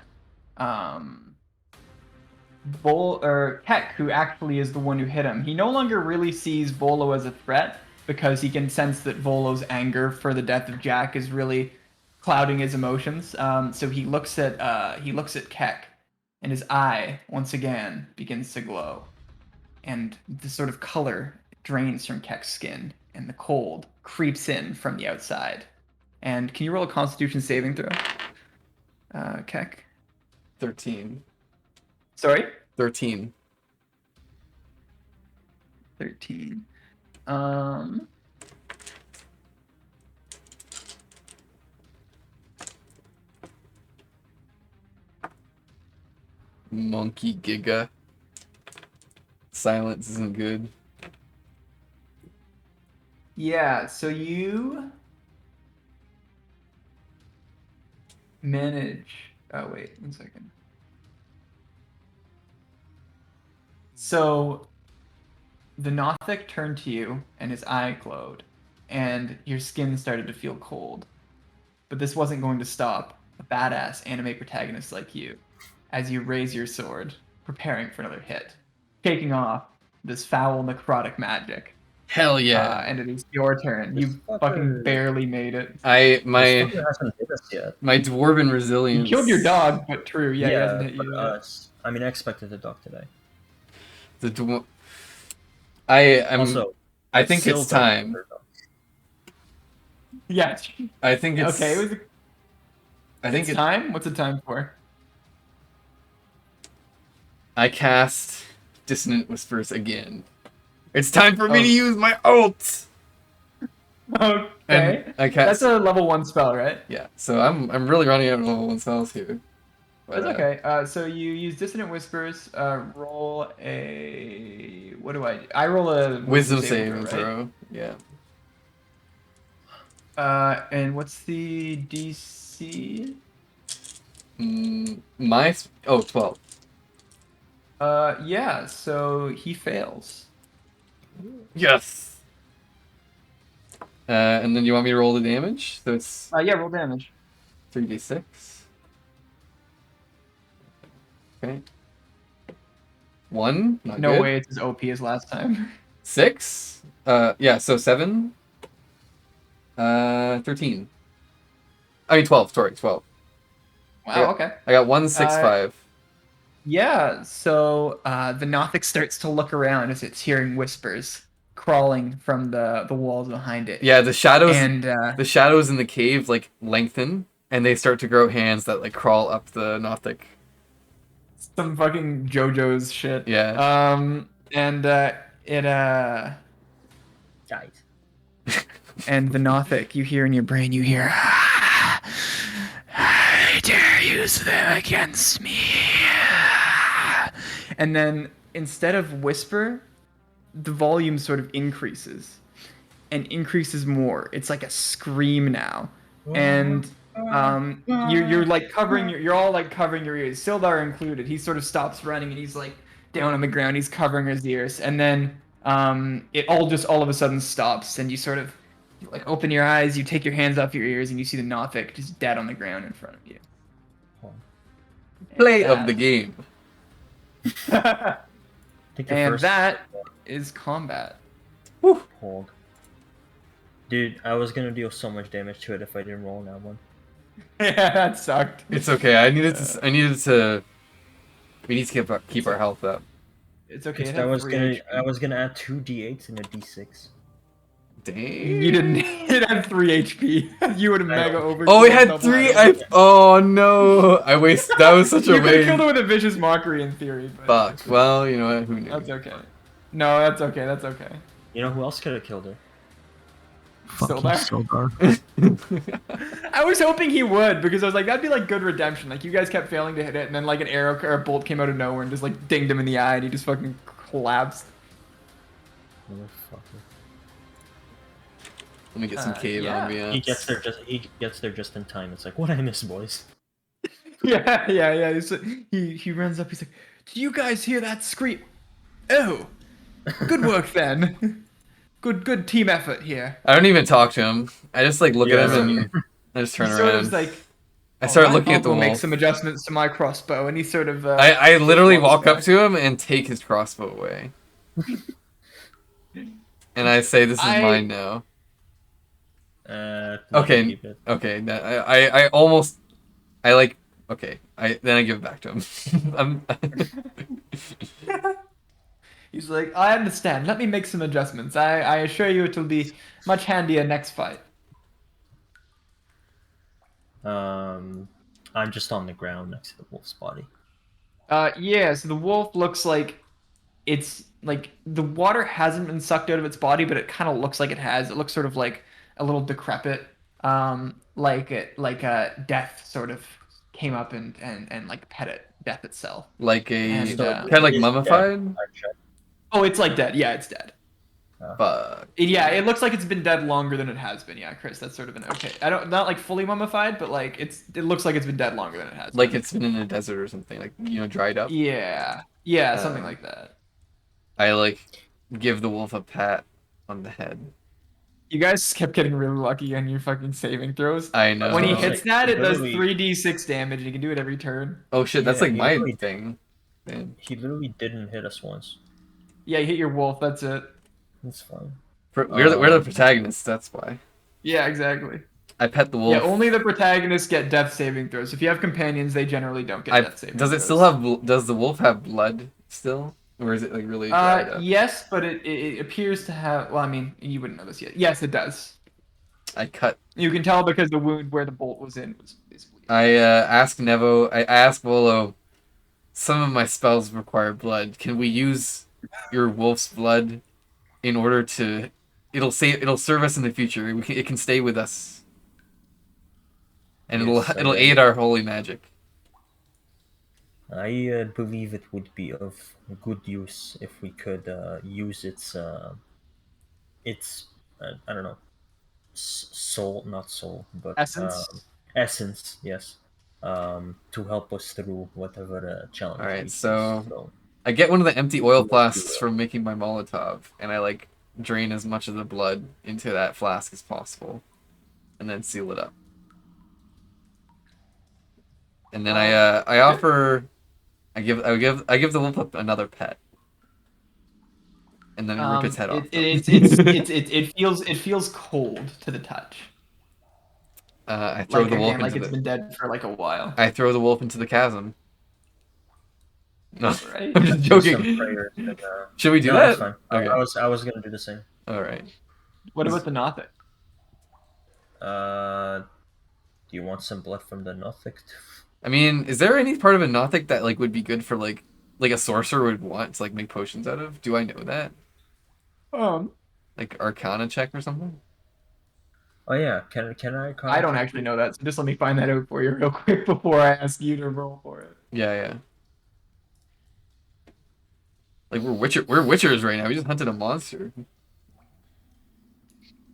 Keck, who actually is the one who hit him. He no longer really sees Volo as a threat because he can sense that Volo's anger for the death of Jack is really clouding his emotions. So he looks at Keck, and his eye once again begins to glow, and the sort of color drains from Keck's skin, and the cold creeps in from the outside. And can you roll a Constitution saving throw, Keck? 13. Sorry. 13. 13. Monkey Giga. Silence isn't good. Yeah, so you manage. Oh, wait, 1 second. So The Nothic turned to you, and his eye glowed, and your skin started to feel cold. But this wasn't going to stop a badass anime protagonist like you as you raise your sword, preparing for another hit, shaking off this foul necrotic magic. Hell yeah. And it is your turn. This You fucking fucker- barely made it. This My fucker hasn't hit us yet. dwarven You resilience. killed your dog, but true, yeah, he hasn't hit but you yet. us. I mean, I expected the dog today. The dwar- I'm. Also, I think it's still don't time. hurt us. Yeah. I think it's. Okay, I think it's it's time? What's it time for? I cast Dissonant Whispers again. It's time for me Oh. to use my ult. Okay. And I That's cast. a level 1 spell, right? Yeah. So I'm really running out of level 1 spells here. But, That's okay. So you use Dissonant Whispers, roll a... What do I do? I roll a Wisdom saving saving throw, right? throw. Yeah. And what's the DC? Oh, 12. Yeah, so he fails. Yes. And then you want me to roll the damage? So it's Yeah, roll damage. 3d6. Okay. 1. Not No good. way it's as OP as last time. 6. Yeah. So 7. 13. I mean 12. Sorry, 12. Wow, Yeah. okay. I got 1, 6, 5. Yeah, so the Nothic starts to look around as it's hearing whispers crawling from the walls behind it. Yeah, the shadows. And The shadows in the cave like lengthen, and they start to grow hands that like crawl up the Nothic. some fucking JoJo's shit. Yeah. And Guys. and the Nothic, you hear in your brain, you hear, I dare use them against me. And then instead of whisper, the volume sort of increases and increases more. It's like a scream now. And you're like covering you're all like covering your ears. Sildar included. He sort of stops running and he's like down on the ground. He's covering his ears. And then it all of a sudden stops and you sort of like open your eyes, you take your hands off your ears and you see the Nothic just dead on the ground in front of you. Play of the game. Take your And first that is combat. hold. Dude, I was gonna deal so much damage to it if I didn't roll on that one. Yeah, that sucked. It's okay. I needed to. We need to keep our health up. It's okay. It I had was 3 gonna HP. I was gonna add 2 d8s and a d6. Dang. You didn't. It had 3 HP. You would have mega over. Oh, it had 3. Oh no! That was such a You could have killed waste. it with a vicious mockery in theory. But Fuck. Well, you know what? Who knew? that's okay. No, that's okay. That's okay. You know who else could have killed her? Sildar? Sildar. I was hoping he would because I was like, that'd be like good redemption. Like you guys kept failing to hit it, and then like an arrow or a bolt came out of nowhere and just like dinged him in the eye, and he just fucking collapsed. Motherfucker. Let me get some cave yeah. ambiance. He gets there just in time. It's like, what I miss, boys. Yeah. He runs up. He's like, "Do you guys hear that scream? Oh, good work then. Good team effort here." I don't even talk to him. I just like look at Yeah. him and I just turn He sort around. of like, I start "Oh, looking at the I'll go wolf. make some adjustments to my crossbow, and he sort of. I literally walks walk up back. to him and take his crossbow away. And I say, "This is mine now." No, Okay. keep it. Okay. I almost. I like. Okay. Then I give it back to him. He's like, "I understand. Let me make some adjustments. I assure you it will be much handier next fight." I'm just on the ground next to the wolf's body. Yeah. So the wolf looks like it's like the water hasn't been sucked out of its body, but it kind of looks like it has. It looks sort of like a little decrepit, like death sort of came up and like pet it, death itself. like a And, kind of like It's mummified. dead. I checked. Oh, it's like dead. Yeah, it's dead. Fuck. Yeah, it looks like it's been dead longer than it has been. Yeah, Chris, that's sort of an okay. I don't not like fully mummified, but like it looks like it's been dead longer than it has. Like been. it's been in a desert or something. Like dried up. Yeah, something like that. I like give the wolf a pat on the head. You guys kept getting really lucky on your fucking saving throws. I I was When he gonna know. hits say, that, he it does literally, 3d6 damage, and you can do it every turn. Oh shit, that's yeah, like my thing. Man. he literally didn't hit us once. Yeah, you hit your wolf, that's it. That's fine. We're the protagonists, that's why. Yeah, exactly. I pet the Yeah, wolf. only the protagonists get death saving throws. If you have companions, they generally don't get death saving Does it throws. still have does the wolf have blood still? Or is it like really dried up? Yes, but it appears to have. Well, I mean, you wouldn't know this yet. Yes, it does. I cut You can tell because the wound where the bolt was in was bleeding. I asked Nevo I asked Volo, some of my spells require blood. Can we use your wolf's blood in order to it'll serve us in the future. It can stay with us. And Yes, it'll aid our holy magic. I believe it would be of good use if we could use its I don't know, soul, not soul, but Essence. essence, yes, to help us through whatever challenge we Alright, face. so So I get one of the empty oil do as you flasks will. from making my Molotov, and I like drain as much of the blood into that flask as possible, and then seal it up. And then I offer I give the wolf another pet, and then rip its head off. It feels cold to the touch. I throw Like the wolf again, into like it's been dead for like a while. I throw the wolf into the chasm. No, Right? I'm just Do some joking. prayers. And, Should we do no, that's that? fine. Okay. I was gonna do the same. All right. What about the Nothic? Do you want some blood from the Nothic? I mean, is there any part of a Nothic that like would be good for like a sorcerer would want to like make potions out of? Do I know that? Um, Like Arcana check or something? Oh yeah, can I? I don't actually know that, so just let me find that out for you real quick before I ask you to roll for it. Yeah, yeah. Like we're witchers right now. We just hunted a monster.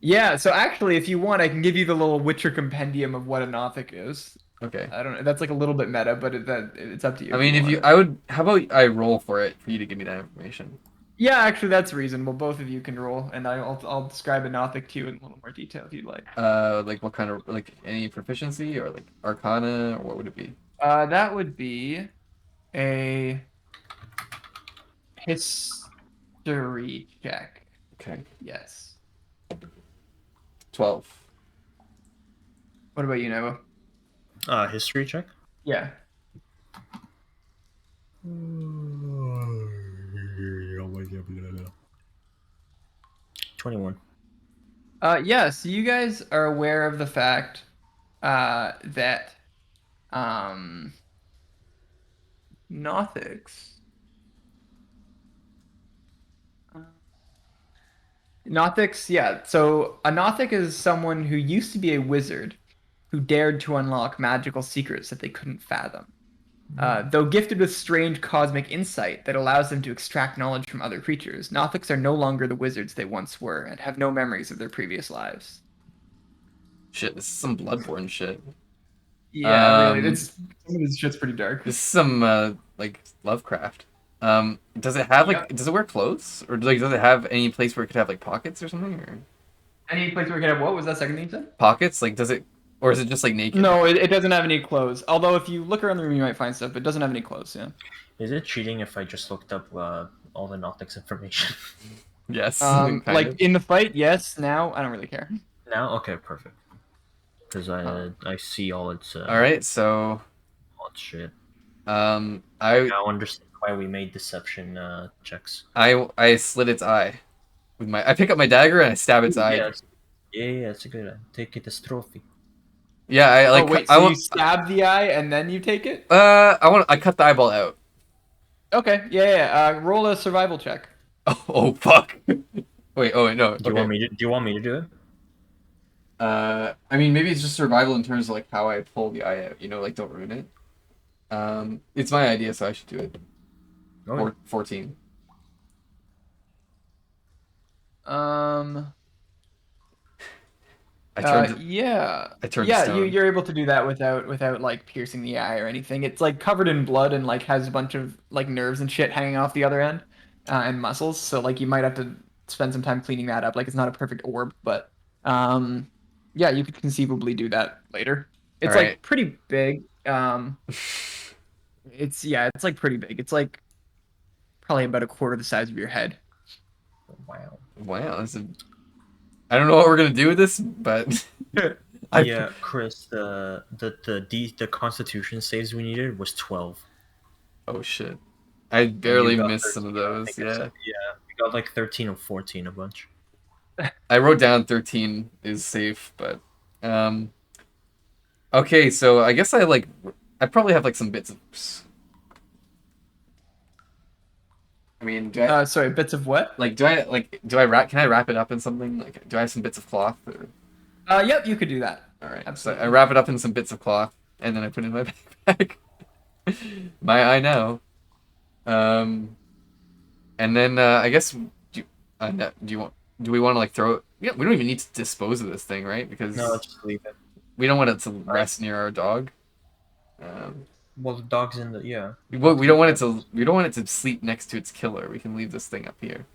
Yeah, so actually, if you want, I can give you the little Witcher compendium of what a Nothic is. Okay. I don't know. That's like a little bit meta, but it's up to you. I mean, you if want you, it. I would. How about I roll for it for you to give me that information? Yeah, actually, that's reasonable. Both of you can roll, and I'll describe a Nothic to you in a little more detail if you'd like. Like what kind of like any proficiency or like Arcana or what would it be? That would be a history check. Okay. Yes. 12. What about you, Noah? History check. Yeah. 21. Yeah, so you guys are aware of the fact that Nothics. Nothics, yeah. So a Nothic is someone who used to be a wizard who dared to unlock magical secrets that they couldn't fathom. Though gifted with strange cosmic insight that allows them to extract knowledge from other creatures, Nothics are no longer the wizards they once were and have no memories of their previous lives. Shit, this is some Bloodborne shit. Yeah, really. Some of this shit's pretty dark. This is some like Lovecraft. Does it have Yeah. does it wear clothes or like does it have any place where it could have like pockets or something or Any place where we can have what was that second thing you said? pockets? Like does it or is it just like naked? No, it doesn't have any clothes. Although if you look around the room, you might find stuff. But it doesn't have any clothes. Yeah. Is it cheating if I just looked up all the Nothics information? Yes, kind Like of. in the fight, yes. Now I don't really care. Now, okay, perfect. Because I see all its All right, so all its shit. I Now understand why we made deception checks. I slit its eye with my I pick up my dagger and I stab its eye. Yeah, it's a good idea. Take it as trophy. Yeah, I like Oh wait, I so you want stab the eye and then you take it? I cut the eyeball out. Okay, yeah. Roll a survival check. Oh fuck. Wait, oh wait, no. Do you want me to do it? I mean, maybe it's just survival in terms of like how I pull the eye out. You know, like don't ruin it. It's my idea, so I should do it. Oh, 14. I turned. Yeah. I turned Yeah, stone. you're able to do that without like piercing the eye or anything. It's like covered in blood and like has a bunch of like nerves and shit hanging off the other end. and muscles. So like you might have to spend some time cleaning that up. Like it's not a perfect orb, but yeah, you could conceivably do that later. All It's right. like pretty big. It's like pretty big. It's like probably about a quarter the size of your head. Wow. Wow, I don't know what we're gonna do with this, but I Yeah, Chris, the Constitution saves we needed was 12. oh shit, I And you barely got missed some 13. of I those. think I Yeah, said, yeah, we got like 13 or 14 a bunch. I wrote down 13 is safe, but um, okay, so I guess I probably have like some bits of. I mean, Sorry, bits of what? do I wrap? Can I wrap it up in something? Like, do I have some bits of cloth? Or... Yep, you could do that. All right, so I Absolutely. wrap it up in some bits of cloth, and then I put it in my backpack. My eye now. Um, and then I guess do you want do we want to like throw it? Yeah, we don't even need to dispose of this thing, right? No, Because just leave it. we don't want it to Right. rest near our dog. Um, Well, the dog's in the, yeah. we don't want it to sleep next to its killer. We can leave this thing up here.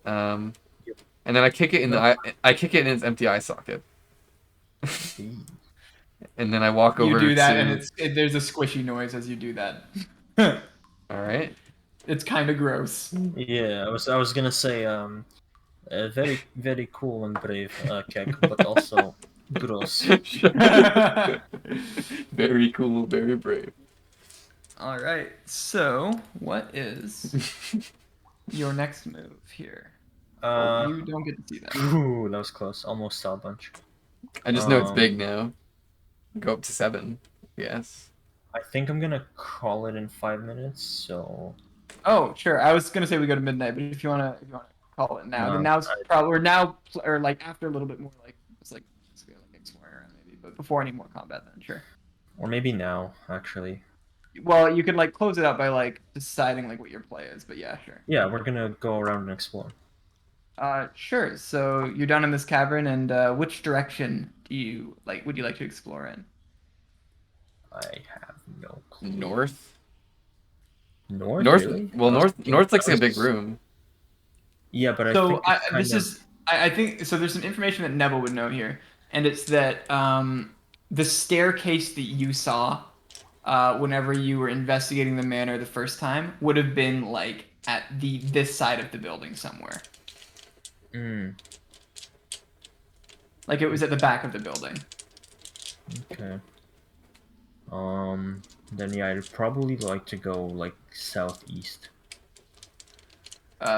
Um, Yep. and then I kick it in the No. I kick it in its empty eye socket, Ooh. and then I walk You over do that, to. and there's a squishy noise as you do that. All right. It's kind of gross. Yeah, I was gonna say, very, very cool and brave, Kek, but also gross. Very cool, very brave. All right. So, what is your next move here? Oh, you don't get to see that. Ooh, that was close. Almost saw a bunch. I just know it's Um, big now. Go up to 7. Yes. I think I'm gonna call it in 5 minutes, so Oh, sure. I was gonna say we go to midnight, but if you wanna call it now, then no, now's probably or now or like after a little bit more like it's gonna like exploring around maybe, but before any more combat, then sure. or maybe now, actually. Well, you could like close it out by like deciding like what your play is, but yeah, sure. Yeah, we're gonna go around and explore. Sure. So you're down in this cavern, and which direction do you like? Would you like to explore in? I have no clue. North? North, North. really? Well, I was north. thinking- North looks I like a was- big room. Yeah, but I So think it's kind this of. is I think so. There's some information that Neville would know here, and it's that the staircase that you saw whenever you were investigating the manor the first time would have been like at this side of the building somewhere. Mm, Like it was at the back of the building. okay. Then yeah, I'd probably like to go like southeast.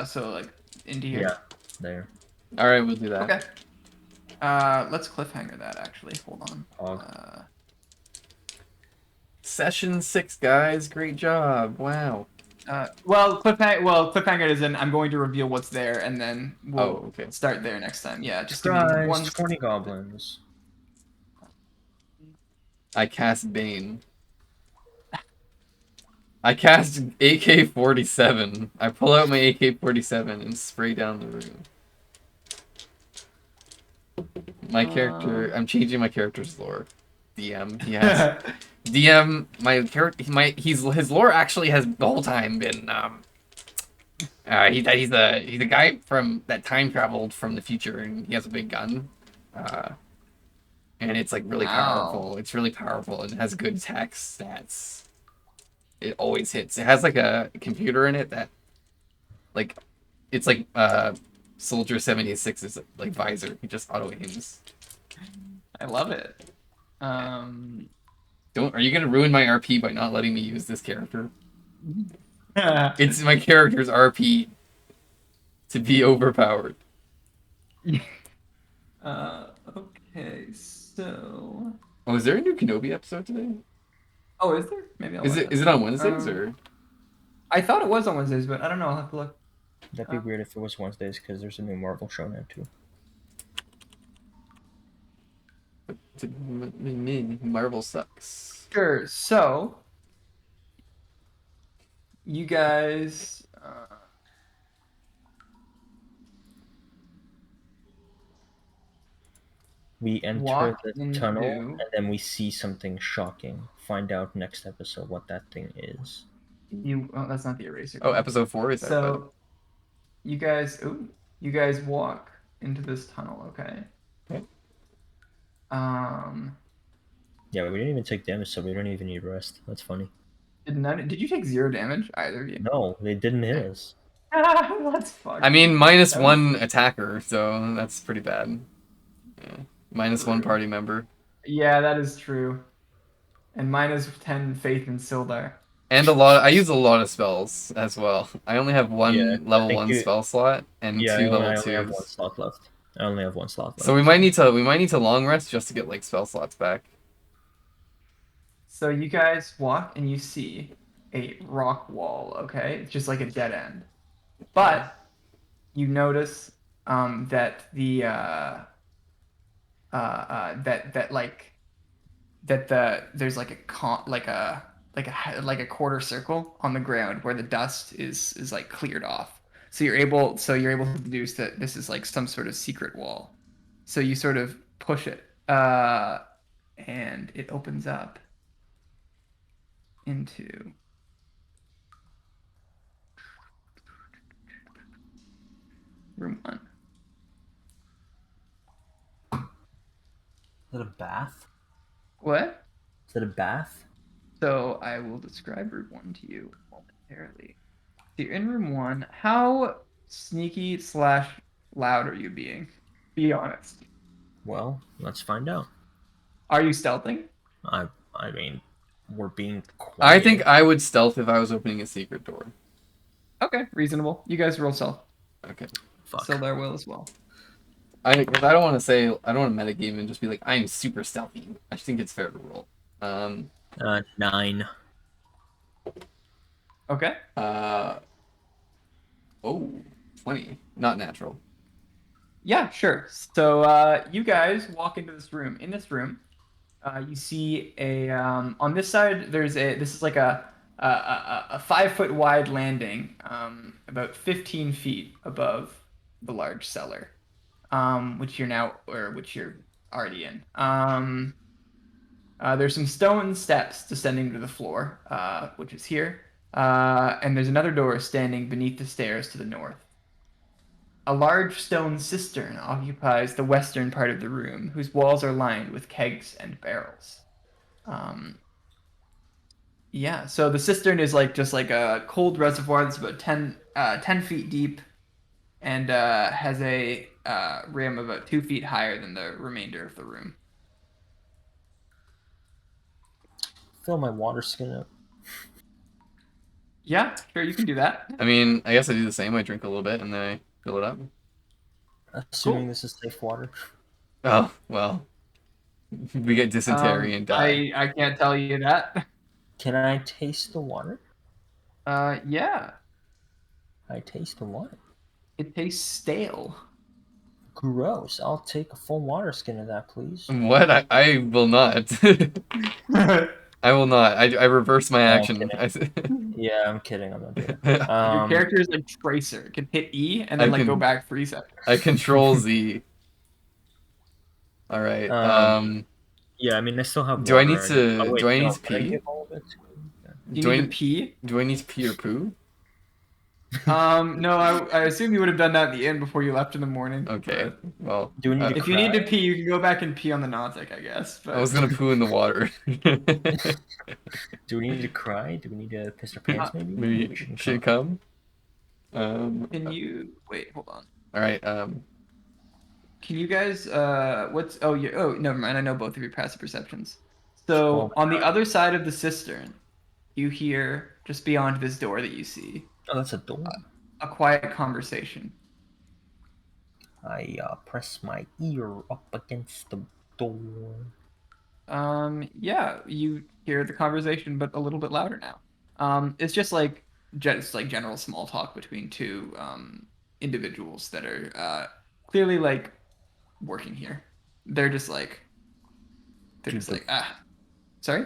So like into here. Yeah, there. All right, we'll do that. Okay. Let's cliffhanger that actually. Hold on. Hog. Session 6, guys. Great job. Wow. Cliffhanger is in. I'm going to reveal what's there, and then we'll okay. start there next time. Yeah, just give me Surprise! one. 20 goblins. I cast Bane. I cast AK-47. I pull out my AK-47 and spray down the room. My character. I'm changing my character's lore. DM. He has. DM. My character. His lore actually has the whole time been. He's a guy from that time traveled from the future, and he has a big gun. And it's like really powerful. It's really powerful and it has good attack stats. It always hits. It has like a computer in it that, like, it's like Soldier 76's like visor. He just auto aims. I love it. Are you gonna ruin my RP by not letting me use this character? It's my character's RP to be overpowered. Okay, so. Oh, is there a new Kenobi episode today? Oh, is there? Maybe I'll Is look it up. on Wednesdays or? I thought it was on Wednesdays, but I don't know. I'll have to look. That'd be weird if it was Wednesdays because there's a new Marvel show now too. Marvel sucks. Sure. So, you guys. We enter Walk the tunnel into- and then we see something shocking. Find out next episode what that thing is. That's not the eraser. Oh, episode 4 is that? So, you guys. Ooh, you guys walk into this tunnel. Okay. Okay. Yeah, we didn't even take damage, so we don't even need rest. That's funny. Did you take 0 damage, either of you? No, they didn't hit us. That's fucked. I mean, minus That was- one attacker, so that's pretty bad. Yeah. Minus one True. party member. Yeah, that is true. And -10 faith in Sildar. And a lot. I use a lot of spells as well. I only have Yeah, one I level think one spell slot and Yeah, two level I only have one twos. slot left. I only have one slot left. So we might need to long rest just to get like spell slots back. So you guys walk and you see a rock wall. Okay, it's just like a dead end. But you notice that there's like a quarter circle on the ground where the dust is like cleared off. So you're able to deduce that this is like some sort of secret wall. So you sort of push it, and it opens up into room 1. Is it a bath? What? Is it a bath? So I will describe room 1 to you momentarily. So you're in room 1. How sneaky slash loud are you being? Be honest. Well, let's find out. Are you stealthing? I mean, we're being I quiet. think I would stealth if I was opening a secret door. Okay, reasonable. You guys roll stealth. Okay. Fuck. Sildar will as well. I don't want to say I don't want to metagame and just be like I'm super stealthy. I just think it's fair to roll. 9. Okay. Oh, 20. Not natural. Yeah, sure. So you guys walk into this room. In this room, you see on this side this is like a 5 foot wide landing, about 15 feet above the large cellar, which you're already in. There's some stone steps descending to the floor, which is here, and there's another door standing beneath the stairs to the north. A large stone cistern occupies the western part of the room, whose walls are lined with kegs and barrels. Yeah, so the cistern is just like a cold reservoir that's about 10 feet deep, and has a rim about 2 feet higher than the remainder of the room. Fill my water skin up. Yeah, sure, you can do that. I mean, I guess I do the same. I drink a little bit and then I fill it up. Assuming Cool. this is safe water. Oh, well. We get dysentery and die. I can't tell you that. Can I taste the water? Yeah, I taste the water. it tastes stale. Gross. I'll take a full water skin of that, please. What? I will not. I will not. I reverse my No, I'm action. Yeah, I'm kidding. I'm not doing it. Your character is like Tracer. It can hit E and then I go can- back 3 seconds. I control Z. All right. Yeah, I mean, I still have Do I water. need to- Oh, wait, do I need no, to can I pee? give all of it? You do need I to pee? do I need to pee or poo? No, I assume you would have done that at the inn before you left in the morning. Okay. Well, Do we need to If you need to cry? pee, you can go back and pee on the Nautic, I guess. But I was gonna poo in the water. Do we need to cry? Do we need to piss our pants, maybe? Maybe We shouldn't should cry. come. can you wait? Hold on. All right. Can you guys? What's? Oh, yeah. Oh, never mind. I know both of your passive perceptions. So Oh my on the God. other side of the cistern, you hear just beyond this door that you see Oh, that's a door. a quiet conversation. I press my ear up against the door. Yeah, you hear the conversation, but a little bit louder now. It's just like general small talk between two individuals that are clearly like working here. They're just like sorry.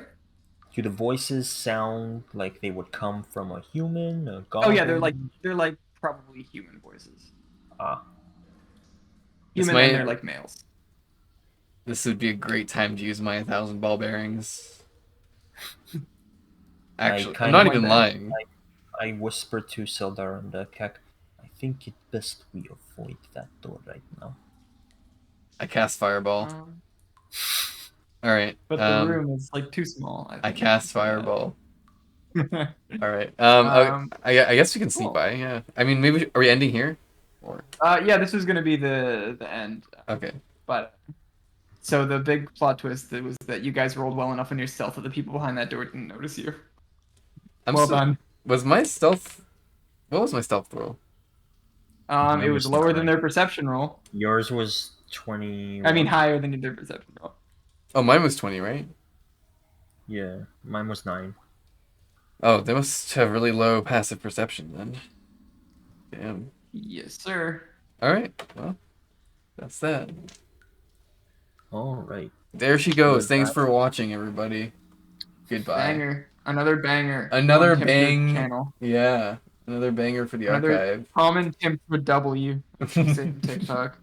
Do the voices sound like they would come from a human, a Oh goblin? yeah, they're like probably human voices. Ah, This Human, might- and they're like males. This would be a great time to use my 1,000 ball bearings. Actually, I'm kinda not want even that. lying. I whisper to Sildar and Keck, I think it best we avoid that door right now. I cast fireball. All right. But the room is like too small. I I think. cast fireball. Yeah. All right. Um, I guess we can sneak cool. by. Yeah. I mean, maybe are we ending here? Or Yeah, this was gonna be the end. okay. But so the big plot twist was that you guys rolled well enough on your stealth that the people behind that door didn't notice you. I'm Well still, done. Was my stealth? What was my stealth roll? It Mine was was lower than 9. their perception roll. Yours was 20. I mean, higher than their perception roll. Oh, mine was 20, right? Yeah, mine was 9. Oh, they must have really low passive perception then. Damn. Yes, sir. All right. Well, that's that. All right. There she goes. With Thanks that- for watching, everybody. Goodbye. Banger. Another banger. Another on Tim's bang. channel. Yeah. Another banger for the Another archive. common Tim with W. Say on TikTok.